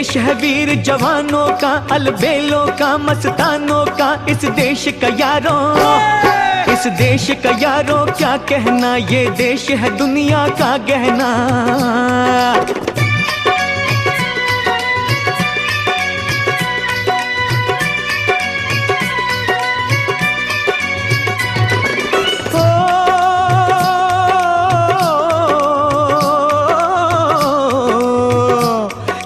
देश है वीर जवानों का, अलबेलों का, मस्तानों का, इस देश का यारों, इस देश का यारों क्या कहना, ये देश है दुनिया का गहना।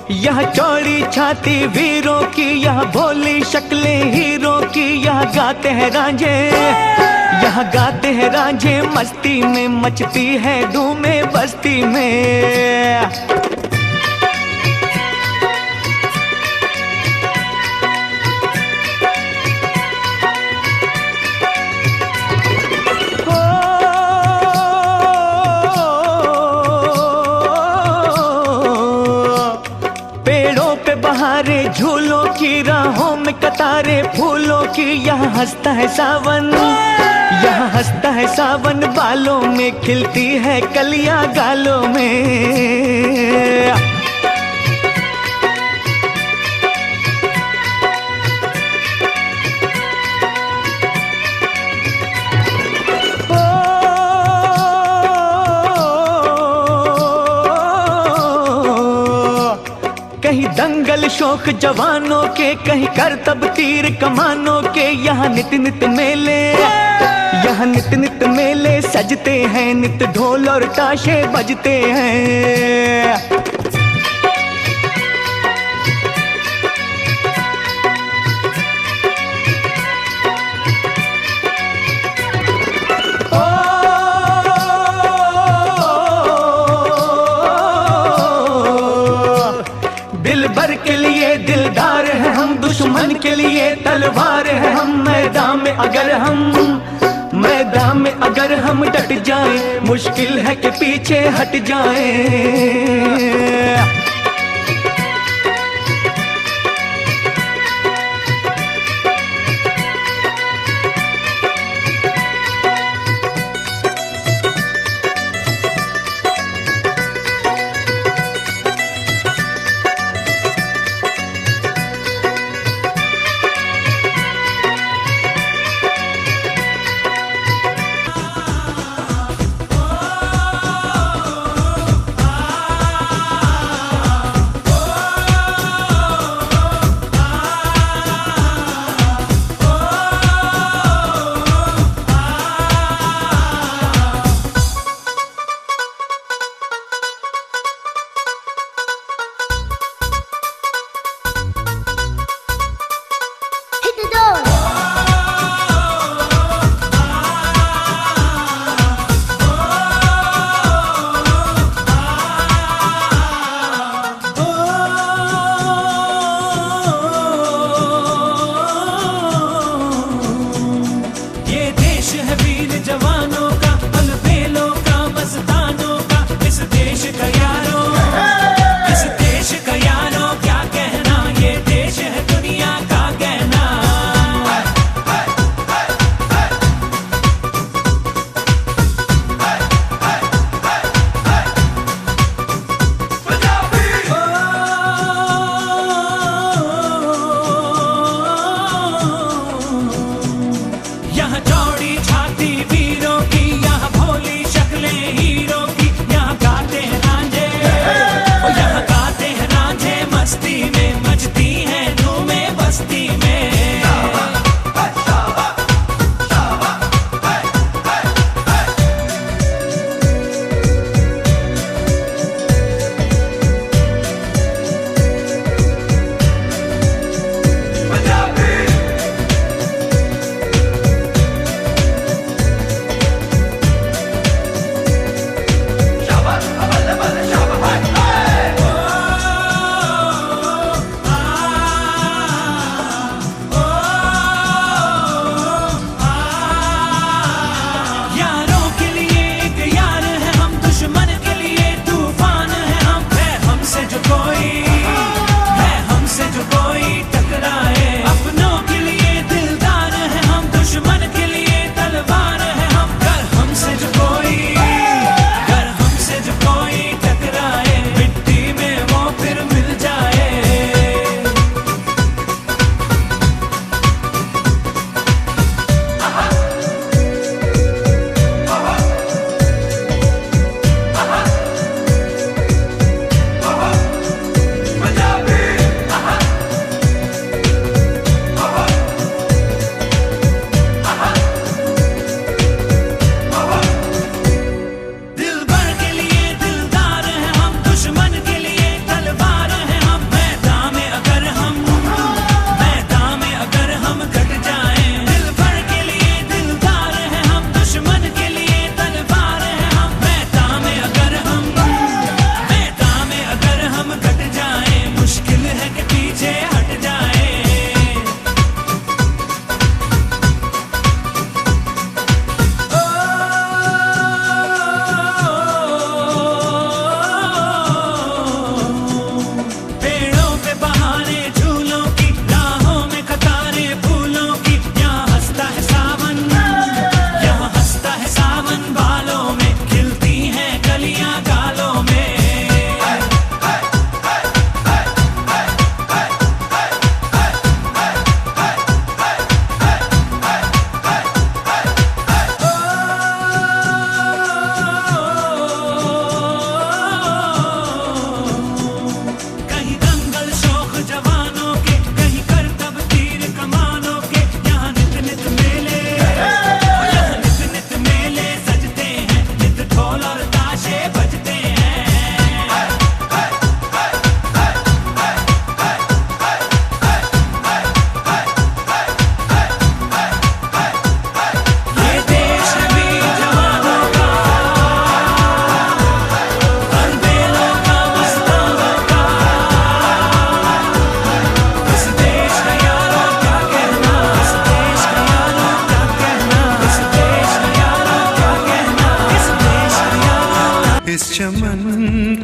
यह चौड़ी छाती वीरों की, यह भोली शक्लें हीरों की, यह गाते हैं रांझे, यह गाते हैं रांझे मस्ती में, मचती है धूमें बस्ती में। बहारे झूलों की, राहों में कतारे फूलों की, यहाँ हंसता है सावन, यहाँ हंसता है सावन, बालों में खिलती है कलियां गालों में। कहीं दंगल शौक जवानों के, कहीं करतब तीर कमानों के, यहाँ नित नित मेले, यहाँ नित नित मेले सजते हैं, नित ढोल और ताशे बजते हैं। दिलबर के लिए दिलदार है हम, दुश्मन के लिए तलवार है हम, मैदान में अगर हम डट जाएं, मुश्किल है कि पीछे हट जाएं।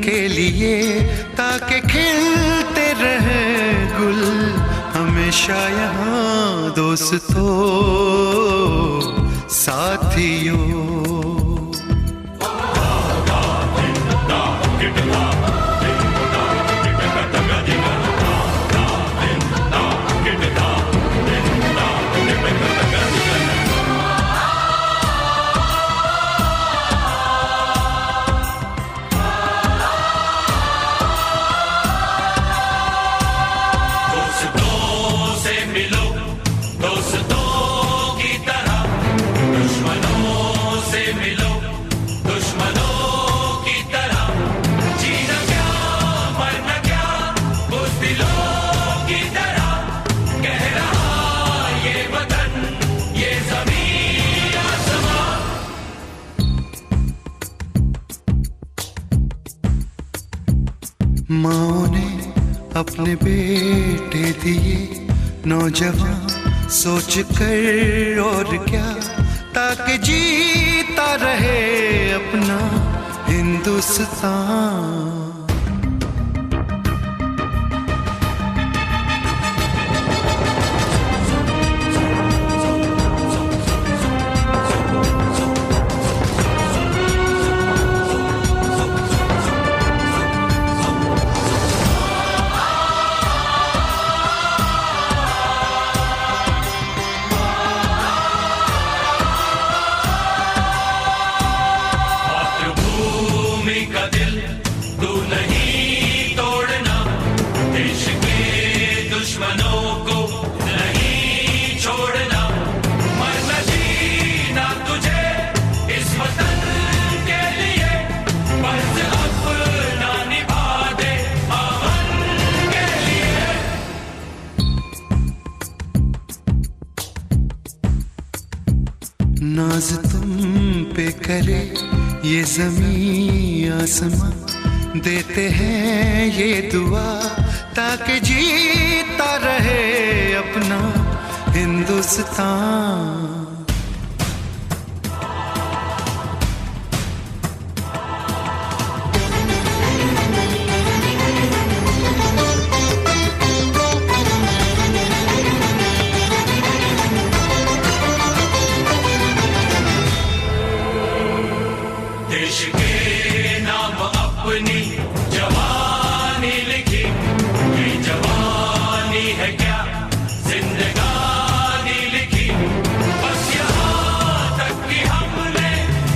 के लिए, ताकि खिलते रहे गुल हमेशा यहाँ दोस्तों साथियों। माँ ने अपने बेटे दिए नौजवान सोच कर और क्या, ताकि जीता रहे अपना हिंदुस्तान। नाज तुम पे करे ये ज़मीं आसमां, देते हैं ये दुआ ताकि जीता रहे अपना हिंदुस्तान। देश के नाम अपनी जवानी लिखी, ये जवानी है क्या जिंदगानी लिखी, बस यहाँ तक कि हमने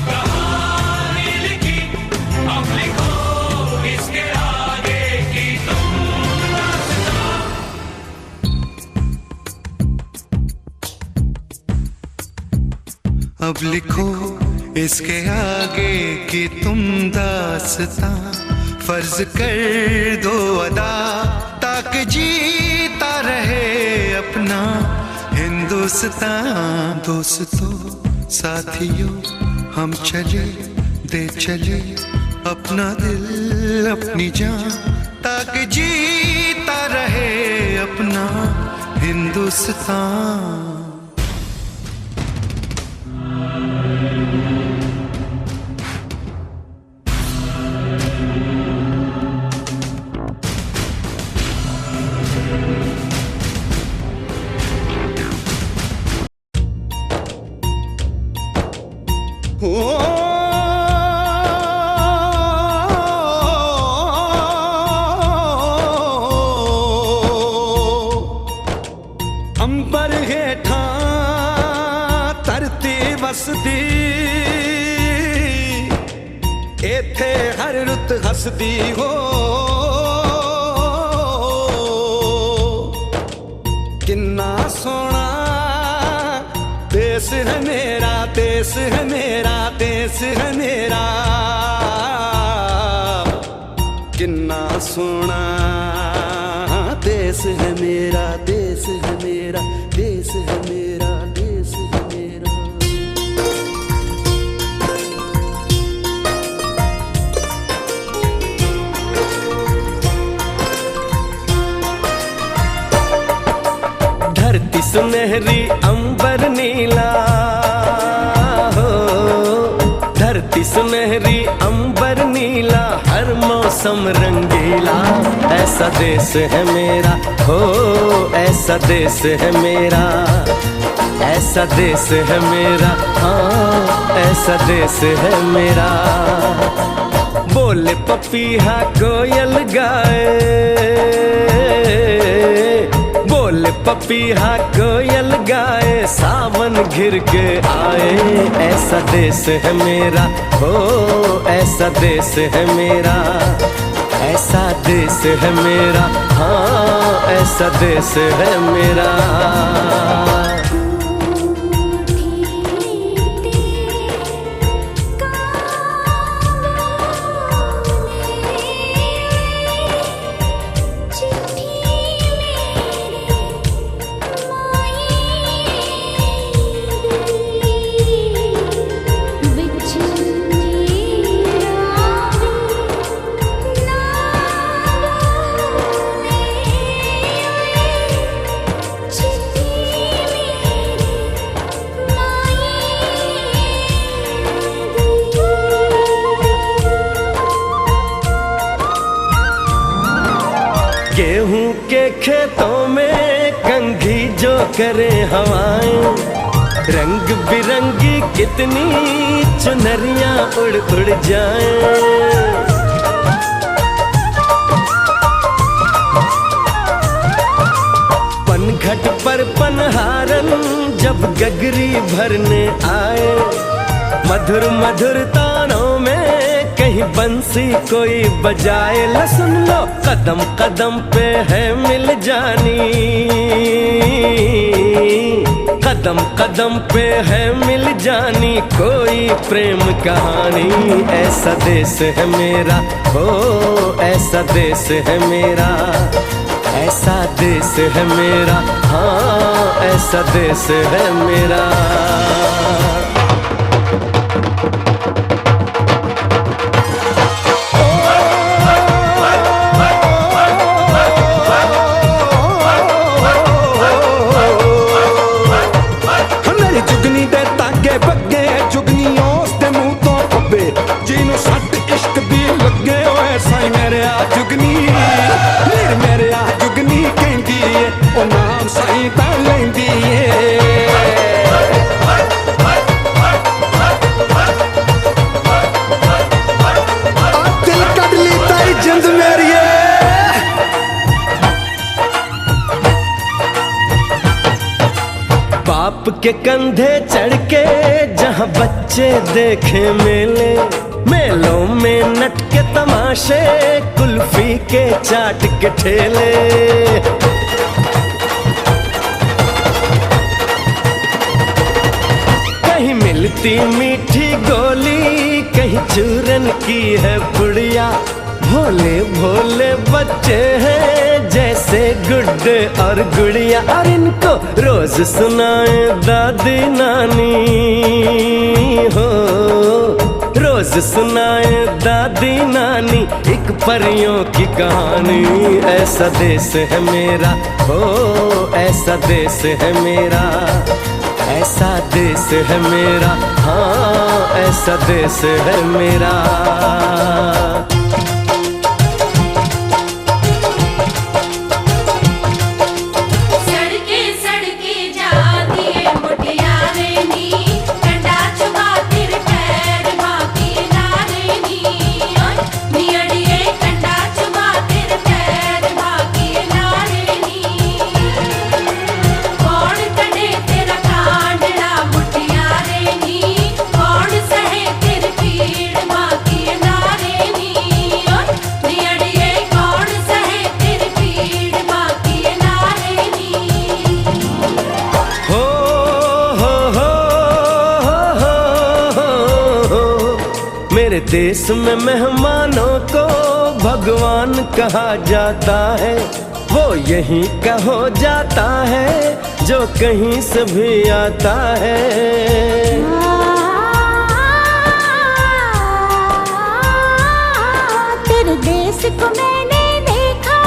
कहानी लिखी, अब लिखो इसके आगे की तुम दास्तां। अब लिखो इसके आगे की तुम दास्तां, फर्ज कर दो अदा ताकि जीता रहे अपना हिंदुस्तान। दोस्तों साथियों हम चले दे चले अपना दिल अपनी जान, ताकि जीता रहे अपना हिंदुस्तान। अंबर हेठा धरती वसदी, एथे हर रुत हसदी हो, किन्ना सोना देश है मेरा, देश है मेरा, देश है मेरा, किन्ना सोना देश है मेरा, देश है मेरा, देश है मेरा, देश है मेरा। धरती सुनहरी अंबर नीला हो, धरती सुनहरी अंबर नीला, हर मौसम मौसम रंगीला। ऐसा देश है मेरा, हो ऐसा देश है मेरा, ऐसा देश है मेरा, हाँ ऐसा देश है मेरा। बोले पपीहा कोयल गाए, बोले पपीहा कोयल गाए, सावन घिर के आए। ऐसा देश है मेरा, हो ऐसा देश है मेरा, ऐसा देश है मेरा, हाँ ऐसा देश है मेरा। गेहूं के खेतों में कंघी जो करे हवाएं, रंग बिरंगी कितनी चुनरियां उड़ उड़ जाएं। पनघट पर पनहारन जब गगरी भरने आए, मधुर मधुर तानों में कहीं बंसी कोई बजाए। ला सुन लो कदम कदम पे है मिल जानी, कदम कदम पे है मिल जानी कोई प्रेम कहानी। ऐसा देश है मेरा, हो ऐसा देश है मेरा, ऐसा देश है मेरा, हाँ ऐसा देश है मेरा। बाप के कंधे चढ़ के जहाँ बच्चे देखे मेले, मेलों में नट के तमाशे, कुल्फी के चाट के ठेले। कहीं मिलती मीठी गोली, कहीं चूरन की है पुड़िया। भोले भोले बच्चे हैं जैसे गुड्डे और गुड़िया, और इनको रोज सुनाए दादी नानी हो, रोज सुनाए दादी नानी एक परियों की कहानी। ऐसा देश है मेरा, हो ऐसा देश है मेरा, ऐसा देश है मेरा, हाँ ऐसा देश है मेरा। मेरे देश में मेहमानों को भगवान कहा जाता है, वो यहीं का हो जाता है जो कहीं से भी आता है। तेरे देश को मैंने देखा,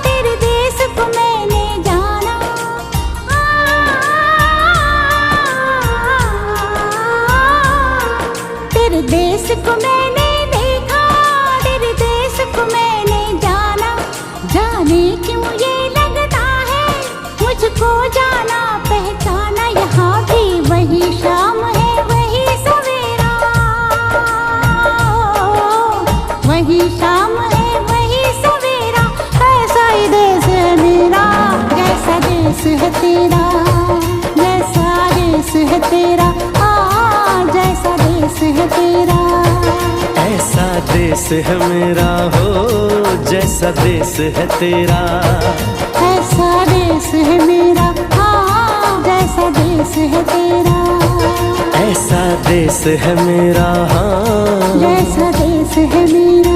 तेरे देश को मैंने जाना, तेरे देश को मैंने देखा, तेरे देश को देश है मेरा हो जैसा देश है तेरा। ऐसा देश है मेरा, हाँ जैसा देश है तेरा। ऐसा देश है मेरा, हाँ जैसा देश है मेरा।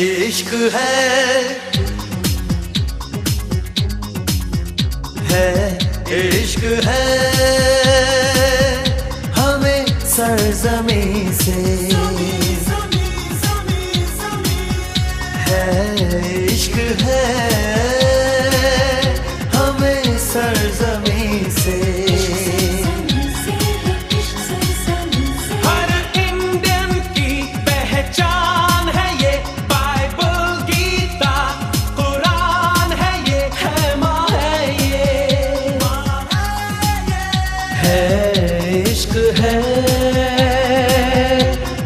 इश्क है इश्क है हमें सरजमीं से है इश्क है हमें सरजमीं से। इश्क है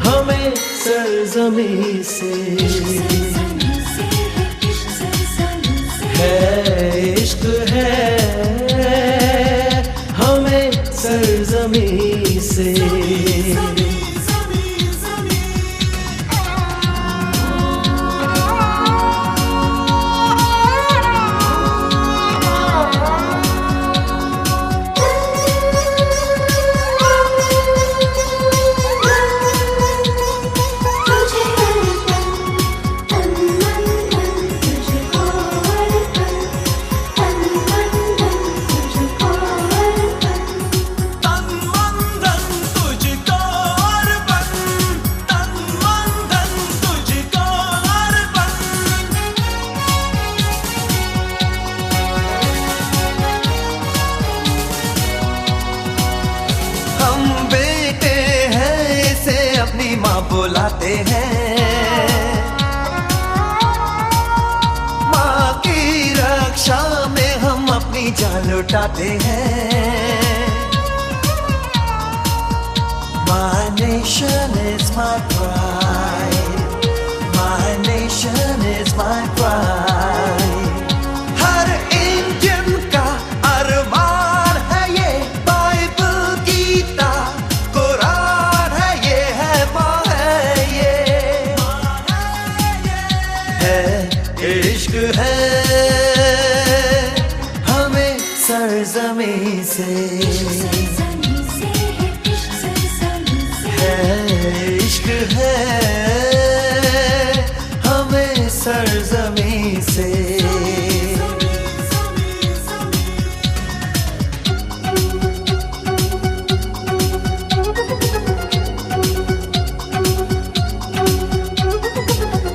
हमें सरजमीं से है इश्क है हमें सरजमीं से। अपनी माँ बुलाते हैं, माँ की रक्षा में हम अपनी जान लुटाते हैं। My nation is my pride, my nation is my pride। Her Indian का अरमान है ये, बाइबल गीता कुरान है ये, है माँ है ये, है इश्क है हमें सरजमीं से, इश्क है हमें सरजमीं से।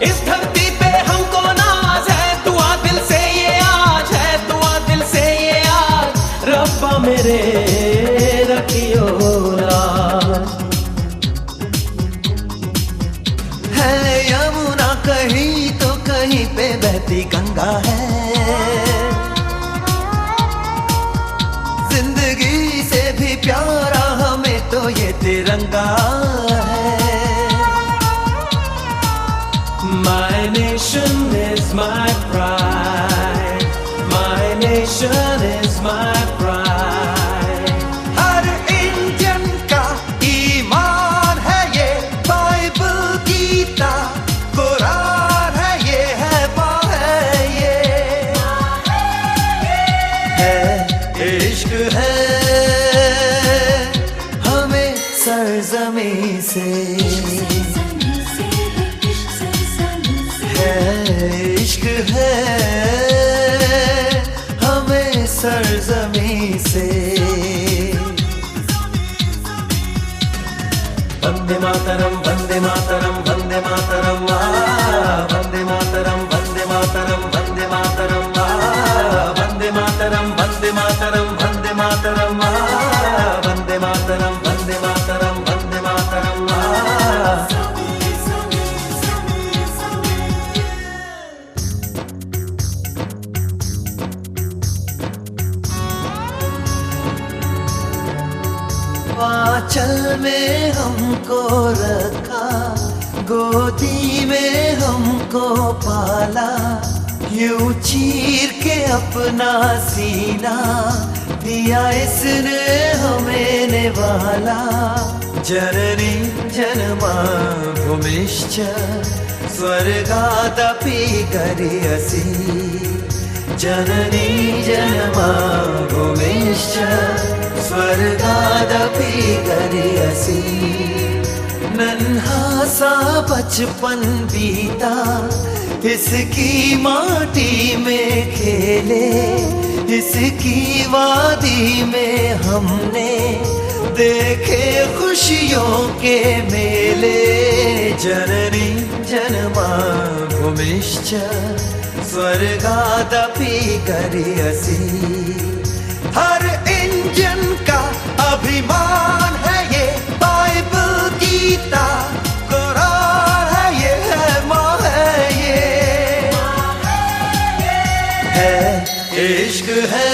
इस धरती पे हमको नाज है, दुआ दिल से ये आज है, दुआ दिल से ये आज। रब्बा मेरे रखियो लाज। है यमुना कहीं तो कहीं पे बहती गंगा है, जिंदगी से भी प्यारा हमें तो ये तिरंगा है। My nation is my pride, my nation is my pride। Her Indian का ईमान है ये, बाइबल गीता कुरान है ये, है माँ है ये, इश्क है हमें सरजमीं से, है इश्क है हमें सरजमीं से। वंदे मातरम वंदे मातरम वंदे मातरम वंदे मातरम वंदे मातरम वंदे मातरम वंदे मातरम वंदे मातरम वंदे मातरम वंदे मातरम वंदे मातरम वंदे मातरम। आंचल में हमको रखा, गोदी में हमको पाला, यूं चीर के अपना सीना दिया इसने हमें निवाला। जननी जन्मा भूमिश्च स्वर्गादपि गरियसि, जननी जन्मा भूमिश्च स्वर्गादपि गरियसि। नन्हा सा बचपन बीता इसकी माटी में खेले, इसकी वादी में हमने देखे खुशियों के मेले। जननी जन्मा भूमिश्च स्वर्गादपि गरियसि। हर इंजन का अभिमान है ये बाइबल गीता कुरान है ये, है माँ है इश्क है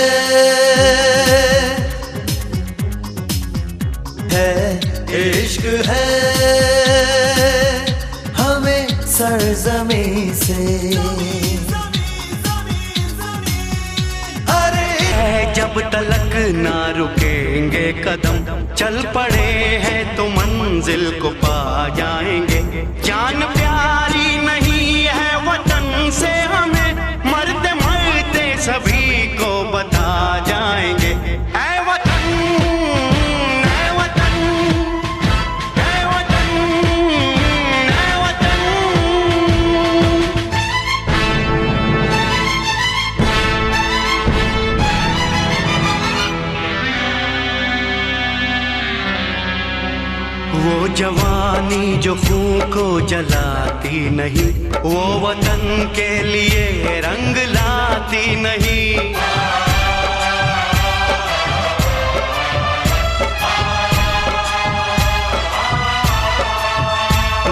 इश्क है हमें सरजमीं से। जब तलक ना रुकेंगे कदम, चल पड़े हैं तो मंजिल को पा जाएंगे। जान प्यारी नहीं है वतन से हमें, मरते मरते सभी को बता जाएंगे। ऐ वतन ऐ वतन ऐ वतन ऐ वतन। वो जवानी जो खून को जलाती नहीं, वो वतन के लिए रंग लाती नहीं।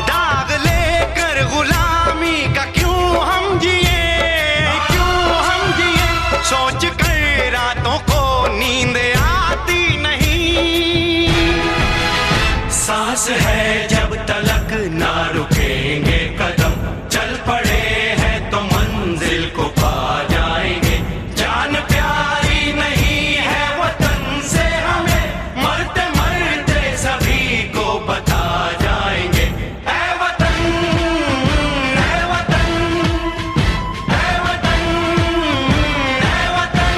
दाग लेकर गुलामी का क्यों हम जिए, क्यों हम जिए, सोच कर रातों को नींद आती नहीं। सांस है जब तलक ना रुकेंगे कदम, चल पड़े हैं तो मंजिल को पा जाएंगे। जान प्यारी नहीं है वतन से हमें, मरते मरते सभी को बता जाएंगे। ऐ वतन ऐ वतन ऐ वतन ऐ वतन।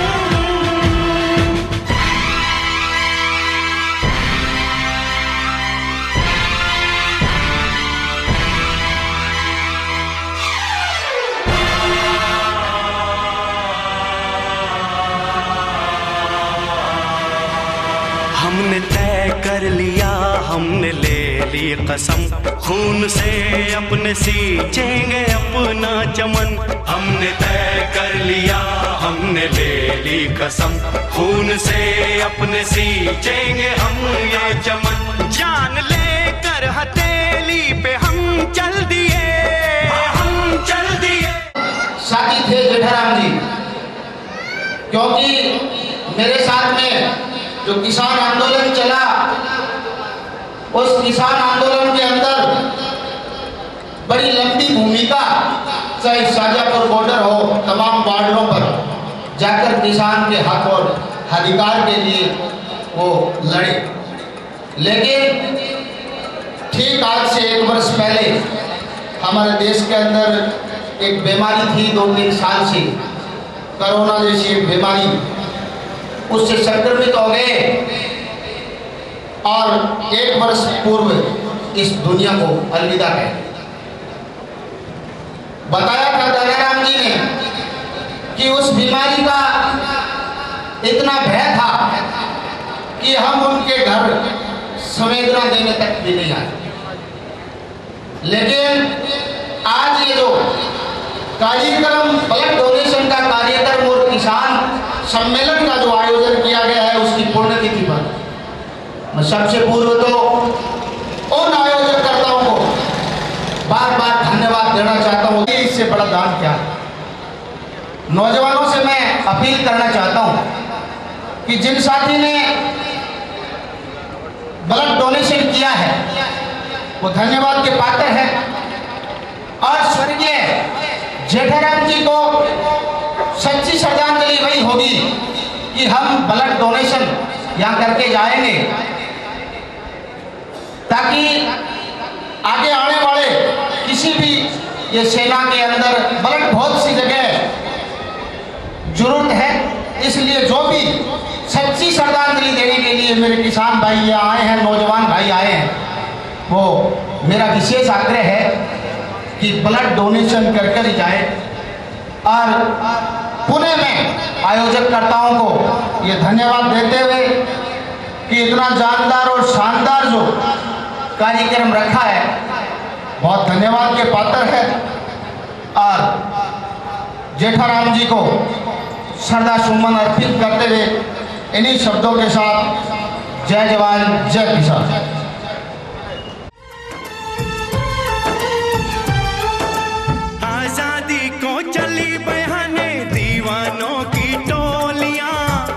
हमने तय कर लिया, हमने ले ली कसम, खून से अपने सींचेंगे अपना चमन। हमने तय कर लिया, हमने ले ली कसम, खून से अपने सींचेंगे हम ये चमन। जान लेकर हथेली पे हम चल दिए, हम चल दिए। साथी थे जेठाराम जी, क्योंकि मेरे साथ में जो किसान आंदोलन चला, उस किसान आंदोलन के अंदर बड़ी लंबी भूमिका, चाहे शाजापुर बॉर्डर हो, तमाम बॉर्डरों पर जाकर किसान के हक और अधिकार के लिए वो लड़े। लेकिन ठीक आज से 1 वर्ष पहले हमारे देश के अंदर एक बीमारी थी 2-3 साल से, कोरोना जैसी एक बीमारी। उससे संक्रमित हो गए और 1 वर्ष पूर्व इस दुनिया को अलविदा कह दिया। बताया था दयाराम जी ने कि उस बीमारी का इतना भय था कि हम उनके घर संवेदना देने तक भी नहीं आए। लेकिन आज ये जो कार्यक्रम ब्लड डोनेशन का कार्यक्रम और किसान सम्मेलन का जो आयोजन किया गया है उसकी पुण्यतिथि पर मैं सबसे पूर्व तो उन आयोजककर्ताओं को बार बार धन्यवाद देना चाहता हूँ। इससे बड़ा दान क्या है। नौजवानों से मैं अपील करना चाहता हूँ कि जिन साथी ने ब्लड डोनेशन किया है वो धन्यवाद के पात्र है और स्वर्गीय जेठाराम जी को सच्ची श्रद्धांजलि वही होगी कि हम ब्लड डोनेशन यहाँ करके जाएंगे ताकि आगे आने वाले किसी भी ये सेना के अंदर ब्लड बहुत सी जगह जरूरत है। इसलिए जो भी सच्ची श्रद्धांजलि देने के लिए मेरे किसान भाई ये आए हैं, नौजवान भाई आए हैं, वो मेरा विशेष आग्रह है कि ब्लड डोनेशन कर कर जाए। और पुणे में आयोजककर्ताओं को ये धन्यवाद देते हुए कि इतना जानदार और शानदार जो कार्यक्रम रखा है बहुत धन्यवाद के पात्र है। और जेठाराम जी को श्रद्धा सुमन अर्पित करते हुए इन्हीं शब्दों के साथ जय जवान जय किसान। आजादी को चली बहाने दीवानों की टोलियां,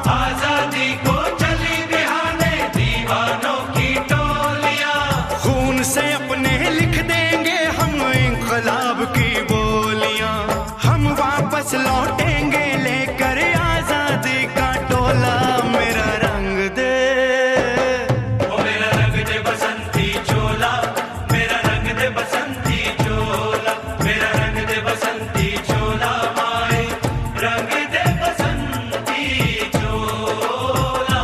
आजादी को चली बहाने दीवानों की टोलियां, खून से अपने लिख देंगे हम इंकलाब की बोलियां। हम वापस लौटेंगे लेकर आजादी का टोला, मेरा रंग दे, ओ मेरा रंग दे बसंती चोला, मेरा रंग दे बसंती चोला, मेरा रंग दे बसंती चोला, माए रंग दे बसंती चोला।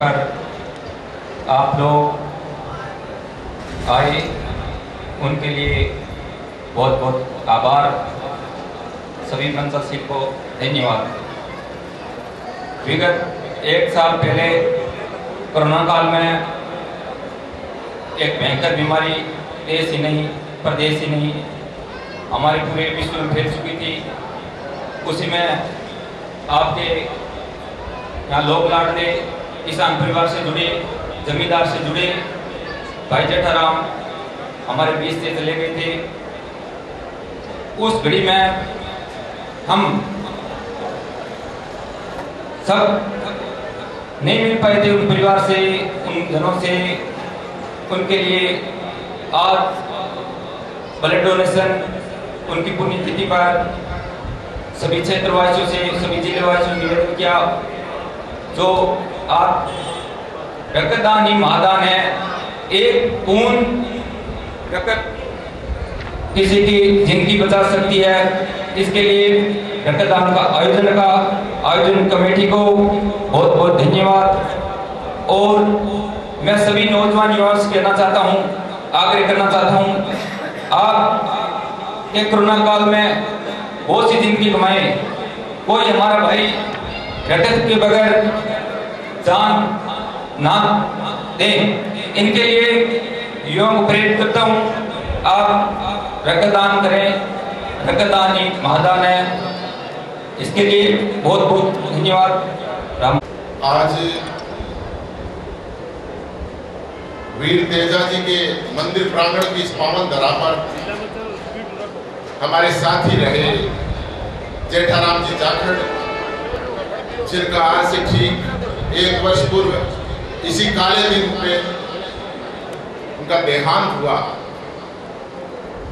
पर आप लोग आए उनके लिए बहुत बहुत आभार, सभी मंचशील को धन्यवाद। विगत 1 साल पहले कोरोना काल में एक भयंकर बीमारी देश ही नहीं प्रदेश ही नहीं हमारे पूरे विश्व में फैल चुकी थी। उसी में आपके यहाँ लोग लाडले किसान परिवार से जुड़े, जमींदार से जुड़े भाई जेठाराम हमारे बीच से चले गए थे। उस घड़ी में हम सब नहीं मिल पाए थे उन परिवार से, उन जनों से। उनके लिए आज ब्लड डोनेशन उनकी पुण्यतिथि पर सभी क्षेत्रवासियों से, सभी जिलेवासियों से निवेदन किया, जो आप रक्तदान ही महादान है। एक बूंद रक्त किसी की जिंदगी बचा सकती है। इसके लिए रक्तदान का आयोजन कमेटी को बहुत बहुत धन्यवाद। और मैं सभी नौजवान युवाओं से कहना चाहता हूँ, आग्रह करना चाहता हूँ, आप एक कोरोना काल में बहुत सी जिंदगी कमाए। कोई हमारा भाई रक्त के बगैर जान ना दें। इनके लिए युवाओं को प्रेरित करता हूँ, आप रक्तदान करें। रक्तदान ही महादान है। इसके लिए बहुत बहुत धन्यवाद। राम। आज वीर तेजा जी के मंदिर प्रांगण की इस पावन धरा पर हमारे साथी रहे जेठाराम जी जाखड़, जिनका आज से ठीक 1 वर्ष पूर्व इसी काले दिन पे उनका देहांत हुआ।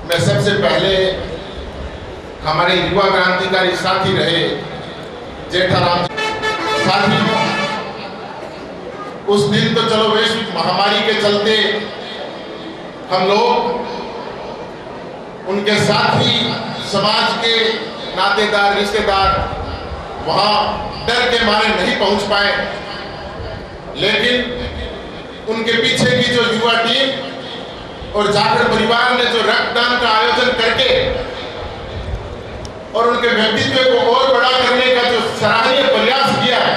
मैं सबसे पहले हमारे युवा क्रांतिकारी साथी रहे जेठाराम साथियों, उस दिन तो चलो वैश्विक महामारी के चलते हम लोग उनके साथी समाज के नातेदार रिश्तेदार वहां डर के मारे नहीं पहुंच पाए, लेकिन उनके पीछे की जो युवा टीम और जाखड़ परिवार ने जो रक्तदान का आयोजन करके और उनके व्यक्तित्व को और बड़ा करने का जो सराहनीय प्रयास किया है,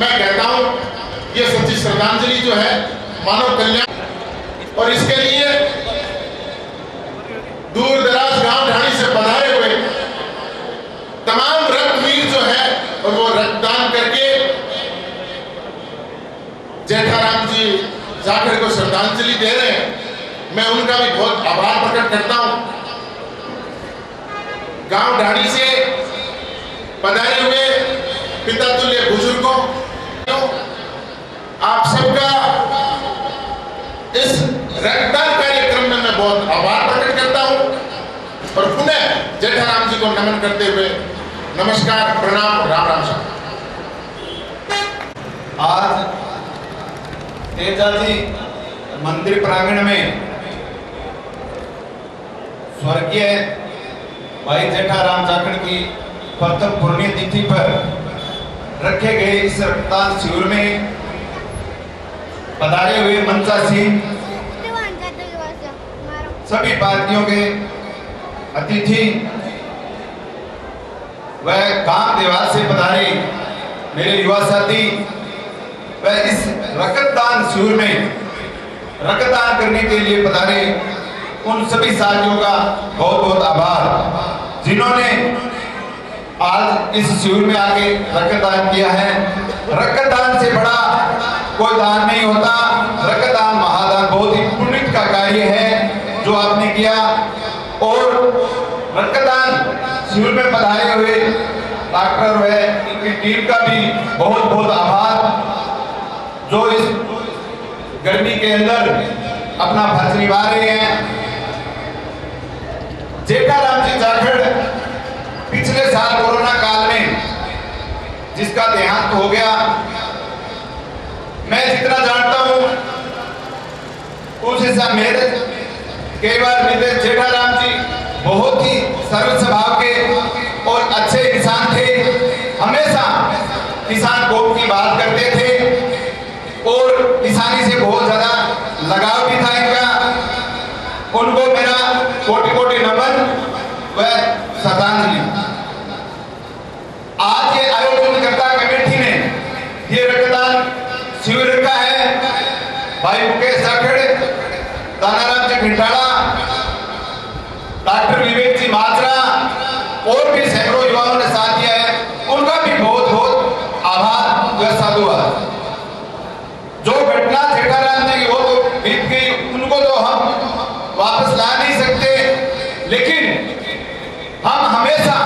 मैं कहता हूं ये सच्ची श्रद्धांजलि जो है मानव कल्याण। और इसके लिए दूर दराज गांव ढाणी से पधारे हुए तमाम रक्तवीर जो है और वो रक्तदान करके जेठाराम जी जाखड़ को श्रद्धांजलि दे रहे हैं, मैं उनका भी बहुत आभार प्रकट करता हूं। गांव ढाणी से पधारे हुए पिता तुल्य बुजुर्गों, आप सबका इस रक्तदान कार्यक्रम में मैं बहुत आभार प्रकट करता हूं और पुनः जेठाराम जी को नमन करते हुए नमस्कार, प्रणाम, राम राम साहब। आज तेजाजी मंदिर प्रांगण में स्वर्गीय भाई जेठाराम जाखड़ की प्रथम पुण्यतिथि पर रखे गए इस रक्तदान शिविर में पधारे हुए मंचासी सभी पार्टियों के अतिथि व गांव देवास से पधारे मेरे युवा साथी व इस रक्तदान शिविर में रक्तदान करने के लिए पधारे उन सभी साथियों का बहुत बहुत आभार जिन्होंने आज इस शिविर में आके रक्तदान किया है। रक्तदान से बड़ा कोई दान नहीं होता, रक्तदान महादान बहुत ही पुण्य का कार्य है जो आपने किया। और रक्तदान शिविर में पधारे हुए डॉक्टर व इनकी टीम का भी बहुत बहुत आभार जो इस गर्मी के अंदर अपना फर्ज निभा रहे हैं। जेठाराम जी जाखड़ पिछले साल कोरोना काल में जिसका देहांत हो गया, मैं जितना जानता हूं उस हिसाब मेरे कई बार मिले जेठाराम जी बहुत ही सरल स्वभाव के और अच्छे इंसान थे। हमेशा किसान को की बात करते थे और किसानी से बहुत ज्यादा लगाव भी था इनका। उनको मेरा कोटि कोटि नमन व श्रद्धांजलि। आज ये आयोजनकर्ता कमेटी ने ये रक्तदान शिविर रखा है। भाई मुकेश जाखड़, दानाराम जी भिंडाड़ा, डॉक्टर विवेक जी मात्रा और भी सैकड़ों युवाओं ने साथ दिया है, उनका भी बहुत बहुत आभार व साधुवाद। जो घटना जेठाराम जी की वो तो बीत गई, उनको तो हम वापस ला नहीं सकते, लेकिन हम हमेशा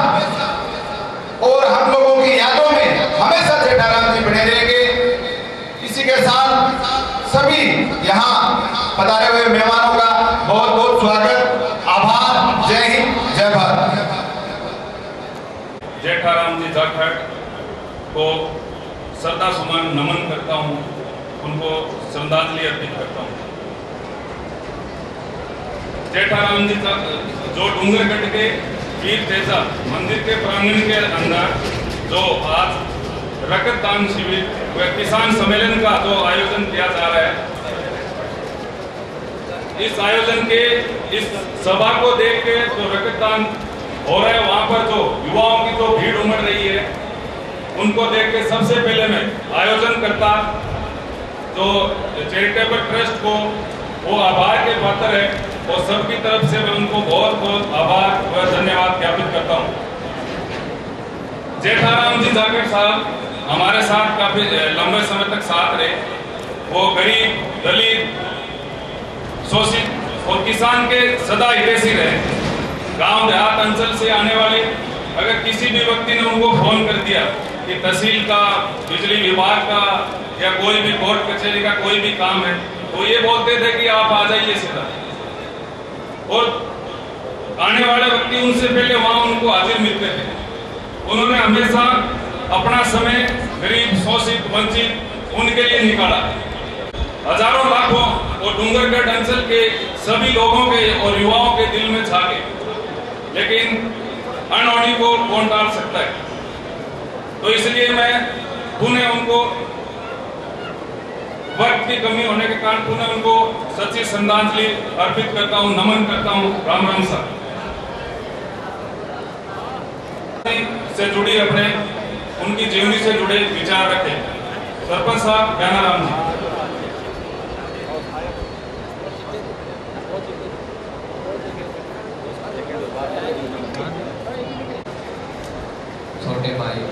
और हम लोगों की यादों में हमेशा जेठाराम जी बने रहेंगे। इसी के साथ सभी यहाँ पधारे हुए मेहमानों का बहुत बहुत स्वागत, आभार। जय हिंद, जय भारत। जेठाराम जी जाखड़ को श्रद्धा सुमन नमन करता हूँ, उनको श्रद्धांजलि अर्पित करता हूँ। जेठाराम जी जो डूंगरगढ़ के वीर तेजा मंदिर के प्रांगण के अंदर जो आज रक्तदान शिविर व किसान सम्मेलन का जो आयोजन किया जा रहा है, इस आयोजन के इस सभा को देख के जो रक्तदान हो रहा है वहां पर जो युवाओं की जो भीड़ उमड़ रही है, उनको देख के सबसे पहले मैं आयोजन करता जो चैरिटेबल ट्रस्ट को वो आभार के पात्र है और सबकी तरफ से मैं उनको बहुत बहुत आभार व धन्यवाद ज्ञापित करता हूँ। जेठाराम जी जाखड़ साहब हमारे साथ काफी लंबे समय तक साथ रहे। वो गरीब, दलित, शोषित और किसान के सदा हितैषी रहे। गांव देहात अंचल से आने वाले अगर किसी भी व्यक्ति ने उनको फोन कर दिया कि तहसील का, बिजली विभाग का या कोई भी कोर्ट कचहरी का कोई भी काम है, तो ये बोलते थे कि आप आ जाइए सीधा। और आने वाले व्यक्ति उनसे पहले वहां उनको हाजिर मिलते थे। उन्होंने हमेशा अपना समय गरीब, शोषित, वंचित उनके लिए निकाला। हजारों लाखों और डूंगरगढ़ अंचल के सभी लोगों के और युवाओं के दिल में झाके, लेकिन अनहोनी को कौन टाल सकता है। तो इसलिए मैं पुनः उनको, वक्त की कमी होने के कारण पुनः उनको सच्ची श्रद्धांजलि अर्पित करता हूँ, नमन करता हूँ। राम राम साहब से जुड़ी अपने उनकी जीवनी से जुड़े विचार रखे। सरपंच साहब ज्ञानाराम जी। छोटे भाई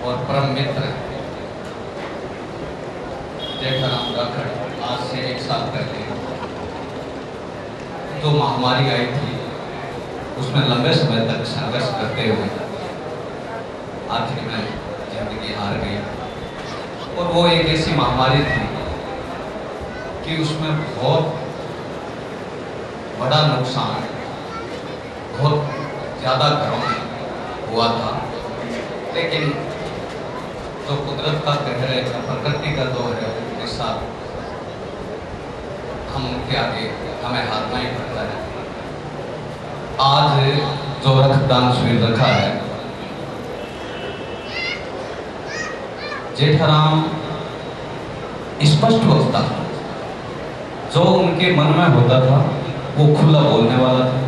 और परम मित्र जेठाराम राखड़ आज से 1 साल पहले जो महामारी आई थी उसमें लंबे समय तक संघर्ष करते हुए आखिर में जिंदगी हार गई। और वो एक ऐसी महामारी थी कि उसमें बहुत बड़ा नुकसान बहुत ज़्यादा घरों में हुआ था, लेकिन जो कुदरत का कहर है, प्रकृति का दौर है, उसके साथ हम उनके आगे हमें हारना ही पड़ता है। आज जो रक्तदान शिविर रखा है, जेठाराम स्पष्ट वक्ता, जो उनके मन में होता था वो खुला बोलने वाला था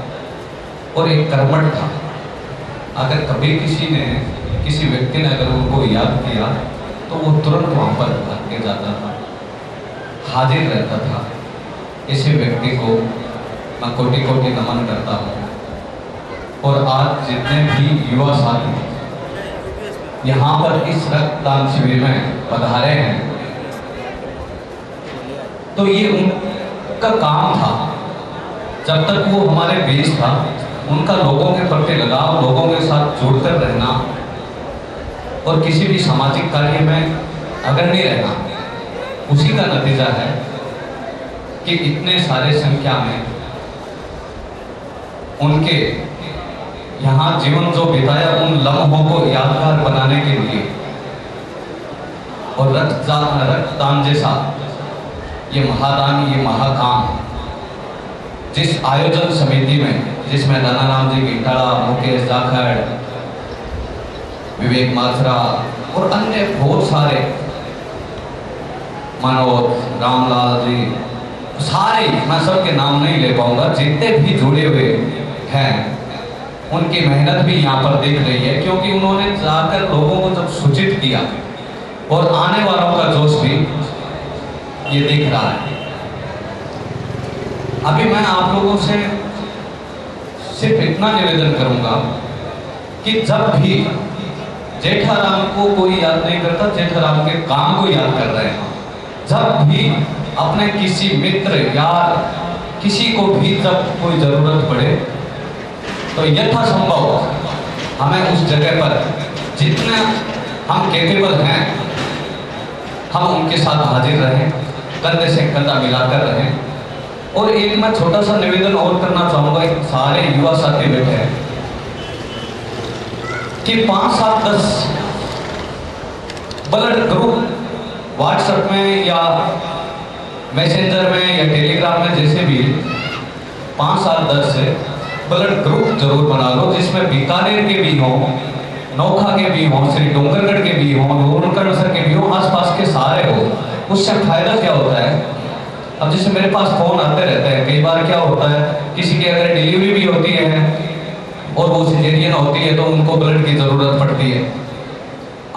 और एक कर्मठ था। अगर कभी किसी व्यक्ति ने अगर उनको याद किया तो वो तुरंत वहाँ पर भाग के जाता था, हाजिर रहता था। इसी व्यक्ति को मैं कोटि कोटि नमन करता हूँ। और आज जितने भी युवा साथी यहाँ पर इस रक्तदान शिविर में पधारे हैं, तो ये उनका काम था। जब तक वो हमारे बीच था, उनका लोगों के प्रति लगाव, लोगों के साथ जुड़कर रहना और किसी भी सामाजिक कार्य में अग्रणी रहना, उसी का नतीजा है कि इतने सारे संख्या में उनके यहाँ जीवन जो बिताया उन लम्हों को यादगार बनाने के लिए और रक्तदान जैसा ये महादान, ये महाकाम जिस आयोजन समिति में, जिसमें दानाराम जी गिटाड़ा, मुकेश जाखड़, विवेक माथुरा और अन्य बहुत सारे, मनोज, रामलाल जी, सारे, मैं सबके नाम नहीं ले पाऊंगा, जितने भी जुड़े हुए हैं, उनकी मेहनत भी यहाँ पर दिख रही है। क्योंकि उन्होंने जाकर लोगों को जब सूचित किया और आने वालों का जोश भी ये दिख रहा है। अभी मैं आप लोगों से सिर्फ इतना निवेदन करूंगा कि जब भी जेठाराम को कोई याद नहीं करता, जेठाराम के काम को याद कर रहे हैं। जब भी अपने किसी मित्र या किसी को भी जब कोई जरूरत पड़े तो यथासंभव हमें उस जगह पर जितना हम कैपेबल हैं, हम उनके साथ हाजिर रहें, कंधे से कंधा मिलाकर रहें। और एक मैं छोटा सा निवेदन और करना चाहूंगा, सारे युवा साथी बैठे हैं कि 5, 7, 10 ब्लड ग्रुप व्हाट्सएप में या मैसेंजर में या टेलीग्राम में, जैसे भी 5, 7, 10 से ब्लड ग्रुप जरूर बना लो, जिसमें बीकानेर के भी हों, नौखा के भी हों, श्री डोंगरगढ़ के भी हों, नूरकरणसर के भी हों, आसपास के सारे हो। उससे फायदा क्या होता है, अब जैसे मेरे पास फोन आते रहते हैं, कई बार क्या होता है, किसी की अगर डिलीवरी भी होती है और वो सिजेरियन होती है तो उनको ब्लड की जरूरत पड़ती है।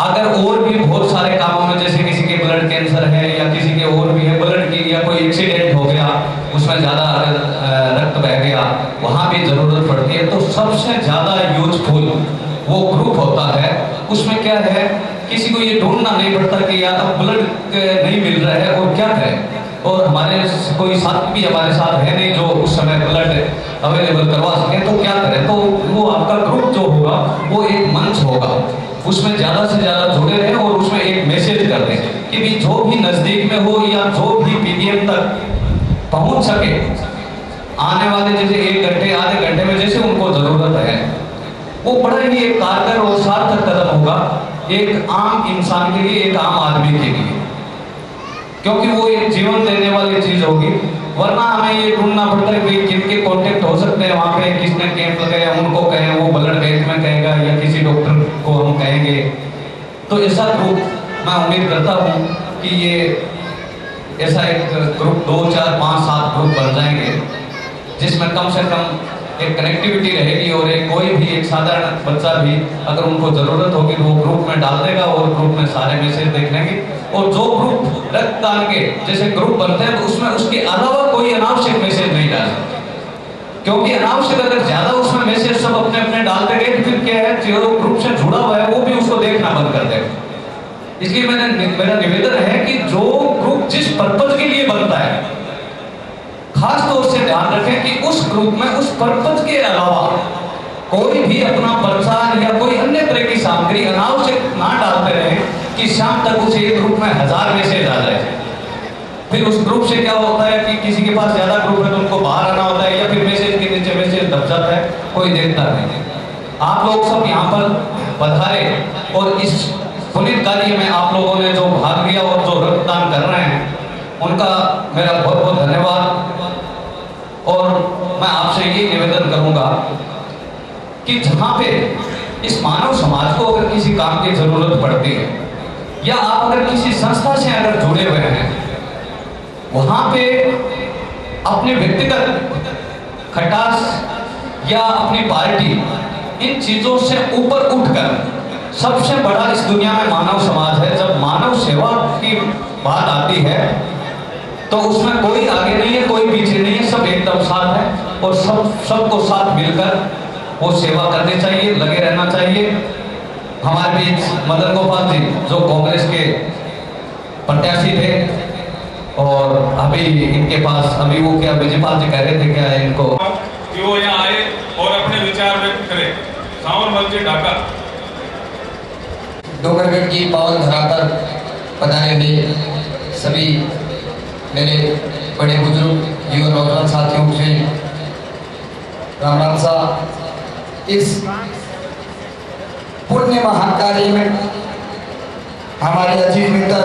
अगर और भी बहुत सारे कामों में, जैसे किसी के ब्लड कैंसर है या किसी के और भी है ब्लड की, या कोई एक्सीडेंट हो गया उसमें ज़्यादा रक्त बह गया, वहाँ भी ज़रूरत पड़ती है। तो सबसे ज़्यादा यूजफुल वो ग्रुप होता है। उसमें क्या है, किसी को ये ढूंढना नहीं पड़ता कि यार अब ब्लड नहीं मिल रहा है और क्या करें। और हमारे कोई साथी भी हमारे साथ है नहीं जो उस समय ब्लड अवेलेबल करवा सके, तो क्या करें। तो वो आपका ग्रुप जो होगा वो एक मंच होगा, उसमें ज़्यादा से ज़्यादा जुड़े रहें और उसमें एक मैसेज कर दें कि भी जो भी नज़दीक में हो या जो भी पीडीएम तक पहुंच सके, आने वाले जैसे 1 घंटे, आधे घंटे में जैसे उनको ज़रूरत है, वो बड़ा ही एक कारगर और सार्थक कदम होगा एक आम इंसान के लिए, एक आम आदमी के लिए। क्योंकि वो एक जीवन देने वाली चीज़ होगी, वरना हमें ये ढूंढना पड़ता है कि किनके कॉन्टेक्ट हो सकते हैं वहाँ पे, किसने कैंप लगाया उनको कहें, वो ब्लड बैंक में कहेगा या किसी डॉक्टर को हम कहेंगे। तो ऐसा ग्रुप मैं उम्मीद करता हूँ कि ये ऐसा एक ग्रुप 2, 4, 5, 7 ग्रुप बन जाएंगे जिसमें कम से कम एक कनेक्टिविटी रहेगी और एक कोई भी एक साधारण बच्चा भी अगर उनको ज़रूरत होगी तो वो ग्रुप में डाल देगा और ग्रुप में सारे मैसेज देख लेंगे। और जो ग्रुप रक्तदान के जैसे ग्रुप बनते हैं तो उसमें उसके अलावा कोई अनावश्यक मैसेज नहीं डाले, क्योंकि अनावश्यक अगर ज़्यादा उसमें मैसेज सब अपने अपने डालते गए तो फिर क्या है, जो ग्रुप से जुड़ा हुआ है वो भी उसको देखना बंद कर देगा। इसलिए मेरा निवेदन है कि जो ग्रुप जिस पर्पज के लिए बनता है खास तौर से ध्यान रखें कि उस ग्रुप में उस पर्पज के अलावा कोई भी अपना प्रचार या कोई अन्य तरह की सामग्री अनावश्यक ना डालते रहे कि शाम तक उसे एक ग्रुप में 1000 मैसेज आ जाए। फिर उस ग्रुप से क्या होता है कि किसी के पास ज्यादा ग्रुप है तो उनको बाहर आना होता है या फिर मैसेज के नीचे मैसेज दब जाता है, कोई देखता नहीं। आप लोग सब यहाँ पर पधारे और इस पुनीत कार्य में आप लोगों ने जो भाग लिया और जो रक्तदान कर रहे हैं उनका मेरा बहुत बहुत धन्यवाद। और मैं आपसे ये निवेदन करूंगा कि जहाँ पे इस मानव समाज को अगर किसी काम की जरूरत पड़ती है या आप अगर किसी संस्था से अगर जुड़े हुए हैं, वहाँ पे अपने व्यक्तिगत खटास या अपनी पार्टी इन चीजों से ऊपर उठकर, सबसे बड़ा इस दुनिया में मानव समाज है। जब मानव सेवा की बात आती है तो उसमें कोई आगे नहीं है, कोई पीछे नहीं है, सब एकदम साथ है और सबको साथ मिलकर वो सेवा करनी चाहिए, लगे रहना चाहिए। हमारे बीच मदन गोपाल जी जो कांग्रेस के प्रत्याशी थे और अभी इनके पास अभी वो क्या विजयपाल जी कह रहे थे क्या इनको कि वो यहाँ आए और अपने विचार व्यक्त करें। सावरमल जी ढाका। डोंगरगढ़ की पावन धरा पर पधारे हुए सभी मेरे बड़े बुजुर्ग युवा नौजवान साथियों से राम राम सा। इस पुण्य महाकार्य में हमारे अजीत मित्र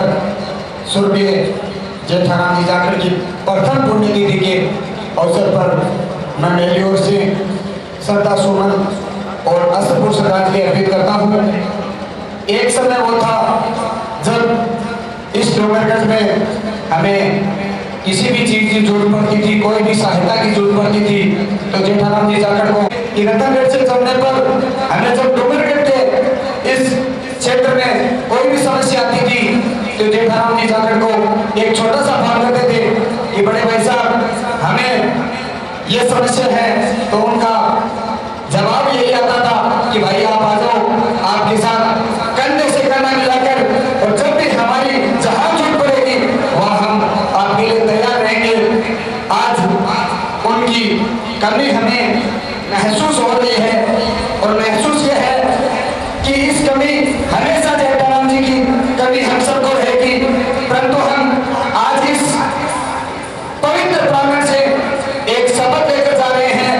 स्वर्गीय जेठाराम जी जाकर की प्रथम पुण्यतिथि के अवसर पर मैं मेरी ओर से श्रद्धा सुमन और अस्तपुर श्रद्धांजलि अर्पित करता हूँ। एक समय वो था जब इस डोंगरगढ़ में हमें किसी भी चीज की जरूरत पड़ती थी, कोई भी सहायता की जरूरत पड़ती थी तो जेठाराम जी जाकर को रतनगढ़ से चलने पर हमें जब डोंगरगढ़ के इस क्षेत्र में कोई भी समस्या आती थी तो जेठाराम जी जाकर को एक छोटा सा फोन करते थे कि बड़े भाई साहब हमें ये समस्या है, तो उनका जवाब यही आता था कि भाई आप आ जाओ, आपके साथ कंधे से कंधा मिलाकर और जब भी हमारी जहां जरूरत पड़ेगी वहां हम आपके लिए तैयार रहेंगे। आज उनकी कमी हमें महसूस हो रही है और महसूस यह है कि इस कमी हमेशा जेठाराम जी की कमी हम सबको रहेगी, परंतु हम आज इस पवित्र प्रांगण से एक शपथ लेकर जा रहे हैं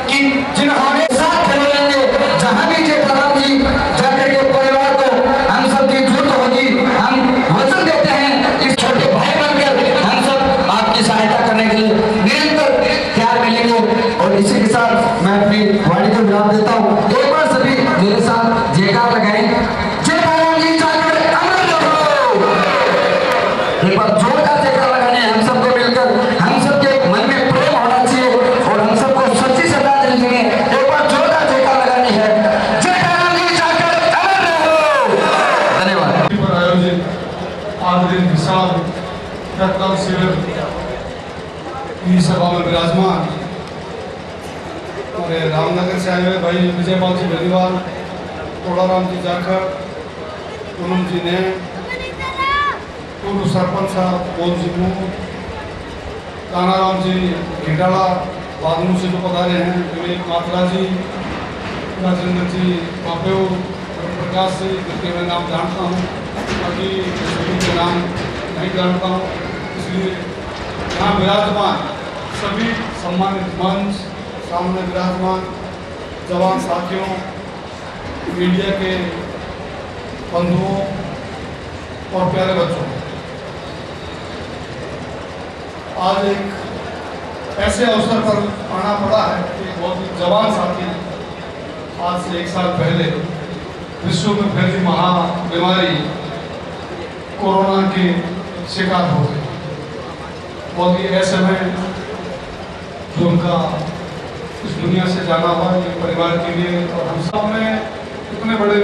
कि जिन्होंने साथ खड़े रहेंगे, जहां भी जेठाराम जी जाकर के परिवार को हम सबकी जरूरत होगी, हम वचन देते हैं इस छोटे भाई बनकर हम सब आपकी सहायता करने के लिए निरंतर तैयार मिलेंगे। और इसी के साथ मैं अपनी वाणी को विराम देता हूँ। एक बार सभी मेरे साथ जयकार लगाएं, जेठाराम जी जाकर अमर रहो। एक बार जोरदार जयकार लगाने हम सबको मिलकर, हम सबके मन में प्रेम होना चाहिए और हम सबको सच्ची श्रद्धांजलि देंगे। एक बार जोरदार जयकार लगानी है, जेठाराम जी जाकर अमर रहो। धन्यवाद। पर आयोजित आज दिन विशाल रक्तदान शिविर की सभा में विराजमान हमारे रामनगर से आए हुए भाई विजयपाल जी बेनीवाल, तोड़ाराम जी जाखड़, पूनम जी ने, पूर्व सरपंच साहब मोहन जी मुँह, कानाराम जी घिटाला बादनू से जो पधारे हैं, विवेक मात्रा जी, राजेंद्र जी पापेव, प्रकाश जी जिनके मैं नाम जानता हूँ, बाकी सभी के नाम नहीं जानता हूँ, इसलिए यहाँ विराजमान सभी सम्मानित मंच, सामने विराजमान जवान साथियों, मीडिया के बंधुओं और प्यारे बच्चों, आज एक ऐसे अवसर पर आना पड़ा है कि बहुत ही जवान साथी आज से 1 साल पहले विश्व में फैली महाबीमारी कोरोना के शिकार हो गए। बहुत ही ऐसे में जो उनका इस दुनिया से जाना हुआ ये परिवार के लिए और हम सब ने इतने बड़े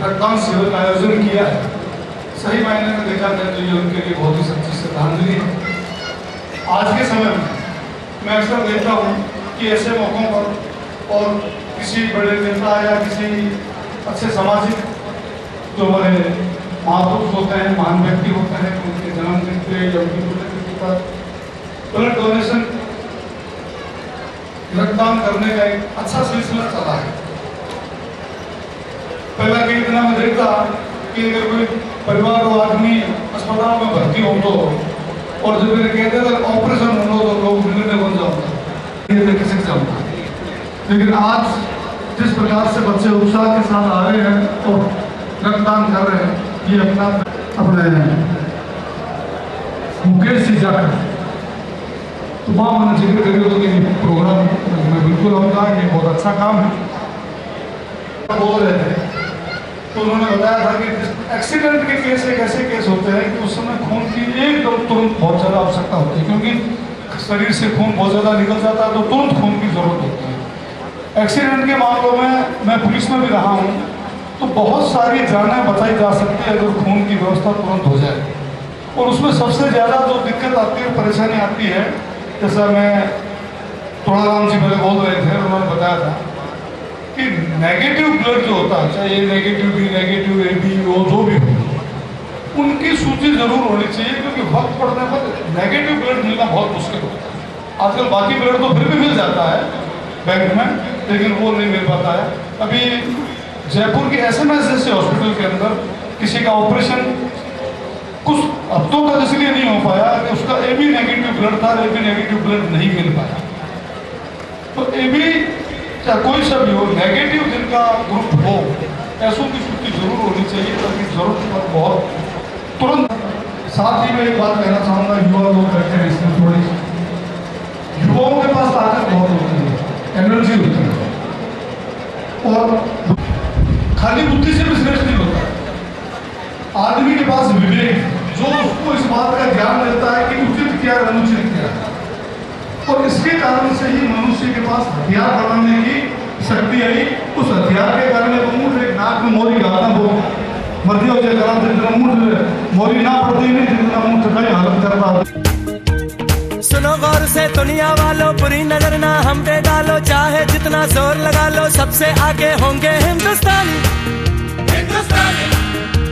रक्तदान शिविर का आयोजन किया है, सही मायने में देखा जाए तो ये उनके लिए बहुत ही सच्ची श्रद्धांजलि है। आज के समय में मैं अक्सर देखता हूँ कि ऐसे मौक़ों पर और किसी बड़े नेता या किसी अच्छे सामाजिक जो बड़े महापुरुष होते हैं, महान व्यक्ति होते हैं, उनके जन्मदिन पे या उनकी पुण्यतिथि पर ब्लड डोनेशन रक्तदान करने का एक अच्छा सिलसिला चला है। पहला कई दिनों में देखता कि अगर कोई परिवार और आदमी अस्पताल में भर्ती हो तो और जब मेरे कहते अगर ऑपरेशन हो तो लोग मिलने बन जाता ये किसी से होता। लेकिन आज जिस प्रकार से बच्चे उत्साह के साथ आ रहे हैं और रक्तदान कर रहे हैं, ये अपने मुकेश जी जाकर तो वहाँ मैंने जिक्र करिए तो ये प्रोग्राम मैं बिल्कुल आऊँगा, ये बहुत अच्छा काम है। बोल रहे थे तो उन्होंने बताया था कि एक्सीडेंट के केस एक ऐसे केस होते हैं कि उस समय खून की एकदम तुरंत बहुत ज़्यादा आवश्यकता होती है, क्योंकि शरीर से खून बहुत ज़्यादा निकल जाता है तो तुरंत खून की ज़रूरत होती है। एक्सीडेंट के मामलों में मैं पुलिस में भी रहा हूँ तो बहुत सारी जानें बचाई जा सकती है अगर खून की व्यवस्था तुरंत हो जाए। और उसमें सबसे ज़्यादा जो दिक्कत आती है, परेशानी आती है, जैसा मैं तोड़ाराम जी पहले बोल रहे थे, उन्होंने बताया था कि नेगेटिव ब्लड जो होता है, चाहे A negative, B negative, A B O जो भी हो, उनकी सूची जरूर होनी चाहिए, क्योंकि वक्त पड़ने पर नेगेटिव ब्लड मिलना बहुत मुश्किल होता है। आजकल बाकी ब्लड तो फिर भी मिल जाता है बैंक में, लेकिन वो नहीं मिल पाता है। अभी जयपुर के SMS जैसे हॉस्पिटल के अंदर किसी का ऑपरेशन कुछ हफ्तों तक इसलिए नहीं हो पाया कि उसका AB नेगेटिव ब्लड था, AB नेगेटिव ब्लड नहीं मिल पाया। तो AB चाहे कोई सा भी हो, नेगेटिव जिनका ग्रुप हो, ऐसों की सूची जरूर होनी चाहिए ताकि जरूरत पर बहुत तुरंत। साथ ही मैं एक बात कहना चाहूँगा, युवा लोग बैठे हैं इसमें, थोड़ी युवाओं के पास ताकत बहुत होती है, एनर्जी होती है और खाली बुद्धि से भी श्रेष्ठ नहीं होता। आदमी के पास विवेक जो उसको इस बात का ध्यान रहता है कि उचित क्या है, अनुचित क्या है, और इसके कारण से ही मनुष्य के पास हथियार बनाने की शक्ति आई। उस हथियार के कारण मूठ एक नाक में मोरी गाना वो मध्य हो जाए करा जितना मूठ मोरी ना पड़ती नहीं, जितना मूठ कहीं हालत करता। सुनो गौर से दुनिया वालों, बुरी नजर ना हम पे डालो, चाहे जितना जोर लगा लो, सबसे आगे होंगे हिंदुस्तानी।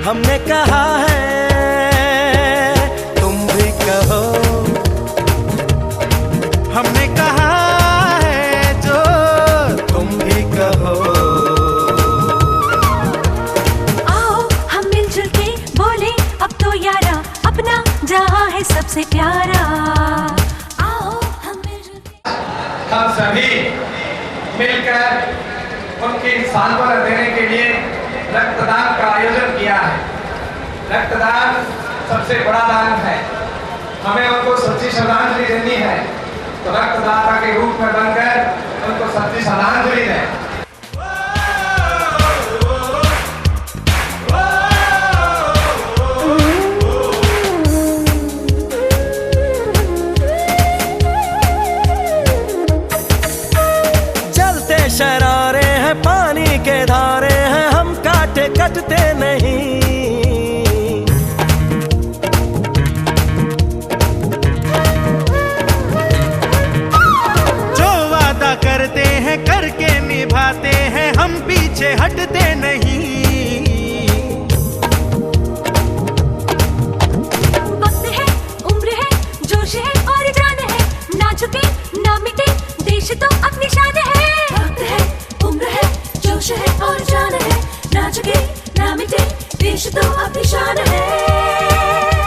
हमने कहा है तुम भी कहो, हमने कहा है जो तुम भी कहो। आओ हम मिलजुल के बोले अब तो यारा, अपना जहां है सबसे प्यारा। आओ हम मिलजुल के हम सभी मिलकर उनकी सांत्वना देने के लिए रक्तदान का आयोजन किया है। रक्तदान सबसे बड़ा दान है, हमें उनको सच्ची श्रद्धांजलि देनी है, तो रक्तदाता के रूप में बनकर उनको सच्ची श्रद्धांजलि दें। जलते शरारे हैं, पानी के धारे हैं, हम काटे कटते नहीं। जो वादा करते हैं करके निभाते हैं, हम पीछे हटते नहीं। वक्त है, उम्र है, जोश है और जान है, ना झुके ना मिटे देश तो अपनी शान है। वक्त है, उम्र है, जोश है और जान है, ना झुके ना मिटे देश तो अपनी शान है।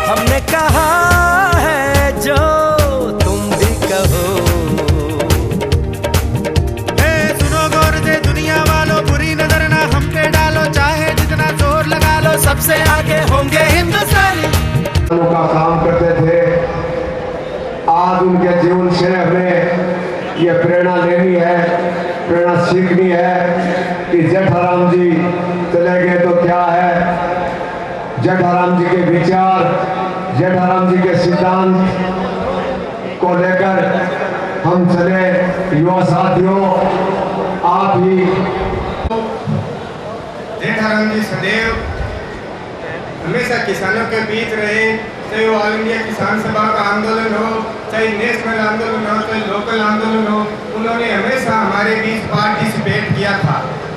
हमने कहा है जो तुम भी कहो। सुनो गौर से दुनिया वालों, बुरी नजर ना हम पे डालो, चाहे जितना जोर लगा लो, सबसे आगे होंगे हिंदुस्तानी। का काम करते थे, आज उनके जीवन से ये प्रेरणा लेनी है, प्रेरणा सीखनी है कि जेठाराम जी चले गए तो क्या है। जेठाराम जी के विचार, जेठाराम जी के सिद्धांत को लेकर हम चले। युवा साथियों, आप ही जेठाराम जी सदैव हमेशा किसानों के बीच रहे, चाहे वो ऑल इंडिया किसान सभा का आंदोलन हो, चाहे नेशनल आंदोलन हो, चाहे लोकल आंदोलन हो, उन्होंने हमेशा हमारे बीच पार्टिसिपेट किया था।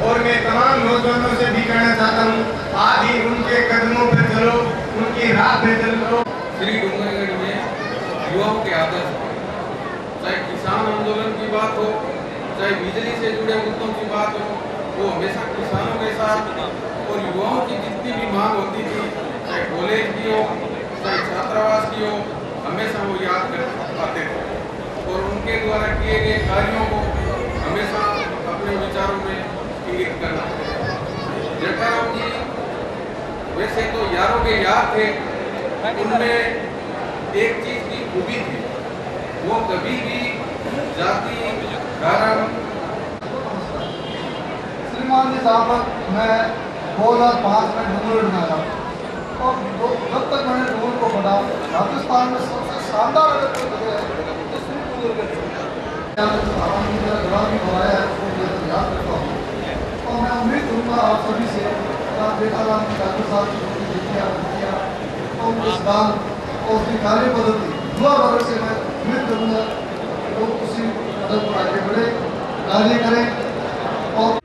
और मैं तमाम नौजवानों से भी कहना चाहता हूँ, आज ही उनके कदमों पर चलो, उनकी राह पे चलो। श्री डूंगरगढ़ में युवाओं के आदर्श, चाहे किसान आंदोलन की बात हो, चाहे बिजली से जुड़े मुद्दों की बात हो, वो हमेशा किसानों के साथ और युवाओं की जितनी भी मांग होती थी, चाहे कॉलेज की हो, चाहे छात्रावास की हो, हमेशा वो याद कर पाते थे और उनके द्वारा किए गए कार्यों को हमेशा अपने विचारों में इंगित करना। जेठाराम जी वैसे तो यारों के यार थे, उनमें एक चीज की खूबी थी, वो कभी भी जाति धर्म। श्रीमान जी साहब, मैं 2005 में डूंगर में आया और जब तक मैंने डूंगर को पढ़ा, राजस्थान में सबसे शानदार अगर कोई जगह है तो श्री डूंगर मेरा गला भी बढ़ाया है, उसको मैं याद करता हूँ। और मैं उम्मीद करूँगा आप सभी से, आप जेठाराम जी डॉक्टर साहब की देखिया और उनके सिद्धांत और उसकी कार्य पद्धति युवा वर्ग से मैं उम्मीद करूँगा लोग उसी पदक पर आगे बढ़े, कार्य करें। और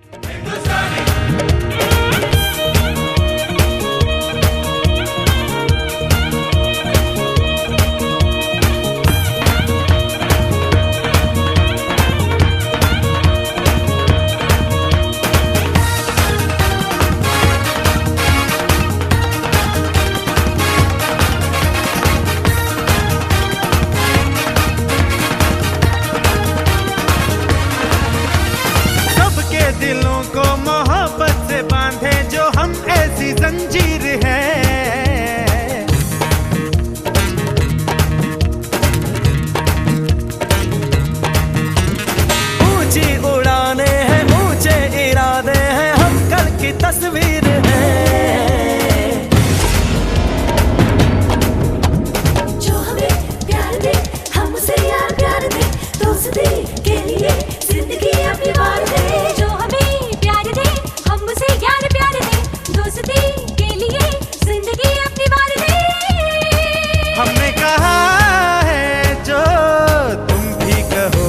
दिलों को मोहब्बत से बांधे जो हम ऐसी जंजीर है। ऊंची उड़ाने हैं, ऊंचे इरादे हैं, हम कल की तस्वीर है। जो हमें प्यार दे, हम उसे यार प्यार दे, दोस्ती के लिए जिंदगी अपनी वार दे। जो हमें प्यार दे, हम उसे यार प्यार दे, दोस्ती के लिए जिंदगी अपनी वार दे। हमने कहा है जो तुम भी कहो,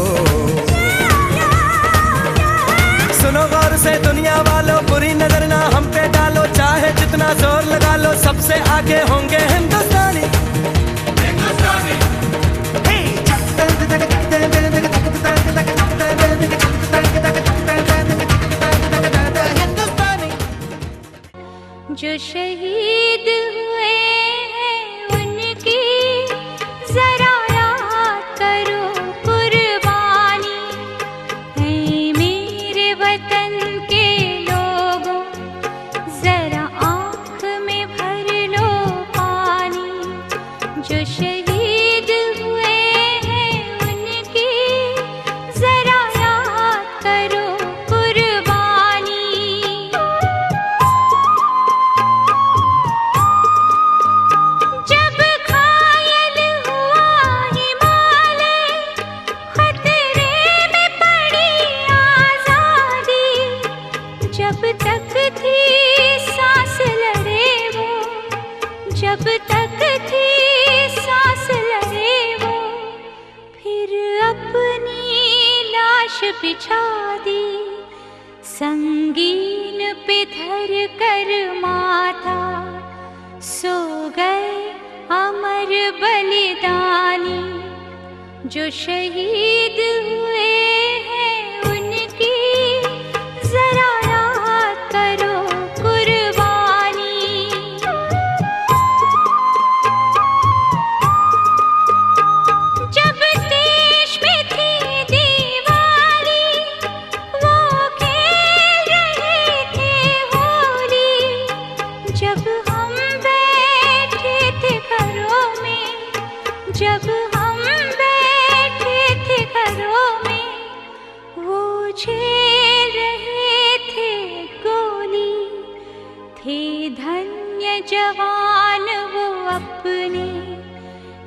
सुनो गौर से दुनिया वालों, बुरी नजर ना हम पे डालो, चाहे जितना जोर लगा लो, सबसे आगे होंगे हिंदुस्तानी। जो शहीद हुए हैं उनकी जरा याद करो कुर्बानी। ऐ मेरे वतन के लोगों, जरा आँख में भर लो पानी। जो शहीद हुए हैं उनकी जरा याद करो कुर्बानी। जब घायल हुआ हिमालय, खतरे में पड़ी आजादी, जब तक थी सांस लड़े वो, जब तक थी सांस लड़े वो, फिर अपनी लाश बिछा दी, संगीन पे धर कर माथा, सो गए अमर बलिदानी। जो शहीद हुए हैं उनकी जरा याद करो कुर्बानी। जब देश में थी दिवाली, वो खेल रहे थे होली, जब हम बैठे थे घरों में, जब हम बैठे थे घरों झेल रहे थे गोली, थे धन्य जवान वो अपने,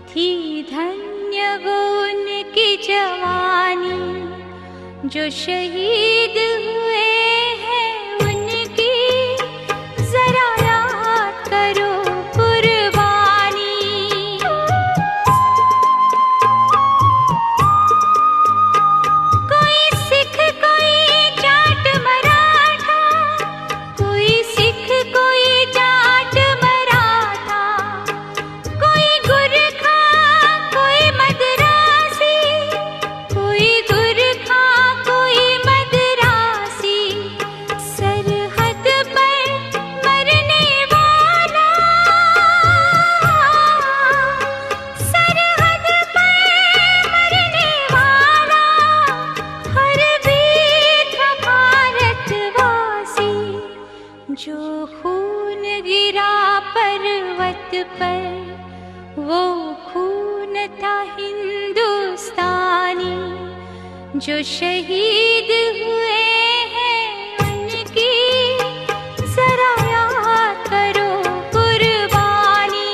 थी धन्य वो उनकी जवानी, जो शहीद हुए हैं उनकी जरा याद करो कुर्बानी। कोई सिख कोई जाट मराठा, कोई सिख कोई जाट मराठा, कोई गुरखा कोई मदरासी, कोई गुरखा कोई मदरासी, सरहद पर मरने वाला, सरहद पर मरने वाला, हर भी था भारतवासी, जो खून गिरा पर्वत पर वो खून था हिंदुस्तानी, जो शहीद हुए हैं उनकी जरा याद करो कुर्बानी।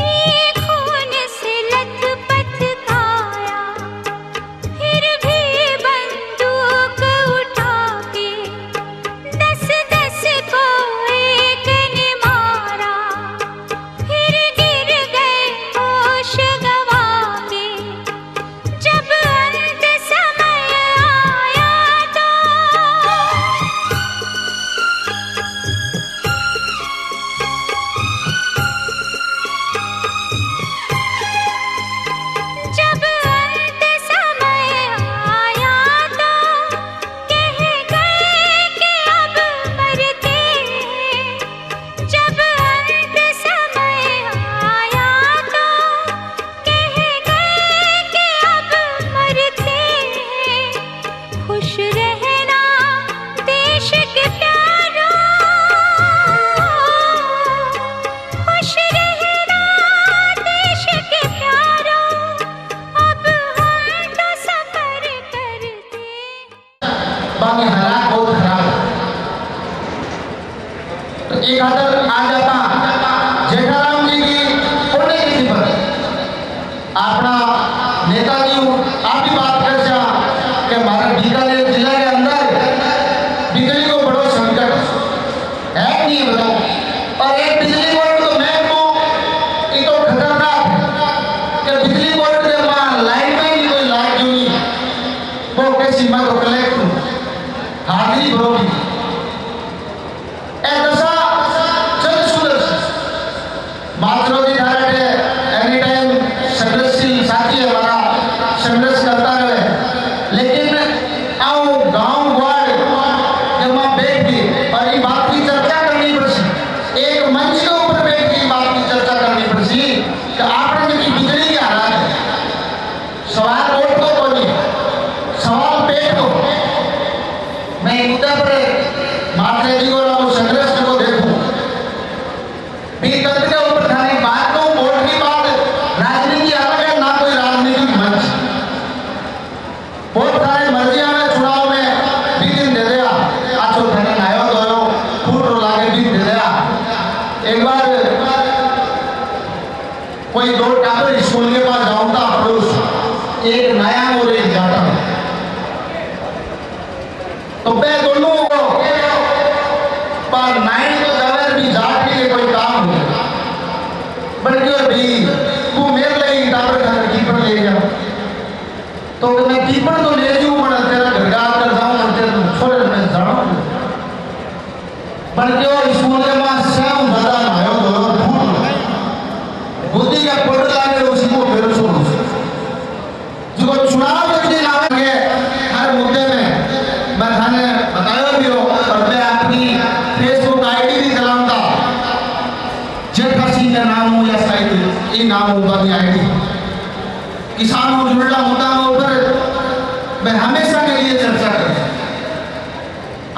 ये खून से लथपथ काया, फिर भी बंदूक उठा के 10-10 को एक ने मारा, फिर गिर गए होश गवा के, जब अंत समय आया तो जब अंत समय आया तो कह गए कि अब मरते हैं, जब अंत समय आया तो कह गए कि अब मरते हैं। खुश रहना देश के प्यारों, खुश रहना देश के प्यारों, अब हम तो सफर करते। बाकी हालात बहुत खराब है। तो एक आदर आ जाता जेठाराम जी की पुण्यतिथि पर अपना नेताजी आप भी बात कर सा कि हमारे बीकानेर जिले के अंदर बिजली को बड़ो संकट है नहीं बताओ। और एक बिजली बोर्ड तो मैं को ये तो खतरनाक है कि बिजली बोर्ड के वहाँ लाइन में नहीं कोई लाइट जो नहीं वो कैसी मैं तो कलेक्ट हूँ हाजिरी भरोगी ऐसा चल सुदर्श मातृवती धारक है एनी टाइम संघर्षशील साथी है हमारा संघर्ष करता रहे। लेकिन आओ गांव वार्ड जब वहाँ बैठ के और ये बात की चर्चा करनी पड़ी, एक मंच के ऊपर बैठ के बात की चर्चा करनी पड़ी कि आपने की बिजली के हालात है। सवाल वोट को कोई सवाल पेट को मैं मुद्दा पर माता जी को और संघर्ष को देखूं भी तंत्र के ऊपर थाने बात को वोट की बात राजनीति अलग है ना कोई राजनीतिक मंच वोट थाने मर्जी में चुनाव में भी दिन दे दिया आचो थाने आयो दो फूट लागे भी दे दिया। एक बार कोई दो टाबर स्कूल के पास जाऊं था पड़ोस एक नया और एक जाटा तो मैं दोनों को पर नाइन को जावे भी जाट के लिए कोई काम नहीं बल्कि और भी तू मेरे लिए टाबर खाने कीपर ले जा तो मैं कीपर तो ले जाऊं पर तेरा घरगार कर जाऊं और तेरे छोड़े मैं जाऊं बल्कि और स्कूल के पास शाम बता आयो दो फूट बुद्धि का पड़ लागे उसी को फिर छोड़ जो चुनाव के दिन आएंगे हर मुद्दे में मैं थाने बताया भी हो और मैं अपनी फेसबुक आईडी भी चलाऊंगा जेठा सिंह का नाम हो या शायद ये नाम होगा भी आईडी किसानों जुड़ना मुद्दा ऊपर मैं हमेशा के लिए चर्चा करूं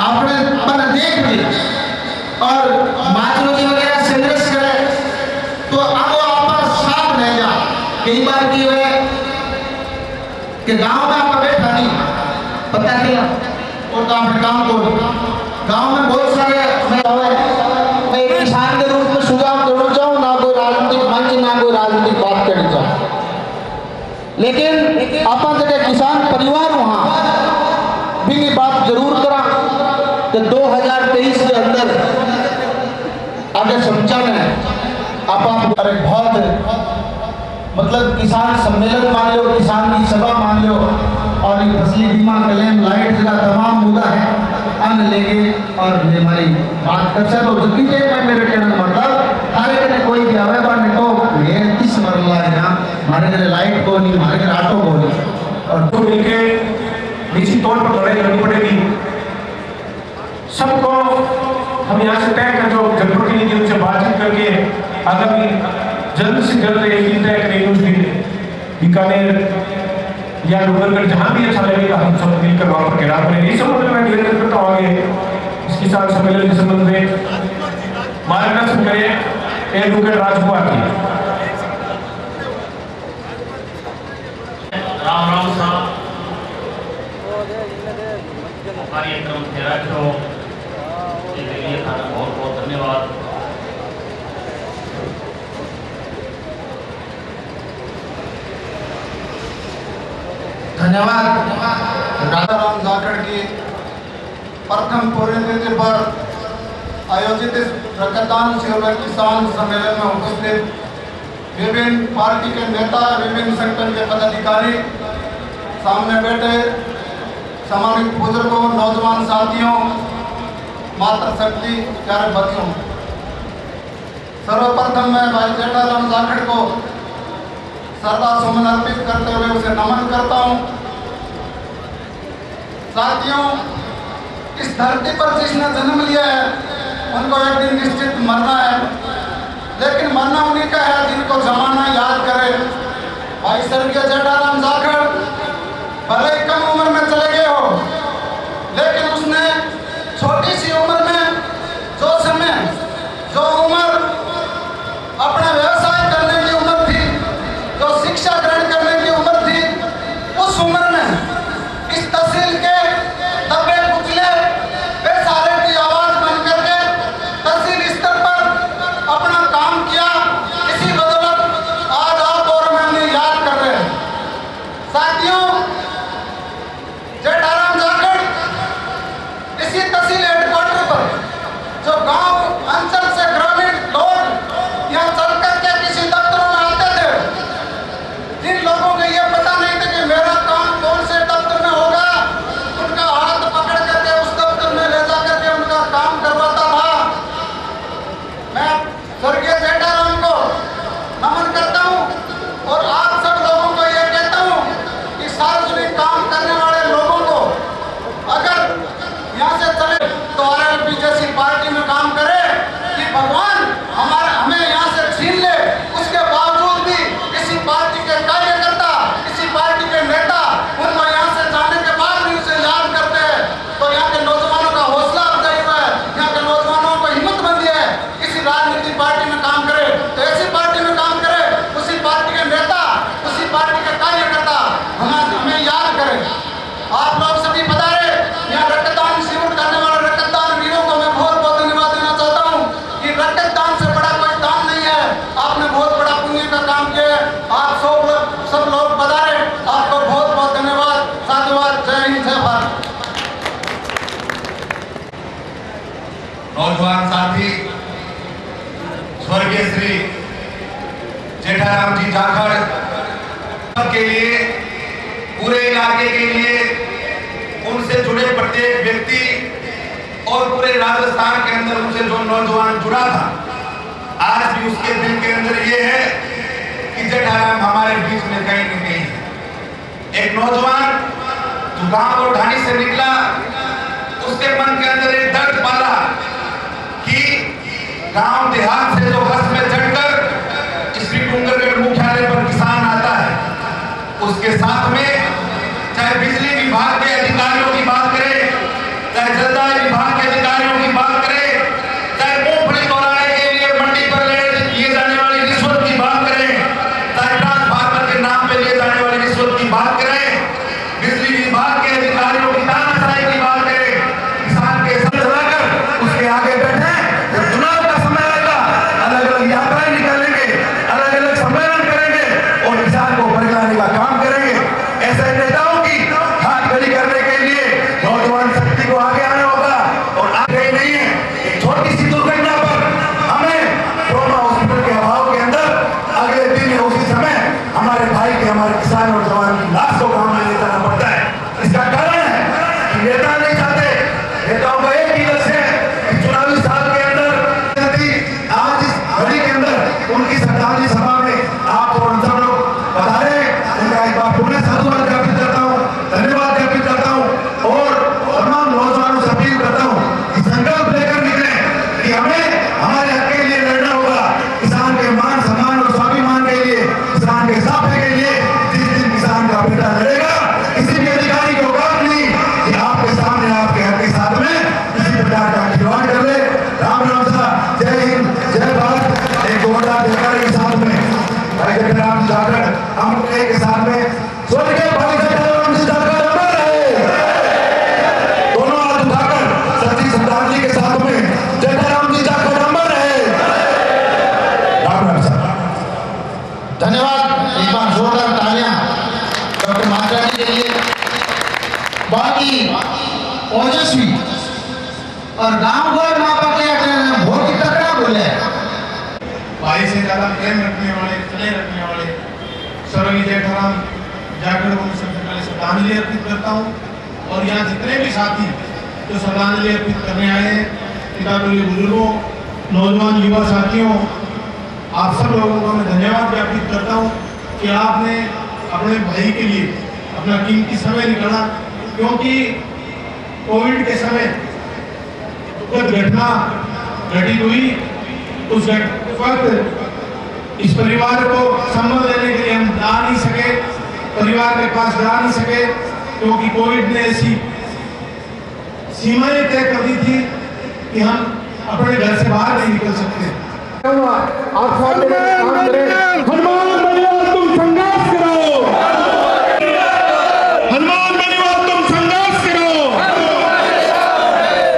आपने देख ली और मातृ वगैरह कई बार की है कि गांव में आप बैठा नहीं पता चला और तो आपने काम को गांव में बहुत सारे मैं एक किसान के रूप में सुझाव देना चाहूँ, ना कोई राजनीतिक मंच ना कोई राजनीतिक बात करनी चाहूँ, लेकिन अपन जगह किसान परिवार वहाँ भी ये बात जरूर करा कि 2023 के अंदर आगे समझा में आप बहुत मतलब किसान सम्मेलन मान लो, किसान की सभा मान लो, और ये फसली बीमा क्लेम लाइट का तमाम मुद्दा है अन्न लेंगे और हमारी बात कर सकते हो। जबकि मैं मेरे कहने का मतलब हर एक कोई भी आवे बार तो ये किस मरला है यहाँ हमारे घर लाइट को नहीं, हमारे घर ऑटो को नहीं, और तो मिलके निश्चित तौर पर लड़ाई लड़नी पड़ेगी सबको। हम यहाँ से तय कर जो जनप्रतिनिधि उनसे बातचीत करके आगामी जल्द से जल्द एक तय करेंगे बीकानेर या डूंगरगढ़ जहाँ भी अच्छा लगेगा हम सब मिलकर वहाँ पर घेराव करेंगे। इस संबंध में मैं निवेदन करता हूँ आगे इस किसान सम्मेलन के संबंध में मार्गदर्शन करें एडवोकेट राजकुमार की। राम राम साहब कार्यक्रम तेरा जो लिए था बहुत बहुत धन्यवाद। धन्यवाद। राजाराम जाखड़ की प्रथम पुण्यतिथि पर आयोजित इस रक्तदान शिविर किसान सम्मेलन में उपस्थित विभिन्न पार्टी के नेता, विभिन्न संगठन के पदाधिकारी, सामने बैठे सम्मानित बुजुर्गों, नौजवान साथियों, मातृशक्ति प्यारे बच्चों, सर्वप्रथम मैं भाई जेठाराम जाखड़ को श्रद्धा सुमन अर्पित करते हुए उसे नमन करता हूँ। साथियों, इस धरती पर जिसने जन्म लिया है उनको एक दिन निश्चित मरना है, लेकिन मरना उन्हीं का है जिनको जमाना याद करे। भाई स्वर्गीय जेठाराम जाखड़ भले ही कम उम्र में चले गए हो, लेकिन उसने छोटी सी उम्र में जो समय, जो उम्र अपना व्यवसाय करने की उम्र थी, जो शिक्षा ग्रहण करने की उम्र थी, उस उम्र में इस तहसील के दबे कुचले बेसहारे की आवाज बन करके तहसील स्तर पर अपना काम किया। इसी बदौलत आज आप और मैं उन्हें याद कर रहे हैं। साथियों, जेठाराम जाखड़ इसी तहसील हेडक्वार्टर पर जो गांव अंचल से ग्रामीण लोग यहाँ चल करके किसी दफ्तरों में आते थे, जिन लोगों को ये पता नहीं था कि मेरा काम कौन से दफ्तर में होगा, उनका हाथ पकड़ करके उस दफ्तर में ले जा करके उनका काम करवाता था। मैं स्वर्गीय जेठाराम को नमन करता हूँ और आप सब लोगों को ये कहता हूँ कि सार्वजनिक काम करने वाले लोगों को अगर यहाँ से चले तो आरएलपी जैसी पार्टी में काम करे कि भगवान हमें यहाँ से छीन ले, उसके बावजूद भी किसी पार्टी के कार्यकर्ता, किसी पार्टी के नेता उनको यहाँ से जाने के बाद भी उसे याद करते हैं। तो यहाँ के नौजवानों का हौसला अफजाई हुआ है, यहाँ के नौजवानों को हिम्मत बंदी है, किसी राजनीतिक पार्टी में काम करे तो ऐसी पार्टी में काम करे, उसी पार्टी के नेता, उसी पार्टी के कार्यकर्ता हमें याद करें। आप लोग सभी पधारे, यहाँ रक्तदान शिविर करने वाले रक्तदान वीरों को मैं बहुत बहुत धन्यवाद देना चाहता हूँ कि रक्तदान से बड़ा कोई दान नहीं है। आपने बहुत बड़ा पुण्य का काम किया है। आप सब लोग पधारे, आपको बहुत बहुत धन्यवाद, साधुवाद। जय हिंद, जय भारत। नौजवान साथी स्वर्गीय श्री जेठाराम जी जाखड़ के लिए, पूरे इलाके के लिए, उनसे जुड़े प्रत्येक व्यक्ति और पूरे राजस्थान के अंदर उनसे जो नौजवान जुड़ा था, आज भी उसके दिल के अंदर ये है कि जेठाराम हमारे बीच में कहीं न कहीं। एक नौजवान जो गांव और ढाणी से निकला, उसके मन के अंदर एक दर्द पाला कि गांव देहात से जो बस में चढ़कर श्री डूंगरगढ़ मुख्यालय पर किसान आता है, उसके साथ में चाहे बिजली विभाग के अधिकारियों की बात करें, चाहे जलदाय विभाग के अधिकारियों की बात करें, चाहे मूंगफली तोड़ाने के लिए मंडी पर लिए जाने वाली रिश्वत की बात करें, चाहे ट्रांसफार्मर आगे बैठे, जब चुनाव का समय आएगा अलग अलग यात्राएं निकालेंगे, अलग अलग सम्मेलन करेंगे और किसान को बरगलाने का काम करेंगे। ऐसे नेताओं की हाथ खड़ी करने के लिए नौजवान शक्ति को आगे आना होगा और आगे ही नहीं है। एक छोटी सी दुर्घटना पर हमें ट्रॉमा हॉस्पिटल के अभाव के अंदर अगले दिन उसी समय हमारे भाई के, हमारे किसान और जवान की लाश को गांव में ले जाना पड़ता है। इसका कारण है कि नेता नहीं चाहते, नेताओं का एक ही लक्ष्य है कि चुनावी साल के अंदर आज इस घड़ी के अंदर उनकी श्रद्धांजलि सभा में आप और सब लोग बता रहे हैं, उनका एक बार पुनः साधुवाद ज्ञापित करता हूँ, धन्यवाद ज्ञापित करता हूँ और तमाम नौजवानों से अपील करता हूँ कि संकल्प लेकर निकले कि हमें हमारे हक के लिए लड़ना होगा, किसान के मान सम्मान और स्वाभिमान के लिए, किसान के साफे के लिए। जिस दिन किसान का बेटा लड़ेगा, किसी भी अधिकारी को औकात नहीं कि आपके सामने आपके हक के साथ में किसी प्रकार का खिलवाड़ कर ले। राम राम साहब, जय हिंद, जय भारत। एक जोरदार जयकारे के साथ में भाई जगराम जाकर हम के साथ में स्वर्गीय भाई जगराम जी जाकर अमर रहे। दोनों हाथ उठाकर सच्ची श्रद्धांजलि के साथ में जगराम जी जाकर अमर रहे। राम राम साहब, धन्यवाद। एक बार जोरदार तालियां डॉक्टर मात्रा जी के लिए। बाकी ओजस्वी और गांव घर मापा के बहुत ही तगड़ा बोले, भाई से ज्यादा प्रेम रखने वाले, चले रखने वाले स्वर्गीय जेठाराम जाखड़ को सबसे पहले श्रद्धांजलि अर्पित करता हूँ। और यहाँ जितने भी साथी जो श्रद्धांजलि अर्पित करने आए हैं, पितातुल्य बुजुर्गों, नौजवान युवा साथियों, आप सब लोगों को मैं धन्यवाद ज्ञापित करता हूँ कि आपने अपने भाई के लिए अपना कीमती समय निकाला। क्योंकि कोविड के समय दुखद घटना घटित हुई, उस वक्त इस परिवार को संबल देने के लिए हम जा नहीं सके, परिवार के पास जा नहीं सके, क्योंकि कोविड ने ऐसी सीमाएं तय कर दी थी कि हम अपने घर से बाहर नहीं निकल सकते। हनुमान बलिवाल तुम संघर्ष करो, हनुमान बलिवाल तुम संघर्ष करो,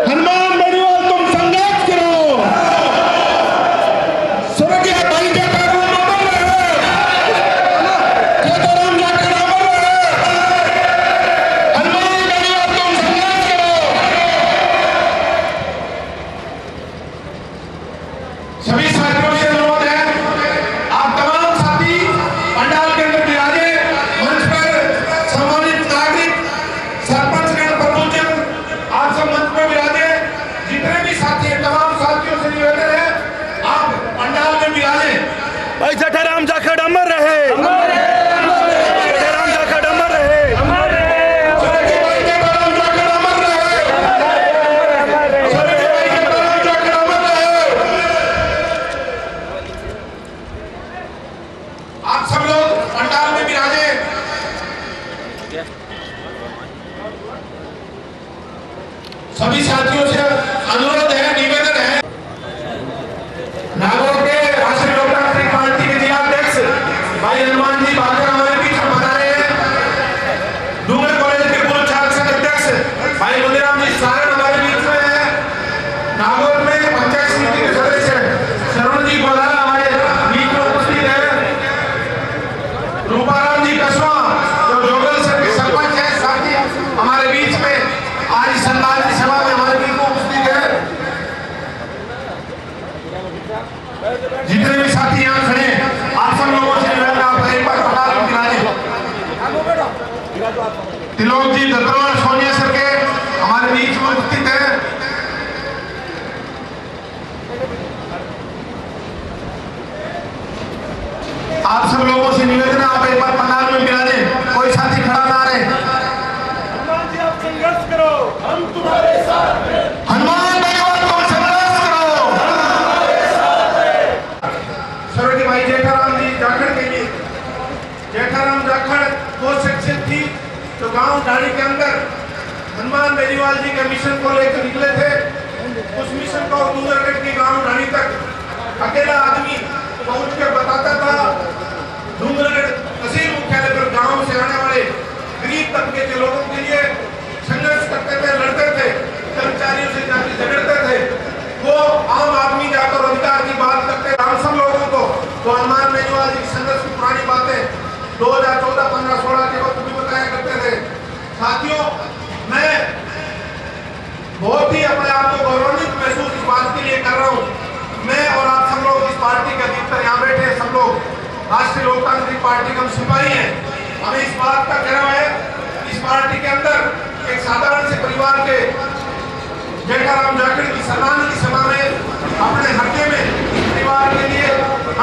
हनुमान बलिवाल तुम संघर्ष करो। स्वर्गीय भाई जगराम अमर रहे, जगराम जाकर अमर रहे, हनुमान बलिवाल तुम संघर्ष करो। सभी साथियों से अनुरोध है, आप तमाम साथी पंडाल के अंदर विराजे, मंच पर सम्मानित नागरिक, सरपंचगण, प्रबुद्धजन, आप सब मंच पर विराजे। जितने भी साथी हैं, तमाम साथियों से निवेदन है, आप पंडाल में विराजे। भाई जठाराम जाखड़ अमर रहे, जठाराम जाखड़ अमर रहे, स्वर्गीय भाई जगराम जाखड़ अमर रहे, स्वर्गीय भाई जगराम जाखड़ अमर रहे। आप सब लोग पंडाल में विराजे। सभी साथियों से अनुरोध है, निवेदन है। नागौर के राष्ट्रीय लोकतांत्रिक पार्टी के जिलाध्यक्ष भाई हनुमान जी बाकर हमारे बीच में बता रहे हैं। डूंगर कॉलेज के पूर्व छात्र संघ अध्यक्ष भाई मुनिराम जी सारण हमारे बीच में है। नागौर में पंचायत समिति के सदस्य शरण जी गोलाल हमारे बीच में उपस्थित है। रूपाराम जी कसवा जो जोगल के सरपंच है, साथी हमारे बीच में आज श्रद्धांजलि सभा में हमारे बीच में उपस्थित है। जितने भी साथी यहाँ खड़े, आप सब लोगों से निवेदन, आप एक बार पंडाल में विराजे। तिलोक जी दत्तवाड़ सोनिया सर के हमारे बीच में उपस्थित है। आप सब लोगों से निवेदन है, आप एक बार पंडाल में विराजे, कोई साथी खड़ा ना रहे। हनुमान जी आप संघर्ष करो, हम तुम्हारे साथ हैं। हनुमान बलिवाल तुम संघर्ष करो, हमारे साथ हैं। स्वर्गीय भाई जेठाराम जी जाखड़ के लिए, जेठाराम जाखड़ वो शख्सियत थी जो गांव ढाणी के अंदर हनुमान बेनीवाल जी के मिशन को लेकर निकले थे। उस मिशन को डूंगरगढ़ के गांव ढाणी तक अकेला आदमी पहुंच कर बताता था। डूंगरगढ़ तहसील मुख्यालय पर गांव से आने वाले गरीब तबके के लोगों के लिए संघर्ष करते थे, लड़ते थे, कर्मचारियों से जाके झगड़ते थे। वो पार्टी के हम सिपाही हैं। हमें इस बात का गर्व है इस पार्टी के अंदर एक साधारण से परिवार के जेठाराम जाखड़ की सलामी की सभा में अपने हल्के में इस परिवार के लिए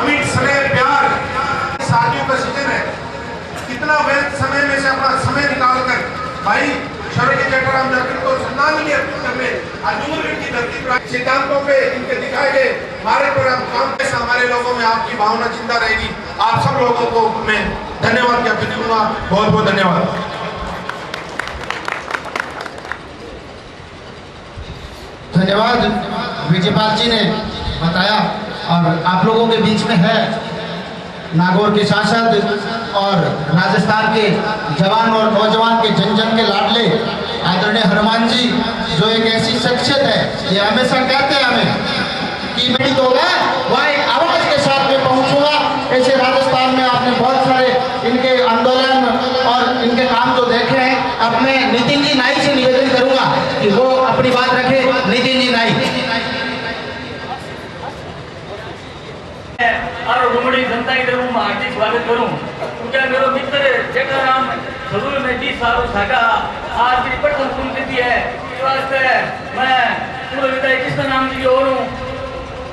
अमिट स्नेह प्यार शादियों का सीजन है। कितना व्यस्त समय में से अपना समय निकालकर भाई स्वर्गीय जेठाराम जाखड़ को श्रद्धांजलि अर्पित करने अजूमगढ़ की धरती पर सिद्धांतों पे इनके दिखाए गए मार्ग पर हम काम कैसे हमारे लोगों में आपकी भावना जिंदा रहेगी। आप सब लोगों को मैं धन्यवाद ज्ञापित करूंगा। बहुत बहुत धन्यवाद। धन्यवाद विजयपाल जी ने बताया और आप लोगों के बीच में है नागौर के सांसद और राजस्थान के जवान और नौजवान के जन जन के लाडले आदरणीय हनुमान जी, जो एक ऐसी शख्सियत है, ये हमेशा कहते हैं हमें कि पीड़ित होगा वह एक आवाज के साथ में पहुंचूंगा। ऐसे राजस्थान में आपने बहुत सारे इनके आंदोलन और इनके काम जो देखे हैं। अब मैं नितिन जी नाई से निवेदन करूंगा कि वो अपनी बात रखे। नितिन जी नाई। और उमड़ी जनता की तरफ मैं हार्दिक स्वागत करूं। क्योंकि मेरा मित्र जेठाराम जरूर में 20 सालों सागा आज मेरी प्रथम पुण्यतिथि है। इस वास्ते मैं पूर्व विधायक कृष्ण नाम जी और हूँ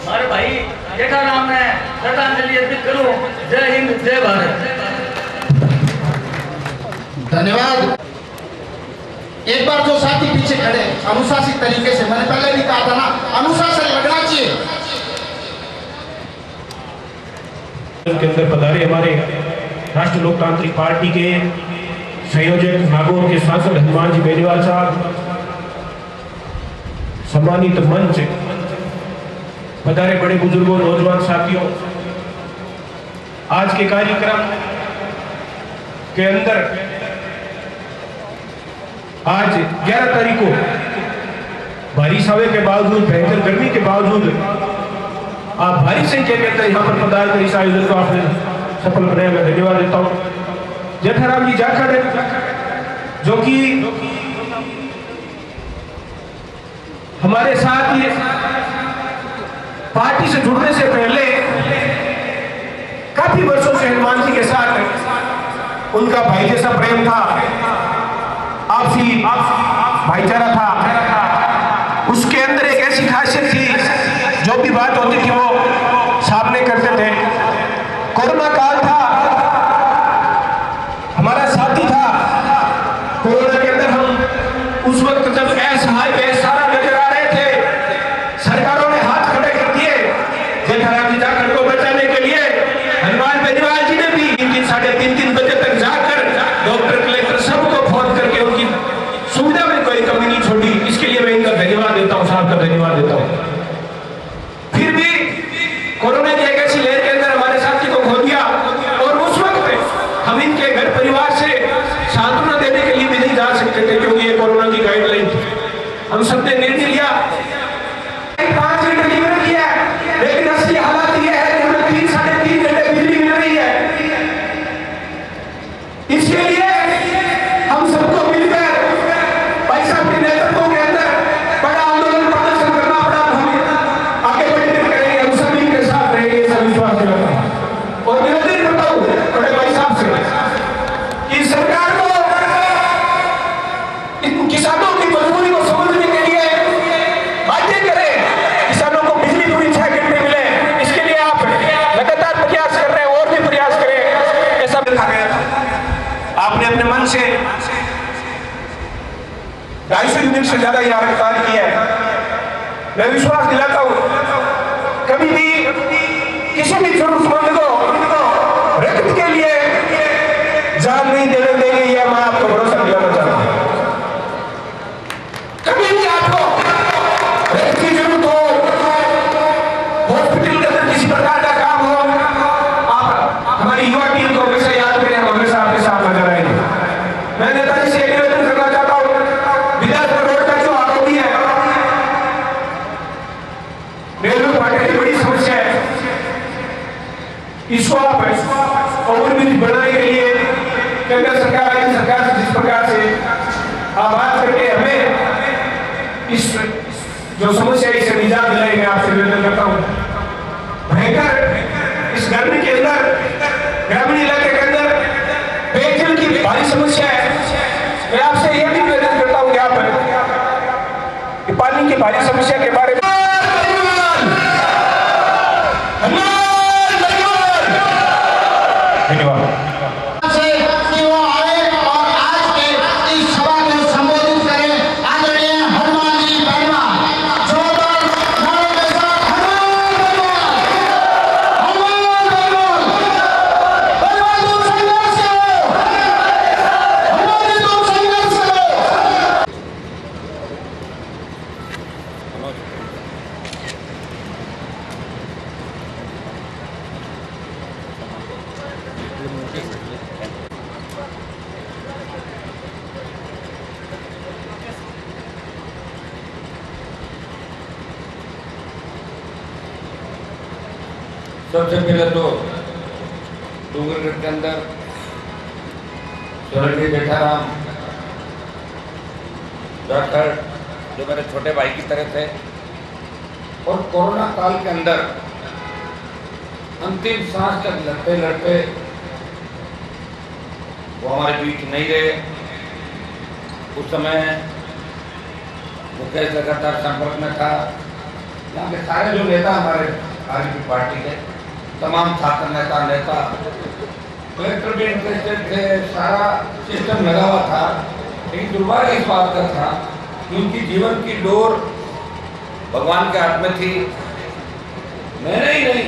हमारे भाई जेठाराम ने श्रद्धांजलि अर्पित करूं। जय हिंद जय भारत। धन्यवाद। एक बार जो साथी पीछे खड़े अनुशासित तरीके से, मैंने पहले भी कहा था ना, अनुशासन लगना चाहिए। के अंदर पधारे हमारे राष्ट्रीय लोकतांत्रिक पार्टी के संयोजक नागौर के सांसद हनुमान जी बेनीवाल साहब, सम्मानित मंच, पधारे बड़े बुजुर्गों, नौजवान साथियों, आज के कार्यक्रम के अंदर आज 11 तारीख को बारिश आवे के बावजूद, भयंकर गर्मी के बावजूद आप भारी संख्या के अंदर यहाँ पर पधार कर इस आयोजन को आपने सफल बनाया। मैं धन्यवाद देता हूँ जेठाराम जी जाखड़, जो कि हमारे साथ ही पार्टी से जुड़ने से पहले काफी वर्षों से हनुमान जी के साथ उनका भाई जैसा प्रेम था, आपसी भाईचारा था। उसके अंदर एक ऐसी खासियत थी, जो भी बात होती थी वो सामने करते थे। कोरोना काल था, हमारा साथी था। कोरोना के अंदर हम उस वक्त जब असहाय बेसहारा नजर आ रहे थे, सरकारों ने हाथ खड़े कर दिए जेठाराम जी जाखड़ को बचाने के लिए। हनुमान बेनीवाल जी ने भी 3-3 बजे तक जाकर डॉक्टर, कलेक्टर सबको फोन करके उनकी सुविधा में कोई कमी नहीं छोड़ी। इसके लिए मैं इनका धन्यवाद देता हूँ, साहब का धन्यवाद देता हूँ। फिर भी कोरोना की एक ऐसी लहर के अंदर हमारे साथी को खो दिया और उस वक्त हम इनके घर परिवार से सांत्वना देने के लिए भी नहीं जा सकते थे, क्योंकि ये कोरोना की गाइडलाइन थी। हम सबने निर्णय लिया 5 घंटे डिलीवरी किया, लेकिन असली हालात यह है कि हमें 3-3.5 घंटे बिजली मिल रही है। इसके लिए हम सबको मिलकर भाई साहब के नेतृत्व के अंदर बड़ा आंदोलन प्रदर्शन करना पड़ा। हम आगे बढ़ते करेंगे, हम सभी के साथ रहेंगे, ऐसा विश्वास दिलाता हूं। और निवेदन करता हूं बड़े भाई साहब से कि सरकार को इन किसानों की मजबूरी को समझने के लिए बाध्य करें, किसानों को बिजली पूरी 6 घंटे मिले। इसके लिए आप लगातार प्रयास कर रहे हैं और भी प्रयास करें। ऐसा देखा गया था, आपने अपने मन से 250 यूनिट से ज्यादा यहाँ रफ्तार किया है। मैं विश्वास दिलाता हूँ कभी भी किसी भी जरूरतमंद को रक्त के लिए जान नहीं देने देंगे, यह मैं आपको भरोसा दिलाना चाहता हूँ। कभी भी आपको रक्त की जरूरत हो, हॉस्पिटल के अंदर किसी प्रकार का काम हो, आप हमारी युवा टीम को हमेशा याद करें, हम हमेशा आपके साथ नजर आएंगे। मैं नेताजी से निवेदन करना चाहता हूँ, विधानसभा रोड का जो आरोपी है, रेलवे फाटक की बड़ी समस्या है, इसको आप और भी बढ़ाने के लिए केंद्र सरकार, राज्य सरकार से जिस प्रकार से आप बात करके हमें इस जो समस्या है इसे निजात दिलाए, मैं आपसे निवेदन करता हूँ। भयंकर इस गर्मी के अंदर ग्रामीण इलाके के की भारी समस्या के बारे में धन्यवाद। सबसे पहले तो डूंगरगढ़ के अंदर स्वर्गीय जेठाराम जाखड़ जो मेरे छोटे भाई की तरह थे और कोरोना काल के अंदर अंतिम सांस तक लड़ते लड़ते वो हमारे बीच नहीं रहे। उस समय मुकेश लगातार संपर्क में था। यहाँ के सारे जो नेता हमारे आरपीएफ पार्टी के तमाम छात्र नेता कलेक्टर भी इंटरेस्टेड थे, सारा सिस्टम लगा हुआ था। लेकिन दुर्भाग्य इस बात का था कि उनकी जीवन की डोर भगवान के हाथ में थी। मैंने ही नहीं,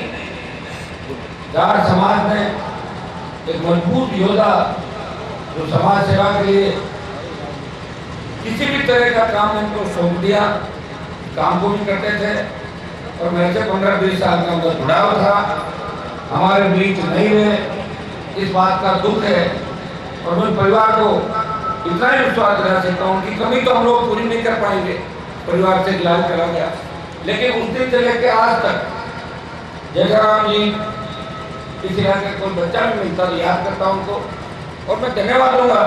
जाट समाज ने एक मजबूत योद्धा जो समाज सेवा के लिए किसी भी तरह का काम इनको सौंप दिया, काम को भी करते थे और मेरे से 15-20 साल का उनका जुड़ाव था। हमारे बीच नहीं रहे, इस बात का दुख है और मैं परिवार को इतना ही विश्वास दिला सकता हूँ कि कमी तो हम लोग पूरी नहीं कर पाएंगे, परिवार से इलाज करा गया। लेकिन उस दिन से लेकर आज तक जयराम जी इस इलाके का कोई बच्चा भी मिलता तो याद करता हूँ उनको। और मैं धन्यवाद दूंगा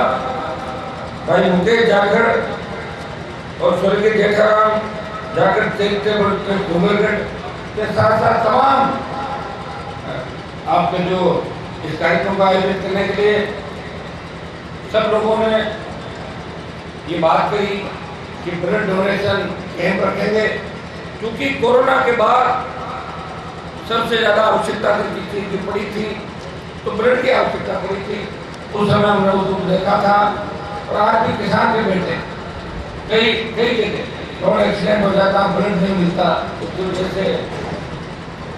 भाई मुकेश जाखड़ और स्वर्गीय जेठाराम जाखड़ चैरिटेबल डूंगरगढ़ के साथ साथ तमाम आपके जो इस कार्यक्रम का आयोजित करने के लिए सब लोगों ने ये बात कही कि ब्लड डोनेशन कैंप रखेंगे, क्योंकि कोरोना के बाद सबसे ज्यादा आवश्यकता की पड़ी थी तो ब्लड की आवश्यकता पड़ी थी। उस समय हमने उसको देखा था और आज भी किसान के बेटे कई जगह रोड एक्सीडेंट हो जाता, ब्लड नहीं मिलता, उसकी वजह से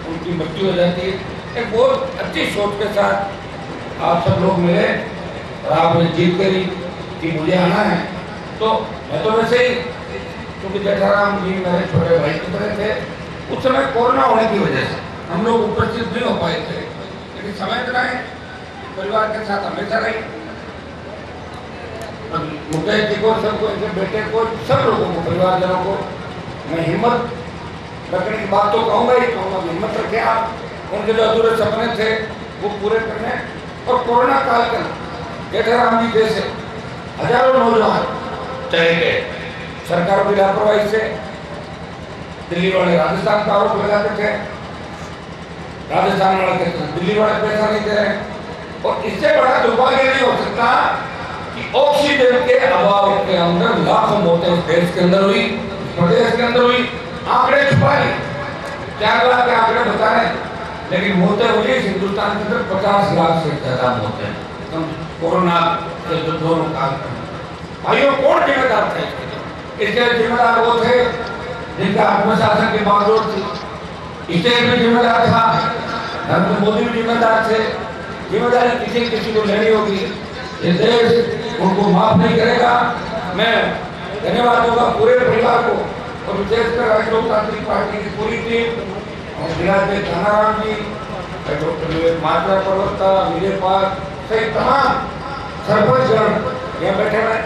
उनकी मृत्यु हो जाती है। एक बहुत अच्छी सोच के साथ आप सब लोग मिले और आपने जीत करी कि मुझे आना है। तो मैं तो वैसे ही, क्योंकि जेठाराम जी मेरे छोटे भाई की तरह थे, उस समय कोरोना होने की वजह से हम लोग उपस्थित नहीं हो पाए थे, लेकिन समय रहे परिवार के साथ हमेशा रही। मुकेश जी को, सबको, इनके बेटे को, सब लोगों को, परिवारजनों को मैं हिम्मत रखने की बात तो कहूँगा ही कहूँगा, हिम्मत रखे आप, उनके जो अधूरे सपने थे वो पूरे करने। और कोरोना काल के जेठाराम जी जैसे हजारों नौजवान चले गए सरकारों की लापरवाही से। दिल्ली वाले राजस्थान का आरोप लगाते थे, राजस्थान वाले कहते थे दिल्ली वाले पैसा नहीं दे रहे। और इससे बड़ा दुर्भाग्य नहीं हो सकता कि ऑक्सीजन के अभाव के अंदर लाखों मौतें इस देश के अंदर हुई, प्रदेश के अंदर हुई। आंकड़े छुपाए, 4 लाख के आंकड़े बता रहे, लेकिन मौतें हुई हिंदुस्तान के अंदर 50 लाख से ज्यादा मौतें कोरोना के जो दोनों काल में। भाइयों, कौन जिम्मेदार थे इसके? जिम्मेदार वो थे जिनका आत्मशासन की बागडोर थी। स्टेट भी जिम्मेदार था, नरेंद्र मोदी भी जिम्मेदार थे। जिम्मेदारी किसी को लेनी होगी, ये देश उनको माफ नहीं करेगा। मैं धन्यवाद दूंगा पूरे परिवार को और विशेषकर राष्ट्रीय लोकतांत्रिक पार्टी की पूरी टीम, जिला के धनाराम जी, डॉक्टर विवेक मात्रा प्रवक्ता, विजय पाल सहित तमाम सरपंच यहाँ बैठे हैं,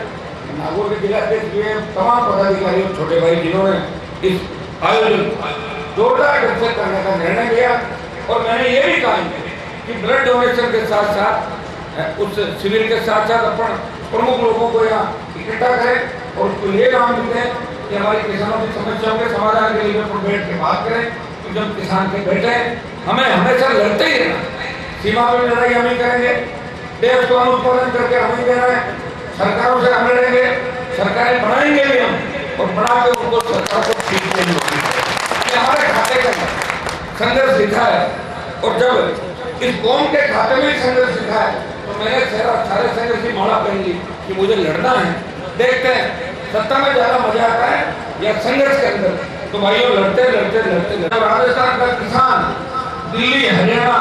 नागौर के जिला के तमाम पदाधिकारी और छोटे भाई जिन्होंने इस आयोजन जोरदार ढंग से करने का निर्णय लिया। और मैंने ये भी कहा कि ब्लड डोनेशन के साथ साथ उस शिविर के साथ साथ अपन प्रमुख लोगों को यहाँ इकट्ठा करें और उसको ये काम दें कि हमारी किसानों की समस्याओं के समाधान के लिए बैठ के बात करें। कि जब किसान के बेटे हमें हमेशा लड़ते ही रहना, सीमा पर लड़ाई हम ही करेंगे, देश को उत्पादन करके हम ही देना है, सरकारों से हम लड़ेंगे, सरकारें बनाएंगे भी हम, और बना के उनको सरकार को सीट देनी होगी। ये हमारे खाते का संघर्ष दिखा है, और जब इस कौम के खाते में ही संघर्ष दिखा है तो मैंने सारे संघर्ष की माला पहन ली कि मुझे लड़ना है। देखते हैं सत्ता में ज्यादा मजा आता है या संघर्ष के अंदर। तो भाइयों लड़ते लड़ते लड़ते लड़ते राजस्थान का किसान दिल्ली, हरियाणा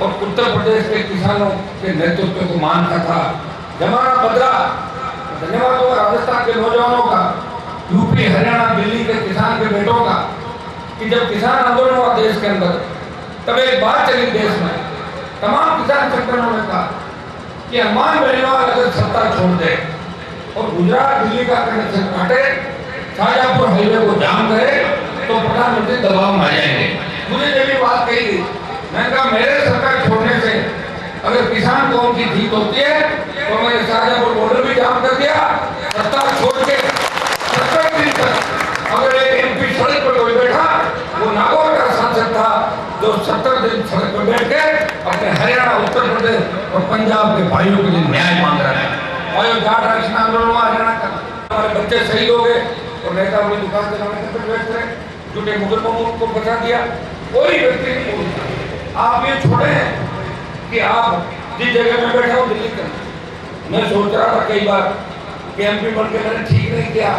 और उत्तर प्रदेश के किसानों के नेतृत्व को मानता था। जमाना बदला। धन्यवाद होगा राजस्थान के नौजवानों का, यूपी, हरियाणा, दिल्ली के किसान के बेटों का, कि जब किसान आंदोलन हुआ देश के अंदर तब एक बात चली देश में, तमाम किसान संगठनों ने कहा कि हनुमान बेनीवाल अगर सत्ता छोड़ दे और गुजरात दिल्ली का कनेक्शन काटे, शाहजहांपुर हाईवे को जाम करे तो प्रधानमंत्री दबाव में आ जाएंगे। मुझे जब ये बात कही गई, मैंने कहा मेरे सरकार छोड़ने से अगर किसान कौम की जीत होती है तो मैंने शाहजहांपुर बॉर्डर भी जाम कर दिया। सत्ता छोड़ के 70 दिन तक अगर एक MP सड़क पर कोई बैठा, वो नागौर का सांसद था जो 70 दिन सड़क पर बैठ के अपने हरियाणा, उत्तर प्रदेश और पंजाब के भाइयों के लिए न्याय मांग रहा है। और जाट आरक्षण आंदोलन हुआ हरियाणा का, हमारे बच्चे शहीद हो गए और नेता अपनी दुकान चलाने के बैठ रहे, झूठे मुकदमों को बचा दिया। कोई व्यक्ति नहीं बोलता। आप ये छोड़े हैं कि आप जिस जगह में बैठे हो दिल्ली का, मैं सोच रहा था कई बार कि MP बन के मैंने ठीक नहीं किया,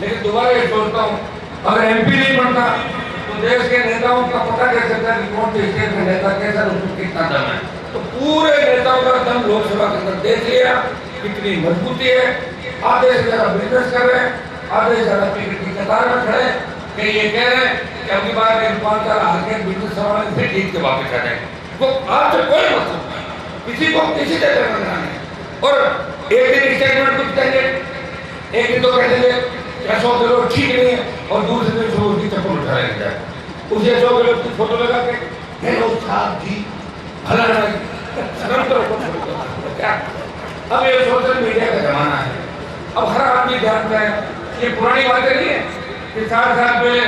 लेकिन दोबारा ये सोचता हूँ अगर MP नहीं बनता तो देश के नेताओं का पता कैसे चलता कि कौन से स्टेट में नेता कैसा, उसमें कितना दम है। तो पूरे नेताओं का दम लोकसभा के अंदर देख लिया, कितनी मजबूती है। आधे से ज्यादा बिजनेस कर रहे हैं, आधे से ज्यादा टिकट की कतार में खड़े, कि ये कह रहे हैं कि अगली बार 5 साल आगे बिजनेस संभालने फिर जीत के वापस आ जाएंगे। वो आपसे कोई मतलब नहीं, किसी को किसी जगह करना नहीं। और एक दिन स्टेटमेंट कुछ कहेंगे, एक दिन तो कह देंगे 100 किलो ठीक नहीं है, और दूसरे दिन सुबह उसकी चप्पल उठा लेके जाए, उसे 100 किलो की फोटो लगा के हेलो साहब जी भला शर्म करो क्या। अब ये सोशल मीडिया का जमाना है, अब हर आदमी जानता है। ये पुरानी बातें नहीं है कि 60 साल पहले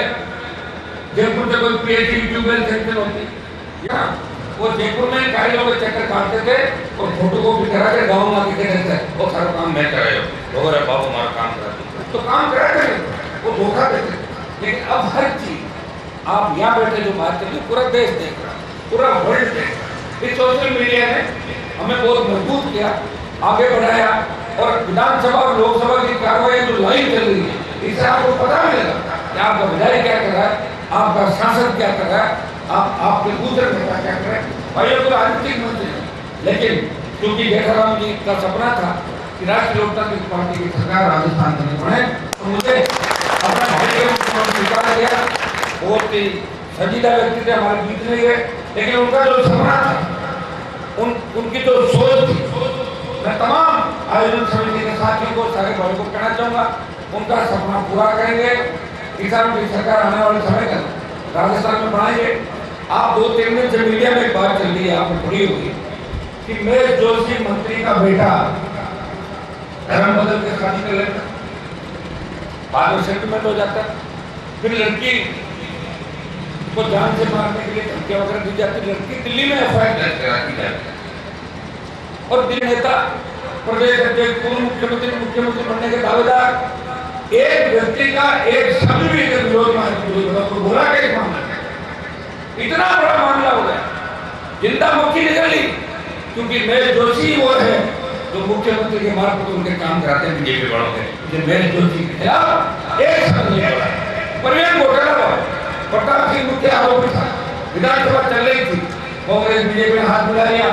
जयपुर से कोई PhD ट्यूबवेल सेंटर होती, वो जयपुर में कई लोग चक्कर काटते थे और फोटो कॉपी करा के गाँव में आके कहते थे वो सारा काम मैं कराया हो रहा बाबू हमारा काम करा, तो काम कराते वो धोखा देते। लेकिन अब हर चीज आप यहाँ बैठे जो बात करते पूरा देश देख रहा, पूरा वर्ल्ड देख रहा। इस सोशल मीडिया ने हमें बहुत मजबूत किया, आगे बढ़ाया, और विधानसभा और लोकसभा की कार्रवाई जो लाइव चल रही है इससे आपको पता मिलेगा कि आपका विधायक क्या कर रहा है, आपका सांसद क्या कर रहा है, आपके दूसरे नेता क्या कर रहे हैं। भाइयों को राजनीतिक मंत्री, लेकिन क्योंकि जेठाराम जी का सपना था कि राष्ट्रीय लोकतांत्रिक पार्टी की सरकार राजस्थान में बने, तो मुझे अपना भाई के मुख्यमंत्री स्वीकार किया। बहुत ही सजीला व्यक्ति थे, हमारे बीच नहीं गए, लेकिन उनका जो सपना था, उनकी जो सोच थी, मैं तमाम आयोजन समिति के साथियों को, सारे भाइयों को कहना चाहूँगा, उनका सपना पूरा करेंगे। किसानों की सरकार आने वाले समय तक राजस्थान में बनाएंगे। आप 2-3 दिन से मीडिया में एक बात चल रही है, आपने पढ़ी होगी कि महेश जोशी मंत्री का बेटा धर्म बदल के शादी कर लेता, बाद में सेटलमेंट हो जाता, फिर लड़की को जान से मारने के लिए धमकियां वगैरह दी जाती, लड़की दिल्ली में FIR दर्ज कराती जाती, और दिल्ली नेता, प्रदेश अध्यक्ष, पूर्व मुख्यमंत्री बनने के दावेदार, एक व्यक्ति का एक शब्द भी विरोध में बोला के मामला, इतना बड़ा मामला हो गया, जिंदा मुक्ति निकल ली, क्योंकि महेश जोशी वो है जो मुख्यमंत्री के मार्फत उनके काम कराते हैं बीजेपी वालों के। महेश जोशी के खिलाफ एक शब्द नहीं बोला। परवेज घोटाला हुआ, प्रताप सिंह मुख्य आरोपी था, विधानसभा चल रही थी, कांग्रेस बीजेपी ने हाथ मिला लिया।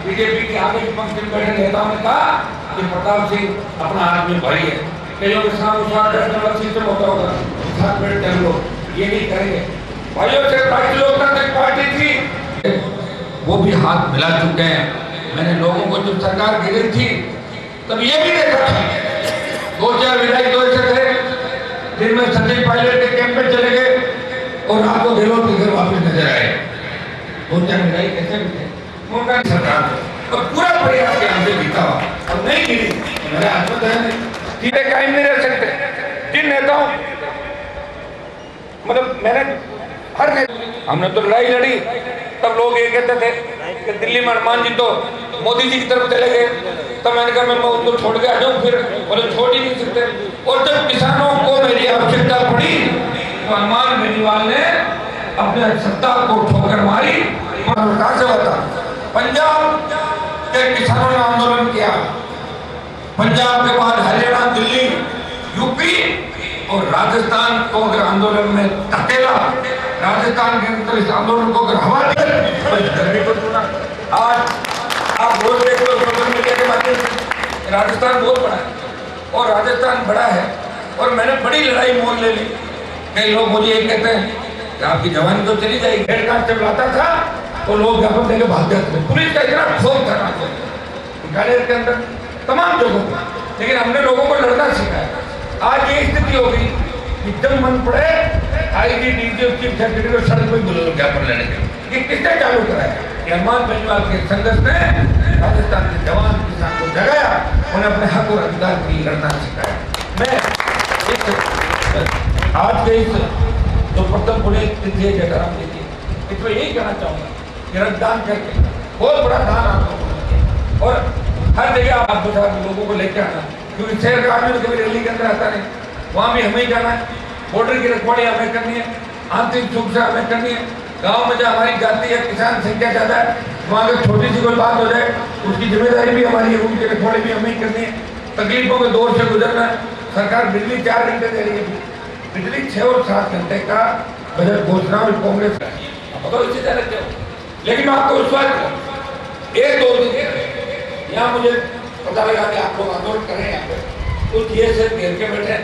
बीजेपी के आगे की पंक्ति में बैठे नेताओं ने कहा कि प्रताप सिंह अपना आदमी भाई है, कईयों के साथ सिस्टम होता होगा, साथ बैठते हम लोग ये नहीं करेंगे। भाइयों से राष्ट्रीय लोकतांत्रिक पार्टी थी, वो भी हाथ मिला चुके हैं। मैंने लोगों को जब सरकार गिरी थी तब ये भी देखा था, 2-4 विधायक तो ऐसे थे दिन में सचिन पायलट के कैंप में चले गए और रात को दिलों के घर वापस नजर आए। 2-4 विधायक ऐसे भी थे, उनका सरकार और पूरा प्रयास के आगे बीता हुआ, अब नहीं गिरी, मेरे हाथ में है नहीं, सीधे कायम नहीं रह सकते। जिन नेताओं, मतलब मैंने हमने तो लड़ाई लड़ी, तब लोग ये कहते थे कि दिल्ली में हनुमान जी तो मोदी जी की तरफ चले गए, तब मैंने कहा मैं उनको छोड़ के आ जाऊँ, फिर बोले छोड़ ही नहीं सकते। और जब किसानों को मेरी आवश्यकता पड़ी तो हनुमान बेनीवाल ने अपने सत्ता को ठोकर मारी। कहाँ से होता? पंजाब के किसानों ने आंदोलन किया, पंजाब के बाद हरियाणा, दिल्ली, यूपी और राजस्थान को अगर आंदोलन में धकेला, राजस्थान के अंदर इस आंदोलन को अगर हवा दी तो गर्मी को चुना। आज आप रोज देख लो सोशल मीडिया के माध्यम से राजस्थान बहुत बड़ा है और राजस्थान बड़ा है और मैंने बड़ी लड़ाई मोल ले ली। कई लोग मुझे ये कहते हैं कि आपकी जवानी तो चली जाएगी। हेड कांस्टेबल आता था तो लोग ज्ञापन देके भाग जाते थे। पुलिस का इतना खौफ था ग्वालियर के अंदर तमाम लोगों को, लेकिन हमने लोगों को लड़ना सिखाया। आज ये स्थिति हो गई कि जब मन पड़े आईजी, डीजी, चीफ सेक्रेटरी को सड़क पर बुला लो ज्ञापन लेने के लिए। ये किसने चालू कराया? हनुमान बेनीवाल के संघर्ष ने राजस्थान के जवान किसान को जगाया, उन्हें अपने हक और अधिकार के लिए लड़ना सिखाया। मैं आज के इस जो प्रथम पुण्यतिथि है जटाराम जी की, इसमें यही कहना चाहूँगा कि रक्तदान करके बहुत बड़ा दान आप लोगों ने किया और हर जगह आप बता लोगों को लेकर आना, क्योंकि शहर का आदमी कभी रैली के अंदर आता नहीं, वहाँ भी हमें ही जाना है। बॉर्डर की रखवाली हमें करनी है, आंतरिक सुरक्षा हमें करनी है। गांव में जहाँ हमारी जाति या किसान संख्या ज़्यादा है, वहाँ अगर छोटी सी कोई बात हो जाए उसकी जिम्मेदारी भी हमारी है, उनकी रखवाली भी हमें ही करनी है। तकलीफों के दौर से गुजरना है। सरकार बिजली 4 घंटे दे रही है, बिजली 6 और 7 घंटे का बजट घोषणा और कांग्रेस बताओ इससे ज़्यादा क्या हो। लेकिन मैं आपको विश्वास 1-2 दिन यहाँ मुझे पता लगा कि आप लोग आंदोलन कर रहे हैं, यहाँ पे कुछ ये से घेर के बैठे हैं।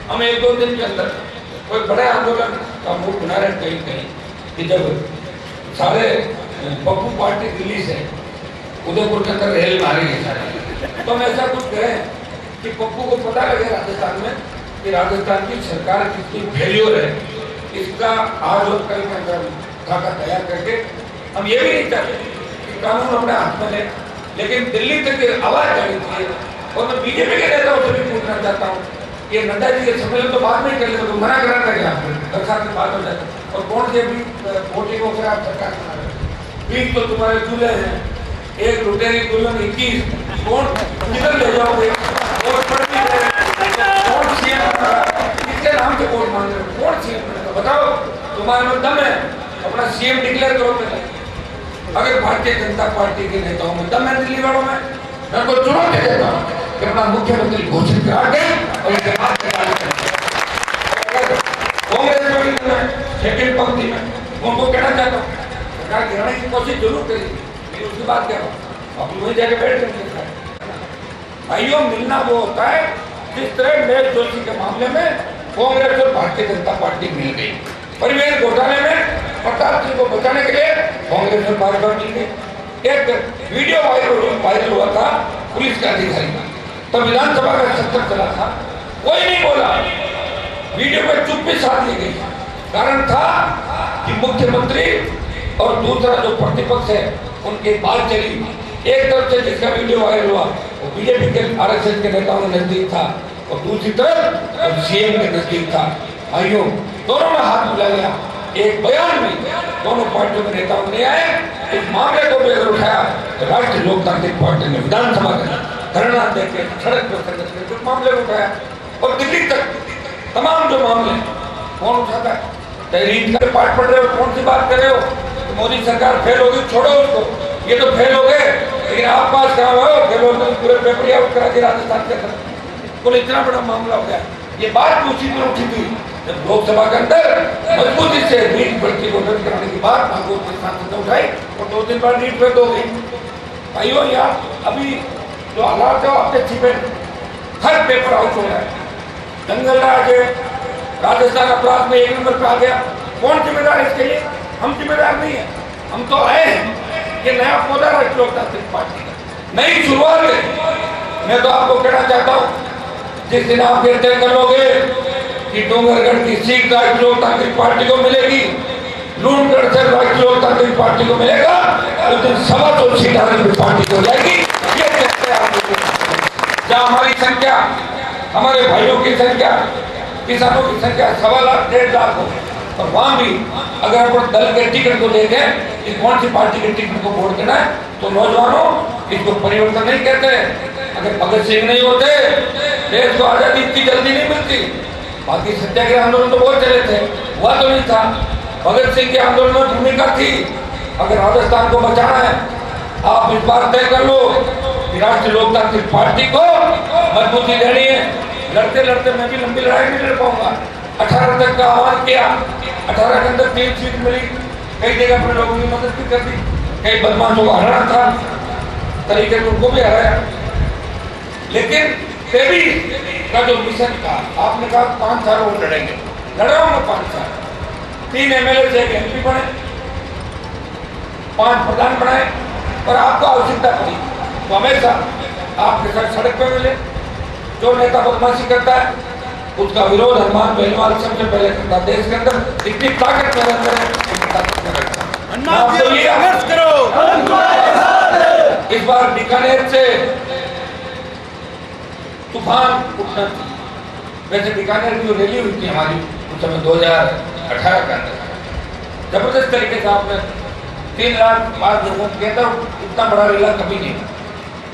हम 1-2 दिन के अंदर कोई बड़े आंदोलन का मूड बना रहे कहीं कहीं कि जब सारे पप्पू पार्टी दिल्ली से उदयपुर के अंदर रेल मारेंगे सारे, तो हम ऐसा कुछ करें कि पप्पू को पता लगे राजस्थान में कि राजस्थान की सरकार कितनी फेल्योर है। इसका आज और कल के अंदर खाका तैयार करके हम ये भी नहीं चाहते कि कानून अपने हाथ में ले, लेकिन दिल्ली तक आवाज जानी चाहिए। और मैं बीजेपी के नेताओं से भी पूछना चाहता हूँ, ये नड्डा जी के सम्मेलन तो बाद में कर लेते, तो मना करा था क्या सरकार की बात हो जाए और कौन से भी वोटिंग होकर आप सरकार बना रहे? 20 तो तुम्हारे दूल्हे हैं, एक लुटेरी दुल्हन 21, कौन किधर ले जाओगे? कौन सीएम किसके नाम से वोट मांग रहे हो? कौन सीएम बनेगा बताओ? तुम्हारे में दम है, अपना सीएम डिक्लेयर करो पहले। अगर भारतीय जनता पार्टी के नेताओं में दम है दिल्ली वालों में, मैं को चुनौती देता हूँ कि अपना मुख्यमंत्री घोषित करा के और उसके बाद कांग्रेस में भी सेकेंड पंक्ति में उनको कहना चाहता हूँ सरकार गिराने की कोशिश जरूर करेगी, लेकिन उसके बाद क्या हो आप वहीं जाके बैठ सकते। भाइयों, मिलना वो होता है जिस तरह मेल जोशी के मामले में कांग्रेस और भारतीय जनता पार्टी मिल गई। परिवेश घोटाले में प्रताप सिंह को बचाने के लिए कांग्रेस और भाजपा मिल गई। एक वीडियो वायरल हुआ था पुलिस के अधिकारी का, तो विधानसभा का सत्र चला था, कोई नहीं बोला, वीडियो में चुप्पी साध ली गई। कारण था कि मुख्यमंत्री और दूसरा जो प्रतिपक्ष है उनकी बात चली। एक तरफ से जिसका वीडियो वायरल हुआ वो बीजेपी के आरएसएस के नेताओं के नजदीक था और दूसरी तरफ सीएम के नजदीक था। भाइयों, दोनों में हाथ मिला गया। एक बयान में दोनों पार्टियों के नेताओं ने आए, इस मामले को भी अगर उठाया तो राष्ट्रीय लोकतांत्रिक पार्टी ने विधानसभा के धरना देकर सड़क पर संघर्ष करके कुछ मामले उठाया और दिल्ली तक तमाम जो मामले कौन उठाता है? तहरीर का पाठ पढ़ रहे हो, कौन सी बात कर रहे हो? तो मोदी सरकार फेल होगी, छोड़ो उसको, ये तो फेल हो गए, लेकिन आप पास कहाँ हो? फेल हो तो पूरे पेपर आउट करा दिया राजस्थान के अंदर। कुल इतना बड़ा मामला हो गया। ये बात उसी दिन उठी थी जब लोकसभा के अंदर मजबूती से नीट भर्ती को रद्द कराने की बात भागवत के सांसद ने उठाई और 2 दिन बाद नीट रद्द हो गई। भाइयों, यार अभी जो हालात है आपके छिपे, हर पेपर आउट हो रहा है। जंगल राज है, राजस्थान अपराध में 1 नंबर पे आ गया। कौन जिम्मेदार इसके लिए? हम जिम्मेदार नहीं है, हम तो आए हैं। ये नया पौधा राष्ट्रीय लोकतांत्रिक पार्टी का नई शुरुआत है। मैं तो आपको कहना चाहता हूँ, जिस दिन आप ये तय कर लोगे कि डोंगरगढ़ की सीट राष्ट्रीय लोकतांत्रिक पार्टी को मिलेगी, लूणगढ़ से राष्ट्रीय लोकतांत्रिक पार्टी को मिलेगा, उस दिन 125 सीट आरएलपी पार्टी को जाएगी। ये कहते हैं जहाँ हमारी संख्या, हमारे भाइयों की संख्या, किसानों की संख्या 1.25 लाख 1.5 लाख हो, और वहाँ भी अगर अपन दल के टिकट को देखें कि कौन सी पार्टी के टिकट को वोट देना है। तो नौजवानों, इसको परिवर्तन नहीं कहते। अगर भगत सिंह नहीं होते देश को आजादी इतनी जल्दी नहीं मिलती। बाकी सत्याग्रह आंदोलन तो बहुत चले थे, हुआ तो नहीं था। भगत सिंह के आंदोलन में भूमिका थी। अगर राजस्थान को बचाना है, आप इस बार तय कर लो कि राष्ट्रीय लोकतांत्रिक पार्टी को मजबूती देनी है। लड़ते लड़ते मैं भी लंबी लड़ाई नहीं लड़ पाऊंगा। 18 तक का आह्वान किया, 18 के अंदर 3 सीट मिली। कई जगह अपने लोगों की मदद भी कर दी, कई बदमाशों को हराना था, तरीके से उनको भी हराया। लेकिन सेबी का जो मिशन था, आपने कहा 5 साल वो लड़ेंगे, लड़ रहा हूँ मैं 5 साल। 3 MLA से 1 MP बने, 5 प्रधान बनाए, और आपको आवश्यकता पड़ी तो हमेशा आपके साथ सड़क पर मिले। जो नेता बदमाशी करता है उसका विरोध हनुमान पहलवान सबसे पहले करता है। देश के अंदर इतनी ताकत में रहते हैं, इस बार बीकानेर से तूफान उठना थी। वैसे बीकानेर की जो रैली हुई थी हमारी उस समय 2018 के अंदर, जबरदस्त तरीके से आपने 3 लाख 5 लोगों को किया था। इतना बड़ा रैली कभी नहीं।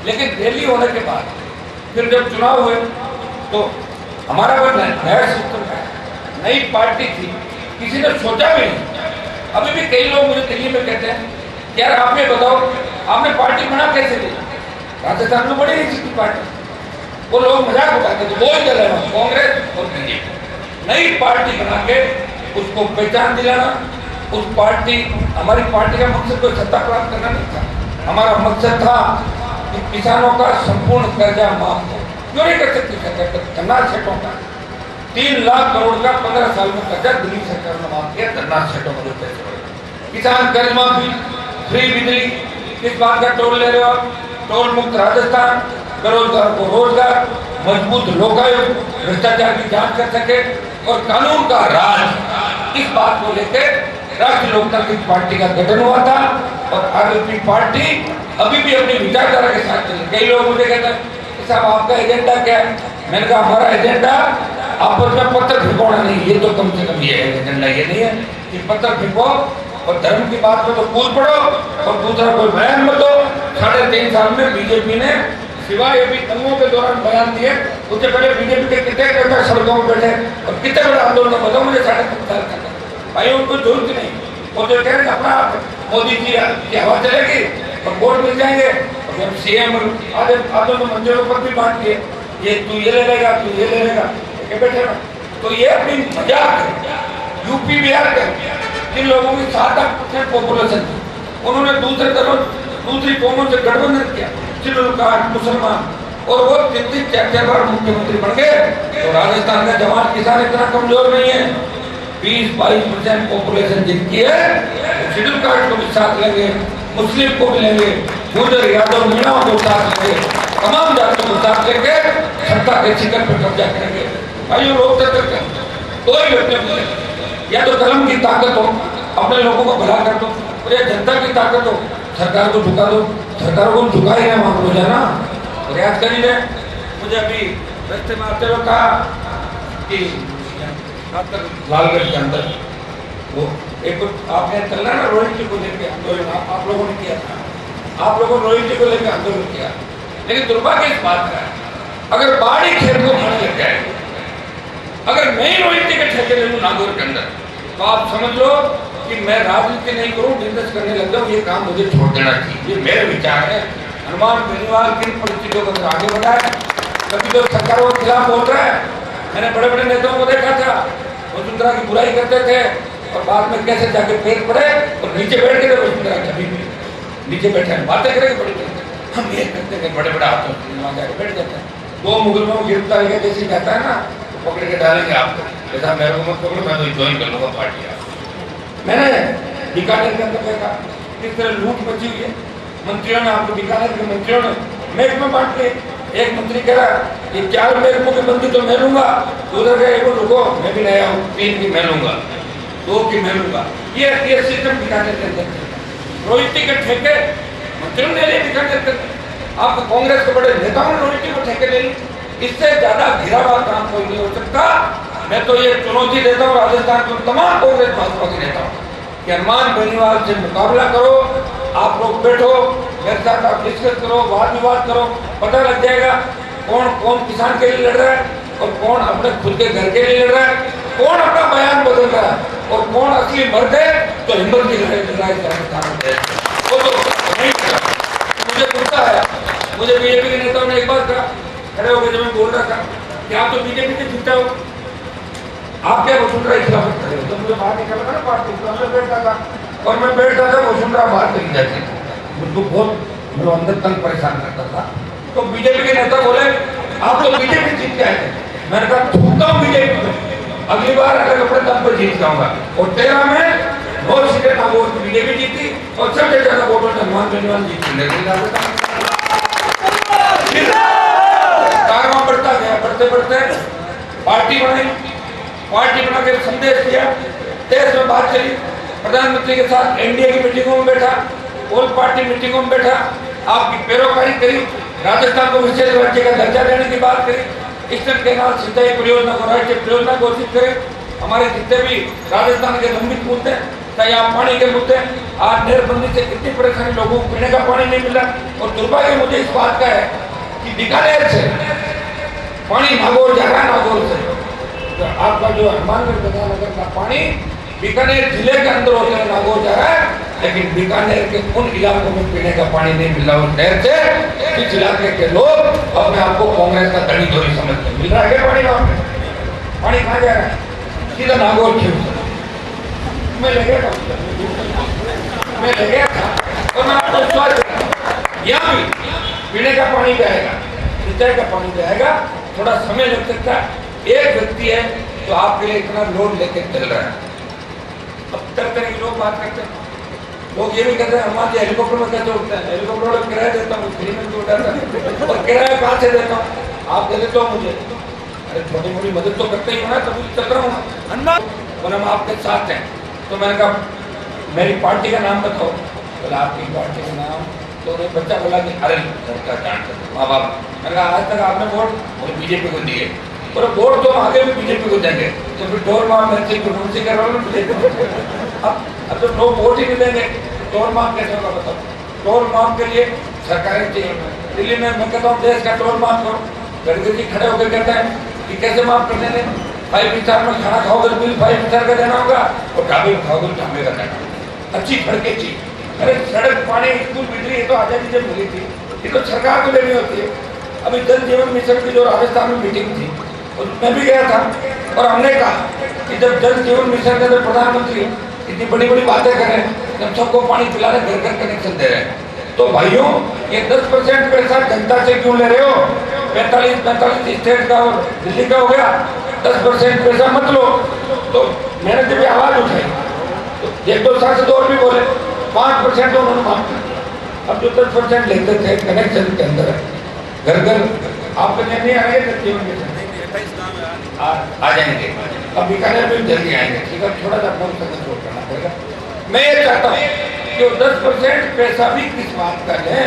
लेकिन रैली होने के बाद फिर जब चुनाव हुए तो हमारा वो नया सिस्टम है, नई पार्टी थी, किसी ने सोचा भी नहीं। अभी भी कई लोग मुझे दिल्ली में कहते हैं कि यार आप ये बताओ आपने पार्टी बना कैसे ली। राजस्थान में बड़ी नहीं पार्टी, वो लोग मजाक उठाते थे, वो ही चले कांग्रेस और बीजेपी। नई पार्टी बना के उसको पहचान दिलाना। उस पार्टी, हमारी पार्टी का मकसद कोई सत्ता प्राप्त करना नहीं था। हमारा मकसद था कि किसानों का संपूर्ण कर्जा माफ हो। क्यों नहीं कर सकती सरकार? धरनाथ सेठों का 3 लाख करोड़ का 15 साल में कर्जा दिल्ली सरकार ने माफ किया। धरनाथ सेठों को पैसे, किसान कर्ज माफी, फ्री बिजली, किस बात का टोल ले रहे हो? टोल मुक्त राजस्थान, बेरोजगार को रोजगार, मजबूत लोकायुक्त, भ्रष्टाचार की जांच कर सके और कानून का राज। इस बात को लेकर राष्ट्रीय लोकतांत्रिक पार्टी का गठन हुआ था और आरएलपी पार्टी अभी भी अपनी विचारधारा के साथ चली। कई लोग मुझे कहते हैं कि साहब आपका एजेंडा क्या है? मैंने कहा हमारा एजेंडा आपस में पत्थर फेंकोना नहीं। ये तो कम से कम ये है एजेंडा, ये नहीं है कि पत्थर फेंको और धर्म की बात में तो कूद पड़ो और दूसरा कोई बयान मत दो। 3.5 साल में बीजेपी ने सिवाय अभी दंगों के दौरान बयान दिए, उससे पहले बीजेपी के कितने नेता सड़कों में बैठे और कितने बड़े आंदोलन बताओ मुझे 3.5 साल का भाई। उनको जरूरत नहीं, वो जो कह रहे अपना मोदी जी की हवा चलेगी और वोट मिल जाएंगे और जब सीएम आधे तो मंदिरों पर भी बांट दिए, ये तू ये ले लेगा, तू ये ले लेगा, बैठे ना। तो ये अपनी मजाक है। यूपी बिहार के जिन लोगों की 7% पॉपुलेशन थी, उन्होंने दूसरे धर्म दूसरी कौमों से गठबंधन किया, सिर्फ मुसलमान, और वो 3-4 बार मुख्यमंत्री बन गए। तो राजस्थान का जवान किसान इतना कमजोर नहीं है। 20-22% पॉपुलेशन जिनकी है, शेड्यूल कास्ट को भी साथ लेंगे, मुस्लिम को भी लेंगे, गुर्जर यादव मीणाओं को साथ लेंगे, तमाम जातियों को साथ लेंगे, सत्ता के शिखर पर कब्जा करेंगे। भाई लोकतंत्र का कोई व्यक्ति या तो कलम की ताकत हो, अपने लोगों को भला कर दो, और या जनता की ताकत हो, सरकार को झुका दो। सरकार को झुका ही है वहां रोजाना। और याद करिए, मुझे अभी रस्ते में आते हुए कहा कि लालगढ़ के अंदर वो एक आपने चलना ना रोहित जी को लेकर आंदोलन आप लोगों ने किया था, आप लोगों ने रोहित जी को लेकर आंदोलन किया। लेकिन दुर्भाग्य इस बात का है, अगर बाड़ी खेत को खाने लग जाए, अगर मैं ही रोहित जी के ठेके ले लूँ नागौर के अंदर, तो आप समझ लो कि मैं राजनीति नहीं करूँ, बिजनेस करने लग जाऊँ, ये काम मुझे छोड़ देना चाहिए। ये मेरे विचार है। हनुमान बेनीवाल किन परिस्थितियों को आगे बढ़ाए, कभी तो सरकारों के खिलाफ बोल रहा है। मैंने बड़े बड़े नेताओं को देखा था, वसुंधरा की बुराई करते थे और बाद में कैसे जाके पेट पड़े और नीचे बैठ के वसुंधरा कभी भी नीचे बैठे बातें करेंगे बड़ी हम ये करते थे, बड़े बड़े हाथों वहाँ जाके बैठ जाते हैं। 2 मुगलों को गिरफ्तार किया जैसे कहता है ना, तो पकड़ के डालेंगे आपको, जैसा मेरे को मत पकड़ो, मैं तो ज्वाइन कर लूँगा पार्टी। मैंने बीकानेर के अंदर देखा किस तरह लूट मची हुई है। मंत्रियों ने, आपको बीकानेर के मंत्रियों ने महकमे बांट के, एक मंत्री कह रहा कि 4 महकमों की बंदी तो मैं लूंगा, उधर गए वो रुको मैं भी नया हूँ, 3 की मैं लूंगा, 2 की मैं लूंगा। ये सिस्टम बीकानेर के अंदर रोहित के ठेके मंत्रियों ने ले बीकानेर के अंदर। आपको कांग्रेस के बड़े नेताओं ने रोहित को ठेके ले ली। इससे ज्यादा घिरा हुआ काम कोई नहीं हो सकता। मैं तो ये चुनौती देता हूँ राजस्थान को तमाम कांग्रेस भाजपा के नेताओं, कि हनुमान बेनीवाल से मुकाबला करो, आप लोग बैठो मेरे साथ, आप डिस्कस करो, वाद विवाद करो, पता लग जाएगा कौन कौन किसान के लिए लड़ रहा है और कौन अपने खुद के घर के लिए लड़ रहा है, कौन अपना बयान बदल रहा है और कौन असली मर्द है तो हिम्मत की लड़ाई करने वो तो नहीं करा। मुझे गुस्सा है, मुझे बीजेपी के नेताओं ने एक बार कहा, खड़े होकर जब मैं बोल रहा था कि आप तो बीजेपी के जीता हो, आप क्या वसुंधरा खिलाफत करे हो, तो मुझे बाहर निकलना ना पार्टी, तो मैं बैठता था और मैं बैठता था वसुंधरा बाहर चली जाती थी, मुझको बहुत मेरे अंदर तंग परेशान करता था। तो बीजेपी के नेता बोले आप तो बीजेपी जीत के आए थे, मैंने कहा थूकता हूँ बीजेपी को, अगली बार अगर अपने दम पर जीत जाऊंगा। और 13 में 9 सीटें नागौर की बीजेपी जीती और सबसे ज्यादा वोटों से हनुमान बेनीवाल जीती। कारवां बढ़ता गया, बढ़ते बढ़ते पार्टी बनाई, पार्टी बना के संदेश दिया, देश में बात चली, प्रधानमंत्री के साथ एनडीए की मीटिंगों में बैठा, ऑल पार्टी मीटिंगों में बैठा, आपकी पैरोकारी करी, राजस्थान को विशेष राज्य का दर्जा देने की बात करी, ईस्टर्न कैनाल सिंचाई परियोजना को राष्ट्रीय परियोजना घोषित करें, हमारे जितने भी राजस्थान के लंबित मुद्दे, चाहे आप पानी के मुद्दे, आज नहरबंदी से कितनी परेशानी, लोगों को पीने का पानी नहीं मिला। और दुर्भाग्य मुझे इस बात का है कि बीकानेर से पानी नागौर जा रहा है, नागौर से तो आपका जो हनुमानगढ़ गंगानगर का पानी बीकानेर जिले के अंदर होकर नागौर जा रहा है, लेकिन बीकानेर के उन इलाकों में पीने का पानी नहीं मिल रहा। उस नहर से इस इलाके के लोग अपने आप को कांग्रेस का धनी धोरी समझते हैं। मिल रहा है पानी, वहां पे पानी कहाँ जा रहा है, सीधा नागौर क्यों मैं लगे था और मैं आपको विश्वास यहाँ भी पीने का पानी जाएगा, सिंचाई का पानी जाएगा, थोड़ा समय लग सकता है। एक व्यक्ति है जो आपके लिए इतना लोड लेके चल रहा है। अब तरह तरह के लोग बात करते हैं, लोग ये भी कहते हैं हमारे हेलीकॉप्टर में कैसे उठते हैं, हेलीकॉप्टर वाला किराया देता हूँ, फ्री में उठाता है और किराया कहाँ से देता हूँ, आप दे देते हो मुझे, अरे छोटी मोटी मदद तो करते ही होना, तभी चल रहा हूँ और हम आपके साथ हैं। तो मैंने कहा मेरी पार्टी का नाम बताओ, बोला आपकी पार्टी का नाम, तो उन्हें बच्चा बोला कि अरे माँ बाप, मैंने कहा आज तक आपने वोट बीजेपी को दिए और वोट तो आगे भी बीजेपी को देंगे, तो फिर डोर मार में प्रमोशन कर रहा हूँ। अब तो लोग वोट ही नहीं देंगे, टोल माफ कैसे होगा बताओ। टोल माफ के लिए सरकारें चाहिए, दिल्ली में मैं कहता हूँ देश का टोल माफ करो, गडकरी जी खड़े होकर कहते हैं कि कैसे माफ कर देंगे, 5 स्टार में खाना खाओगे तो बिल 5 स्टार का देना होगा और ढाबे में खाओगे तो ढाबे का देना। अच्छी सड़कें चाहिए, अरे सड़क, पानी, स्कूल, बिजली, ये तो आजादी जब मिली थी, ये तो सरकार को देनी होती है। अभी जल जीवन मिशन की जो राजस्थान में मीटिंग थी उसमें भी गया था और हमने कहा कि जब जल जीवन मिशन के अंदर प्रधानमंत्री इतनी बड़ी बड़ी बातें करें, जब सबको पानी पिला रहे, घर घर कनेक्शन दे रहे हैं, तो भाइयों ये 10% पैसा जनता से क्यों ले रहे हो? 45 स्टेट का और दिल्ली का हो गया, 10% पैसा मत लो। तो मैंने जब आवाज उठाई तो 1-2 सांसद और भी बोले, 5% तो उन्होंने माफ कर दिया। अब जो 10% लेते थे कनेक्शन के अंदर घर घर आपके नहीं आएंगे, जीवन मिशन आ जाएंगे, अब बीकानेर में जल्दी आएंगे, ठीक है, थोड़ा सा अपना कंट्रोल करना पड़ेगा। मैं ये चाहता हूँ कि 10% पैसा भी किस बात का है।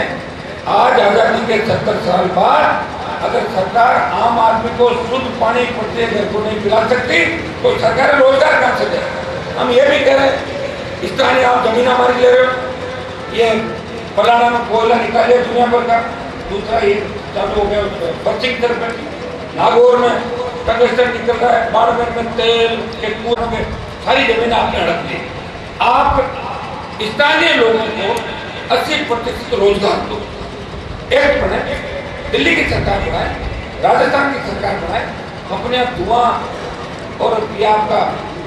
आज आजादी के 70 साल बाद अगर सरकार आम आदमी को शुद्ध पानी प्रत्येक घर को नहीं पिला सकती तो सरकार रोजगार कहाँ से दे। हम ये भी कह रहे हैं इस तरह आप जमीन हमारी ले रहे हो, ये फलाना में कोयला निकाले दुनिया भर का, दूसरा ये चालू हो गया पश्चिम तरफ नागौर में टंगस्टन निकल रहा है, बाड़मेर में तेल के कुएं में सारी जमीन आपने हड़प ली। आप स्थानीय लोगों को 80% रोजगार दो, एक्ट बनाए, दिल्ली की सरकार बनाए, राजस्थान की सरकार बनाए, अपने आप धुआं और ये आपका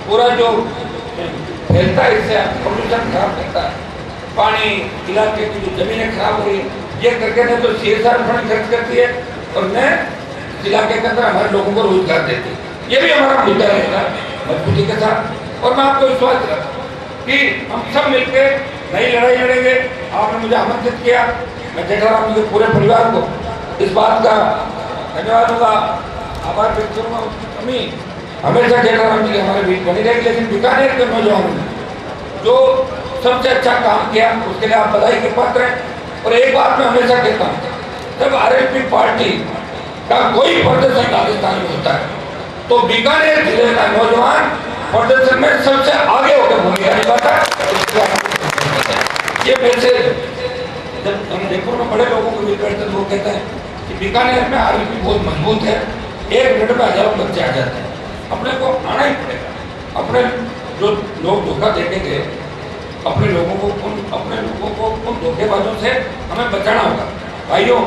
पूरा जो फैलता है इससे पोल्यूशन खराब करता है, पानी इलाके की जो जमीनें खराब हो रही है, ये करके नहीं तो CSR फंड खर्च करती है और न इलाके के अंदर हमारे लोगों को रोजगार देती है। ये भी हमारा मुद्दा रहेगा मजबूती के साथ। और मैं आपको विश्वास दिलाता कि हम सब मिलकर नई लड़ाई लड़ेंगे। आपने मुझे आमंत्रित किया, मैं जेठाराम जी के पूरे परिवार को इस बात का धन्यवाद दूंगा, आभार व्यक्त करूँगा। अमी हमेशा जेठाराम जी हमारे बीच बनी रहेगी, लेकिन बीकानेर के नौजवानों ने जो सबसे अच्छा काम किया उसके लिए आप बधाई के पात्र हैं। और एक बात मैं हमेशा कहता हूँ, जब RLP पार्टी का कोई प्रदर्शन राजस्थान में होता है तो बीकानेर जिले का नौजवान प्रदर्शन में सबसे आगे होकर भूमिका निभाता है। ये मैसेज जब हम देखो ना बड़े लोगों को भी बैठते तो वो कहते हैं कि बीकानेर में आरएलपी बहुत मजबूत है, 1 मिनट में हजारों बच्चे आ जाते हैं। अपने को आना ही पड़ेगा। अपने जो लोग धोखा देते थे अपने लोगों को उन धोखेबाजों से हमें बचाना होगा। भाइयों,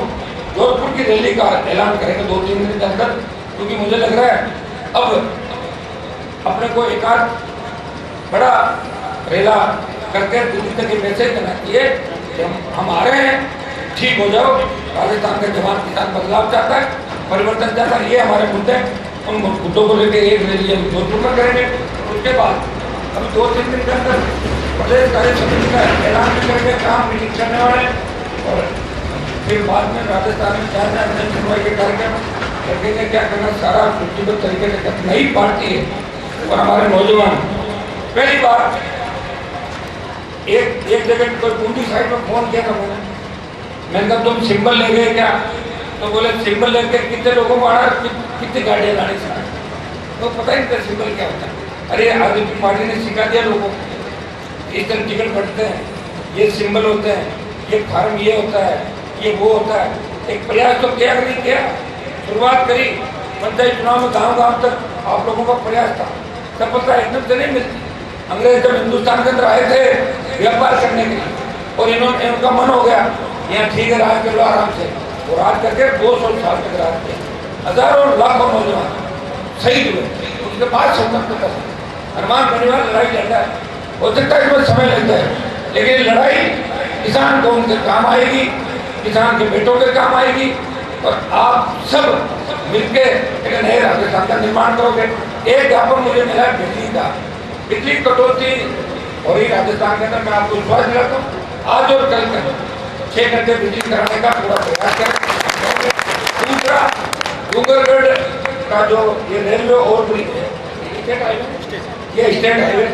जोधपुर की रैली का ऐलान करेंगे 2-3 दिन के अंदर, क्योंकि मुझे लग रहा है अब अपने को एक आध बड़ा रेला करके दिल्ली तक ये मैसेज देना चाहिए कि हम आ रहे हैं, ठीक हो जाओ। राजस्थान का जवान किसान बदलाव चाहता है, परिवर्तन चाहता है। ये हमारे मुद्दे, उन मुद्दों को लेकर एक रैली हम जोधपुर में करेंगे। उसके बाद अभी 2-3 दिन के अंदर प्रदेश कार्य समिति का ऐलान भी करेंगे, काम मीटिंग करने वाले, और फिर बाद में राजस्थान में 4 सुनवाई के कार्यक्रम रखेंगे। क्या करना सारा सूचीबद्ध तरीके से नई पार्टी है और हमारे नौजवान पहली बार एक जगह कोई बूंदी साइड में फोन किया था मैंने कहा तुम सिंबल ले गए क्या? तो बोले सिंबल लेके कितने लोगों को आना, कितनी गाड़ियाँ लानी चाहिए, तो पता ही नहीं सिंबल क्या होता है। अरे आरएलपी पार्टी ने सिखा दिया लोगों को, इस तरह टिकट बढ़ते हैं, ये सिंबल होते हैं, ये फार्म ये होता है, ये वो होता है। एक प्रयास तो क्या नहीं किया, शुरुआत करी पंचायत चुनाव में, गाँव तक आप लोगों का प्रयास था। सफलता एकदम से नहीं मिलती। अंग्रेज जब हिंदुस्तान के अंदर आए थे व्यापार करने के लिए, और इन्होंने इनका मन हो गया यहाँ ठीक है राज कर लो आराम से, और राज करके 200 साल तक राज किया। हजारों लाखों नौजवान शहीद हुए, उसके बाद स्वतंत्रता हनुमान परिवार लड़ाई लड़ता है, हो सकता है इसमें समय लगता है, लेकिन लड़ाई किसान को उनके काम आएगी, किसान के बेटों के काम आएगी, और आप सब मिलके एक नए राजस्थान का निर्माण करोगे। एक ज्ञापन मुझे मिला बिजली का, बिजली कटौती और ही राजस्थान के अंदर मैं आपको विश्वास दिलाता हूँ, आज और कल कर 6 घंटे बिजली कराने का पूरा प्रयास करें। दूसरा, डूंगरगढ़ का जो ये रेलवे ओवरब्रिज है, ये स्टेट हाईवे,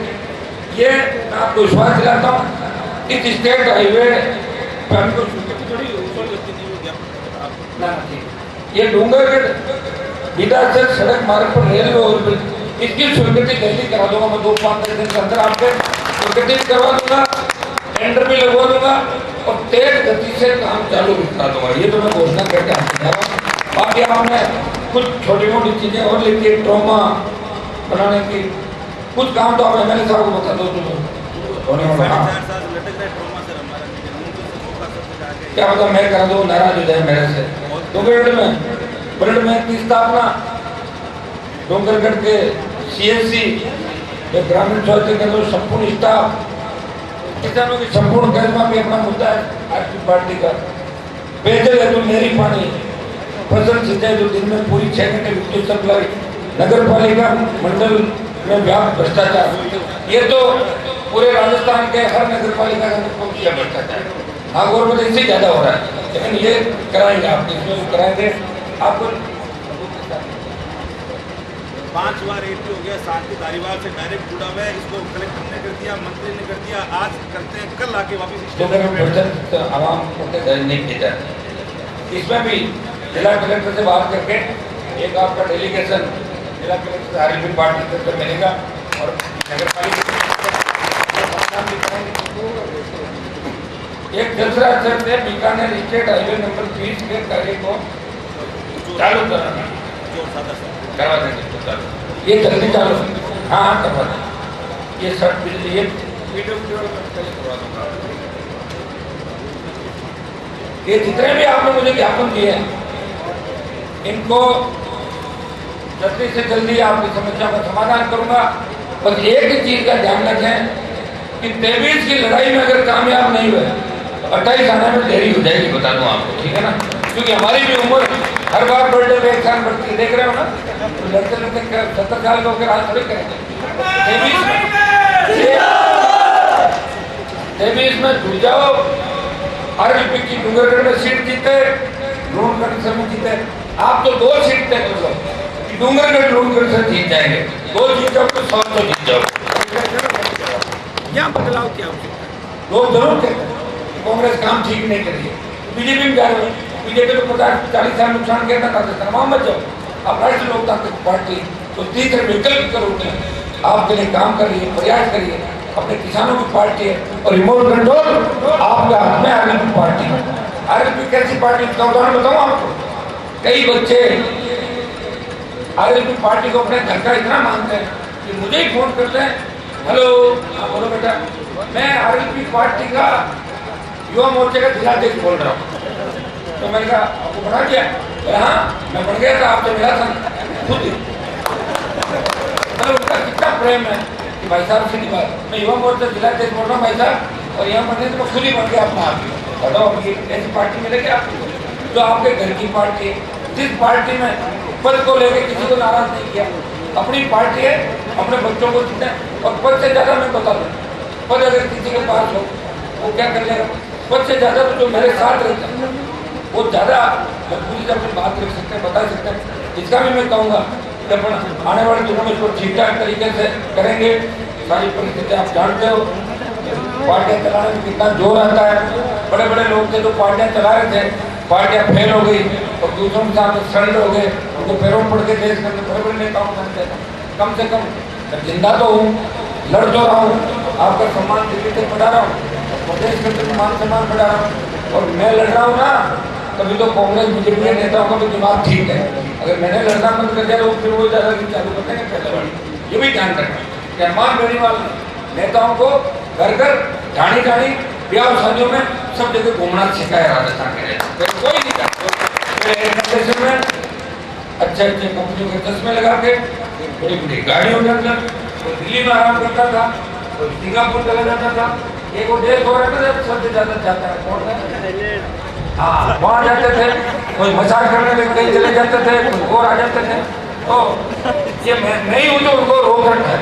ये मैं आपको विश्वास दिलाता हूँ, इस स्टेट हाईवे पर हमको ये डूंगरगढ़ बीदासर सड़क मार्ग पर रेलवे ओवरब्रिज, इसकी स्वीकृति जल्दी करा दूंगा मैं, 2-5 दिन के अंदर आपके स्वीकृति करवा दूंगा, टेंडर भी लगवा दूंगा, और तेज गति से काम चालू भी करा दूंगा। ये तो मैं घोषणा करके आपको। बाकी आपने कुछ छोटी मोटी चीजें और लिखी है, ट्रॉमा बनाने की, कुछ काम तो आप एमएलए साहब को बता दो क्या पता मैं करा दूँ, नाराज हो जाए मेरे से। डूंगरगढ़ में की स्थापना, डूंगरगढ़ के सीएससी ग्रामीण स्वास्थ्य केंद्र संपूर्ण स्टाफ, किसानों की संपूर्ण गरिमा भी अपना मुद्दा है आरएलपी पार्टी का। पेयजल है तो मेरी पानी, फसल सिंचाई तो दिन में पूरी 6 घंटे विद्युत सप्लाई, नगर पालिका मंडल में व्यापक भ्रष्टाचार, ये तो पूरे राजस्थान के हर नगर पालिका का किया भ्रष्टाचार। हाँ, गवर्नमेंट इससे ज्यादा हो रहा है, लेकिन ये कराएंगे आप, इसमें कराएंगे आपको। 5 बार एपी हो गया, 7 की धारीवाल से डायरेक्ट जुड़ा हुआ है, इसको कलेक्टर ने कर दिया, मंत्री ने कर दिया, आज करते हैं, कल आके वापिस आवाम को दर्ज नहीं किया जाता। इसमें भी जिला कलेक्टर से बात करके एक आपका डेलीगेशन जिला कलेक्टर आरएलपी पार्टी से मिलेगा, और नगर पालिका एक दूसरा शर्त है, बीकानेर स्टेट हाईवे नंबर 20 के कार्य को चालू करवा देंगे, ये जल्दी चालू, हाँ करवा देंगे। ये शर्त बिजली, ये करवा दूंगा। ये जितने भी आपने मुझे ज्ञापन दिए हैं, इनको जल्दी से जल्दी आपकी समस्या का समाधान करूंगा। बस एक ही चीज का ध्यान रखें कि 23 की लड़ाई में अगर कामयाब नहीं हुए, 28 आने में देरी हो जाएगी, बता दूं आपको, ठीक है ना, क्योंकि हमारी भी उम्र हर बार बर्थडे पे 1 साल बढ़ती है, देख रहे हो ना, तो लड़ते लड़ते 70 साल का होकर आज थोड़ी करेंगे। 23 में जुड़ जाओ, आरएलपी की डूंगरगढ़ में सीट जीते, लूणगढ़ से जीते, आप तो 2 सीट तय कर लो, डूंगरगढ़ लूणगढ़ से जीत जाएंगे, 2 जीत जाओ तो 100 तो जीत जाओ। यहाँ बदलाव क्या हो सकता है? लोग जरूर कहते हैं कांग्रेस काम ठीक नहीं कर रही है, बीजेपी में जा रहे हैं, बीजेपी को 50-40 साल नुकसान करना था, तमाम मत जाओ, अब राष्ट्रीय लोकतांत्रिक पार्टी तो तीसरे विकल्प कर उठे आपके लिए काम कर रही है, प्रयास करिए, अपने किसानों की पार्टी है और रिमोट कंट्रोल आपके हाथ में आरएलपी पार्टी है। आरएलपी कैसी पार्टी का उदाहरण बताऊं आपको। कई बच्चे आरएलपी पार्टी को अपने घर का इतना मानते हैं कि मुझे ही फोन करते हैं, हेलो हाँ बोलो बेटा, मैं आरएलपी पार्टी का युवा मोर्चे का जिलाध्यक्ष बोल रहा हूँ। तो मैंने कहा आपको बना दिया? हाँ मैं बन गया था, आपसे मिला था खुद ही। मतलब उनका कितना प्रेम है कि भाई साहब से बात, मैं युवा मोर्चा जिलाध्यक्ष बोल रहा हूँ भाई साहब, और यहाँ बनने से मैं खुद ही बन गया अपना आप। बताओ ये ऐसी पार्टी मिलेगी आपको जो आपके घर की पार्टी है, जिस पार्टी में पद को लेकर किसी को नाराज नहीं किया, अपनी पार्टी है, अपने बच्चों को जीतना। और पद से ज्यादा मैं बता दूं, पद अगर किसी के पास हो वो क्या कर लेगा, पद से ज्यादा तो जो मेरे साथ रहता है वो ज्यादा मजबूती से अपनी बात रख सकते हैं, बता सकते हैं। इसका भी मैं कहूँगा कि अपन आने वाले दिनों में इसको ठीक ठाक तरीके से करेंगे। सारी परिस्थिति आप जानते हो, पार्टियां चलाने में कितना जोर आता है। बड़े बड़े लोग थे जो पार्टियां चला रहे थे, पार्टियां फेल हो गई और दूसरों के साथ शरण हो गए, उनको पैरों पड़ के देश में बड़े बड़े नेताओं करते थे। कम से कम मैं जिंदा तो हूँ, लड़ तो रहा हूँ, आपका सम्मान दिल्ली तक बढ़ा रहा हूँ, प्रदेश में मान सम्मान बढ़ा रहा हूँ। और मैं लड़ रहा हूँ ना, तभी तो कांग्रेस बीजेपी के नेताओं का भी दिमाग ठीक है। अगर मैंने लड़ना बंद कर दिया तो फिर वो ज्यादा दिन चालू करते हैं पहले वाली। ये भी ध्यान रखना कि अरमान बेनीवाल नेताओं को घर घर ढाणी ढाणी ब्याह शादियों में सब जगह घूमना सिखाया राजस्थान के नेता। कोई नहीं करता में अच्छे अच्छे कंपनियों के चश्मे लगा के बड़ी बड़ी गाड़ियों के अंदर, तो दिल्ली में आराम करता था, तो सिंगापुर चला जाता था। एक वो देश हो रहा था सबसे ज्यादा जाता है कौन, हाँ वहाँ जाते थे, कोई मजाक करने में कहीं चले जाते थे, कोई और आ जाते थे। तो ये मैं नहीं हूँ जो उनको रोक रखा है,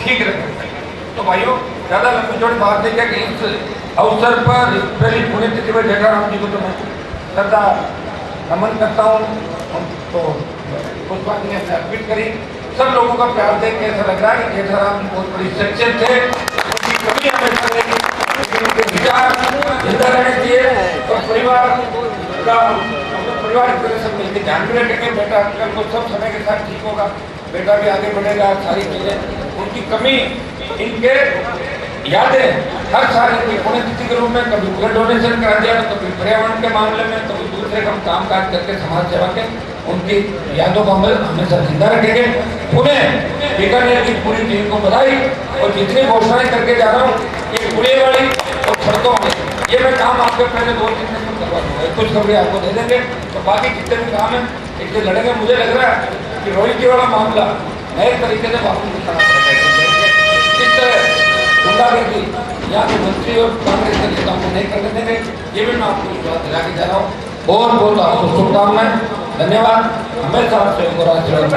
ठीक रखा है। तो भाइयों ज़्यादा लंबी चौड़ी बात नहीं क्या कि इस अवसर पर पहली पुण्यतिथि में जेठाराम जी को तो मैं श्रद्धा नमन करता हूँ। तो पुष्पांजलि अर्पित करी। सब लोगों का प्यार देख के ऐसा लग रहा है कि जेठाराम जी बहुत बड़ी शख्सियत थे, उनकी कमी हमेशा रहेगी, उनके विचार जिंदा रहने चाहिए। और परिवार का परिवार की तरह सब मिलकर ध्यान भी रखेंगे। बेटा कल को सब समय के साथ ठीक होगा, बेटा भी आगे बढ़ेगा, सारी चीजें। उनकी कमी इनके यादें हर साल इनकी पुण्यतिथि के रूप में कभी ब्लड डोनेशन करा दिया, तो कभी पर्यावरण के मामले में, कभी दूसरे काम काज करके समाज सेवा के, उनकी यादों को हम हमेशा जिंदा रखेंगे। उन्हें बीकानेर की पूरी टीम को बधाई। और जितनी घोषणाएं करके जा रहा हूँ ये पुणे वाली और सड़कों में, ये मैं काम आपके पहले 2-3 दिन में करवा दूंगा, कुछ खबरें आपको दे देंगे। तो बाकी जितने भी काम है एक दिन लड़ेंगे। मुझे लग रहा है कि रोहित वाला मामला नए तरीके से वापस दिखाना पड़ेगा। किस तरह गुंडागर्दी यहाँ के मंत्री और कांग्रेस के नेताओं को नहीं करने देंगे, ये भी मैं आपको विश्वास दिला के जा रहा हूँ। बहुत बहुत आपको शुभकामनाएं, धन्यवाद। हमेशा आपसे आशीर्वाद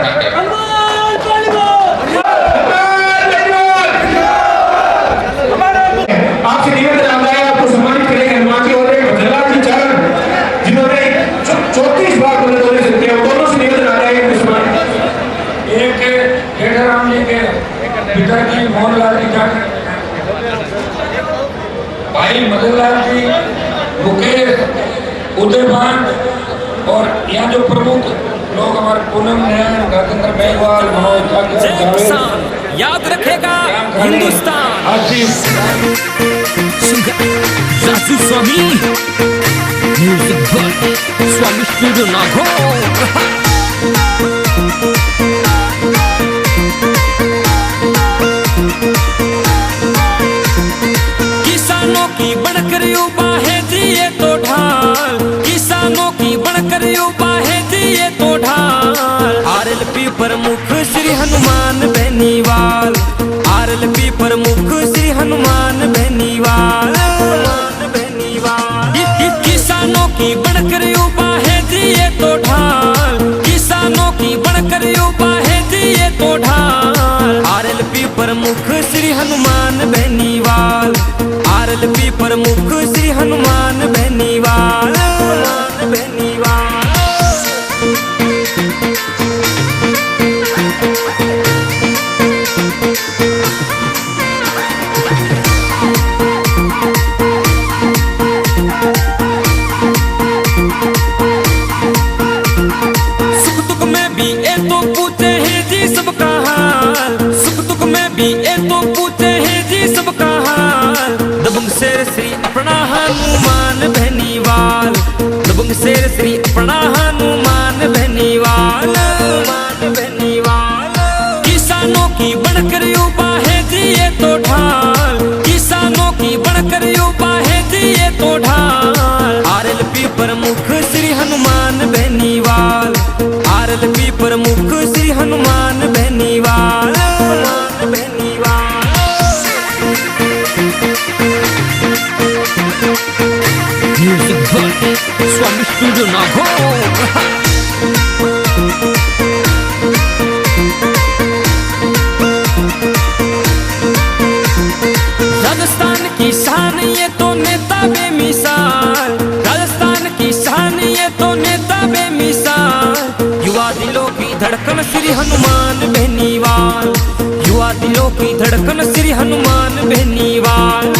आपसे निवेदन आता है, आपको सम्मानित करेंगे हनुमान जी और भद्रलाल जी चारण, जिन्होंने 34 बार बोले डोनेशन किया। दोनों से निवेदन आता है कि सम्मानित। एक जेठाराम जी के पिताजी मोहनलाल जी चारण, भाई मदनलाल जी, मुकेश, उदयभान, और यहाँ जो प्रमुख लोग हमारे पूनम नयन, राजेंद्र मेघवाल, मनोज ठाकुर, याद रखेगा Hindustan. Raju Swami music by Swami studio Nagaur. किसानों की बनकर युवा है दिए तो ढाल, किसानों की बनकर युवा है दिए तो ढाल। आरएलपी प्रमुख श्री हनुमान बेनीवाल, आरएलपी प्रमुख श्री हनुमान बेनीवाल। किसानों की बनकर युवा है दिए तो ढाल, किसानों की बनकर युवा है दिए तो ढाल। आरएलपी प्रमुख श्री हनुमान बेनीवाल, आरएलपी प्रमुख श्री हनुमान बेनीवाल। सुख दुख में भी ए तो पूछते हैं जी सबका हाल, सुख दुख में भी ए तो पूछते हैं जी दबंग शेर श्री अपना हनुमान बेनीवाल, दबंग शेर श्री अपना हनुमान बेनीवाल, किसानों की बनकर युवा है दिए तो ढाल, किसानों की बनकर युवा है दिए तो ढाल। आरएलपी प्रमुख श्री हनुमान बेनीवाल, आरएलपी प्रमुख Shri Hanuman Beniwal, music by Swami studio Nagaur. Rajasthan की शान ये तो नेता बेमिसाल, राजस्थान की शान ये तो नेता बेमिसाल। युवा दिलों की धड़कन श्री हनुमान बेनीवाल, युवा दिलों की धड़कन श्री हनुमान बेनीवाल,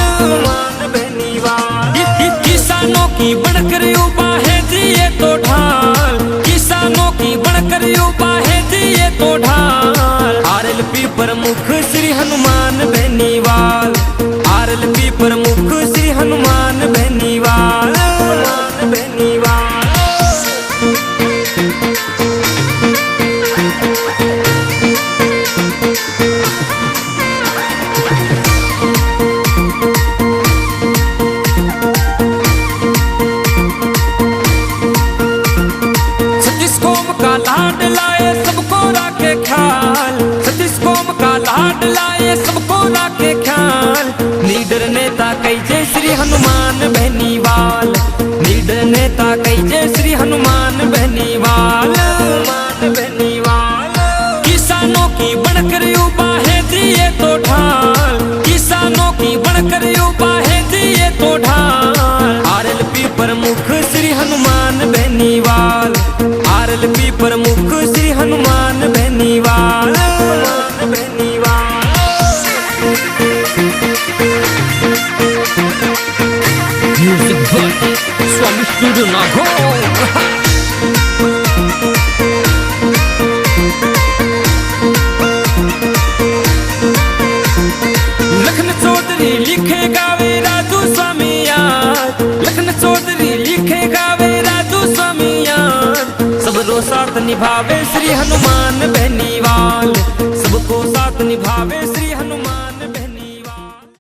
किसानों की बनकर युवा है दिए तो ढाल, किसानों की बनकर युवा है दिए तो ढाल। आरएलपी प्रमुख श्री हनुमान बेनीवाल, आरएलपी प्रमुख श्री हनुमान बेनीवाल, सतीश कोम का लाड लाए सबको राखे ख्याल, सतीश कोम का लाड लाए सबको राखे ख्याल। लीडर नेता कई जय श्री हनुमान बेनीवाल, लीडर नेता कई जय श्री हनुमान बेनीवाल, किसानों की बनकर युवा है दिए तो ढाल, किसानों की बनकर युवा है दिए तो ढाल। आरएलपी प्रमुख श्री हनुमान बेनीवाल, आरएलपी प्रमुख Shri Hanuman Beniwal, music by Swami studio Nagaur. Lakhan Chaudhary लिखे गावे राजू स्वामी यार, लखन चौधरी लिखे गावे राजू स्वामी यार। सबरो साथ निभावे श्री हनुमान बेनीवाल, सबको साथ निभावे।